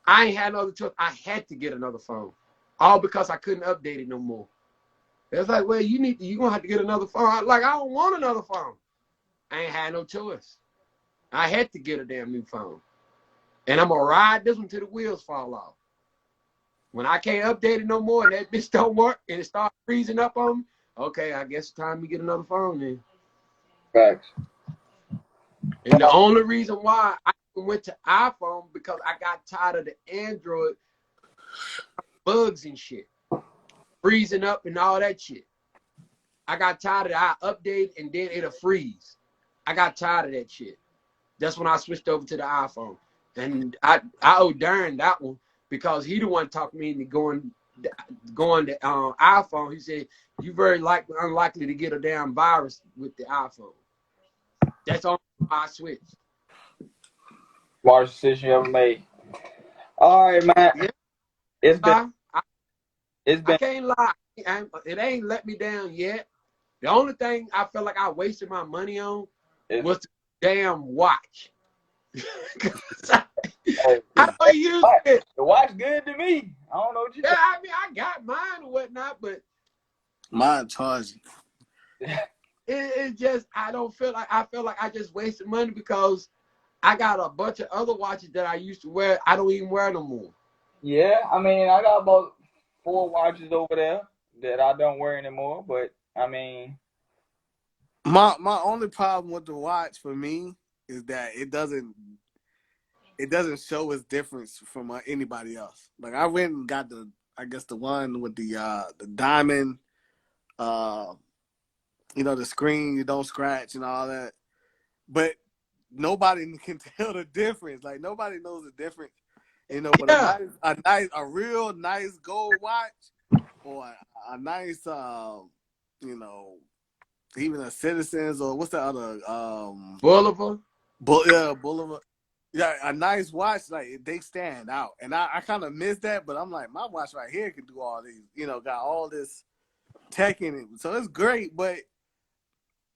I ain't had another choice. I had to get another phone. All because I couldn't update it no more. It's like, well, you're gonna have to get another phone. I don't want another phone. I ain't had no choice. I had to get a damn new phone. And I'm gonna ride this one till the wheels fall off. When I can't update it no more and that bitch don't work and it starts freezing up on me, okay, I guess it's time to get another phone then. Facts. And the only reason why I went to iPhone because I got tired of the Android bugs and shit. Freezing up and all that shit. I got tired of that. I update and then it'll freeze. I got tired of that shit. That's when I switched over to the iPhone. And I owe Darren that one because he the one talked me into going to iPhone. He said, you very unlikely to get a damn virus with the iPhone. That's all I switched. Smartest decision you ever made. All right, man. Yeah. I can't lie. It ain't let me down yet. The only thing I felt like I wasted my money on was the damn watch. I don't use it. The watch good to me. I don't know what you. Yeah, I mean, I got mine or whatnot, but mine charging. It just I feel like I just wasted money because I got a bunch of other watches that I used to wear. I don't even wear no more. Yeah, I mean, I got about 4 watches over there that I don't wear anymore. But I mean, My only problem with the watch for me is that it doesn't show its difference from anybody else. Like I went and got the one with the diamond, the screen you don't scratch and all that, but nobody can tell the difference. Like nobody knows the difference. But Yeah. a real nice gold watch or a nice even a Citizens or what's the other Boulevard. Boulevard. Yeah, a nice watch, like they stand out. And I kind of miss that, but I'm like, my watch right here can do all these, got all this tech in it. So it's great, but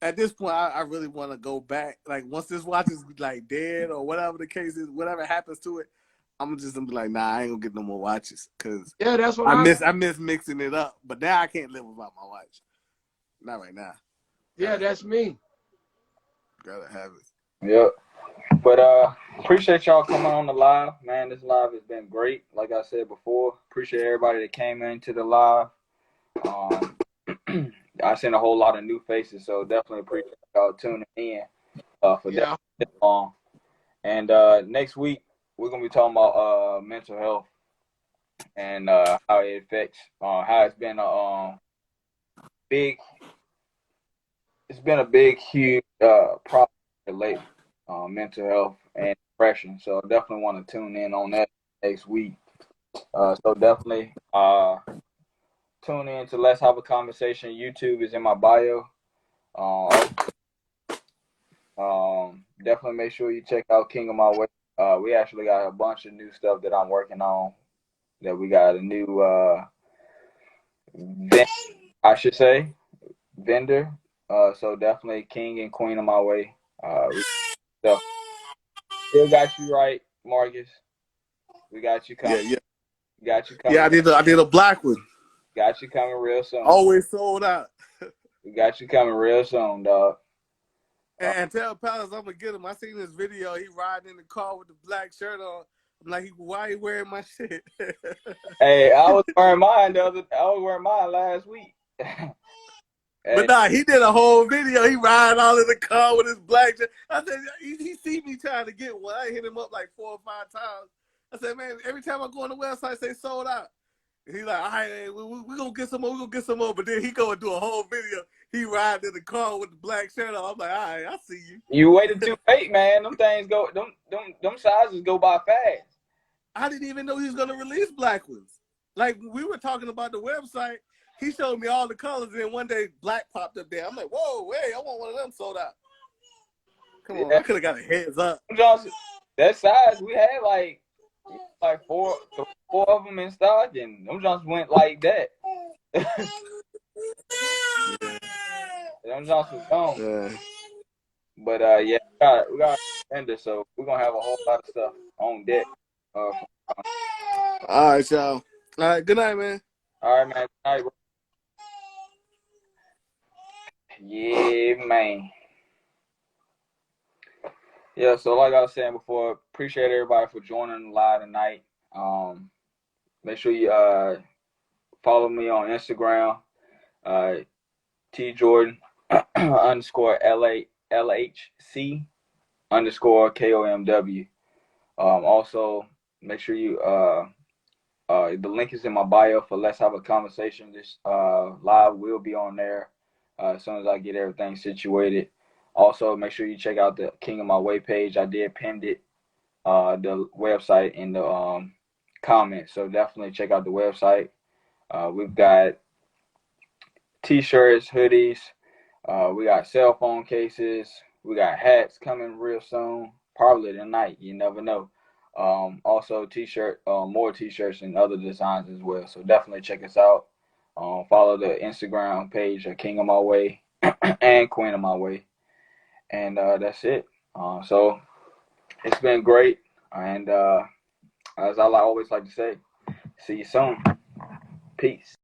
at this point I really want to go back. Like once this watch is like dead or whatever the case is, whatever happens to it, I'm just gonna be like, nah, I ain't gonna get no more watches because Yeah, that's what I miss mixing it up. But now I can't live without my watch. Not right now. Yeah, that's me. Gotta have it. yep. But appreciate y'all coming on the live, man. This live has been great. Like I said before, appreciate everybody that came into the live. I seen a whole lot of new faces, so definitely appreciate y'all tuning in for that long. And next week we're gonna be talking about mental health and how it affects, how it's been a big, huge problem lately, mental health and depression. So definitely want to tune in on that next week. So definitely tune in to Let's Have a Conversation. YouTube is in my bio. Definitely make sure you check out King of My Way. We actually got a bunch of new stuff that I'm working on. That we got a new vendor. So definitely King and Queen of My Way. So still got you right, Marcus. We got you coming. Yeah. Got you coming. Yeah, I did a black one. Got you coming real soon. Always sold out. We got you coming real soon, dog. And tell Palace I'm gonna get him. I seen this video. He riding in the car with the black shirt on. I'm like, why you wearing my shit? Hey, I was wearing mine last week. But nah, he did a whole video. He riding all in the car with his black shirt. I said, he see me trying to get one. I hit him up like 4 or 5 times. I said, man, every time I go on the website, say sold out. And he's like, all right, we gonna get some more. We gonna get some more. But then he go and do a whole video. He riding in the car with the black shirt on. I'm like, all right, I see you. You waited too late, man. Them things go, them sizes go by fast. I didn't even know he was gonna release black ones. Like we were talking about the website. He showed me all the colors, and then one day black popped up there. I'm like, whoa, hey, I want one of them sold out. Come on, I could have got a heads up. Johnson, that size, we had like four of them in stock, and them Johnson went like that. Them Johnson gone. Yeah. But yeah, we got a vendor, so we're gonna have a whole lot of stuff on deck. All right, y'all. All right, good night, man. All right, man. Good night, bro. Yeah, man. Yeah, so like I was saying before, appreciate everybody for joining the live tonight. Make sure you follow me on Instagram, TJordan _ LHC _KOMW. Also, make sure you the link is in my bio for Let's Have a Conversation. This live will be on there as soon as I get everything situated. Also, make sure you check out the King of My Way page. I did pin it, the website in the comments. So definitely check out the website. We've got t-shirts, hoodies. We got cell phone cases. We got hats coming real soon. Probably tonight. You never know. Also more t-shirts and other designs as well. So definitely check us out. Follow the Instagram page of King of My Way and Queen of My Way. And that's it. So it's been great. And as I always like to say, see you soon. Peace.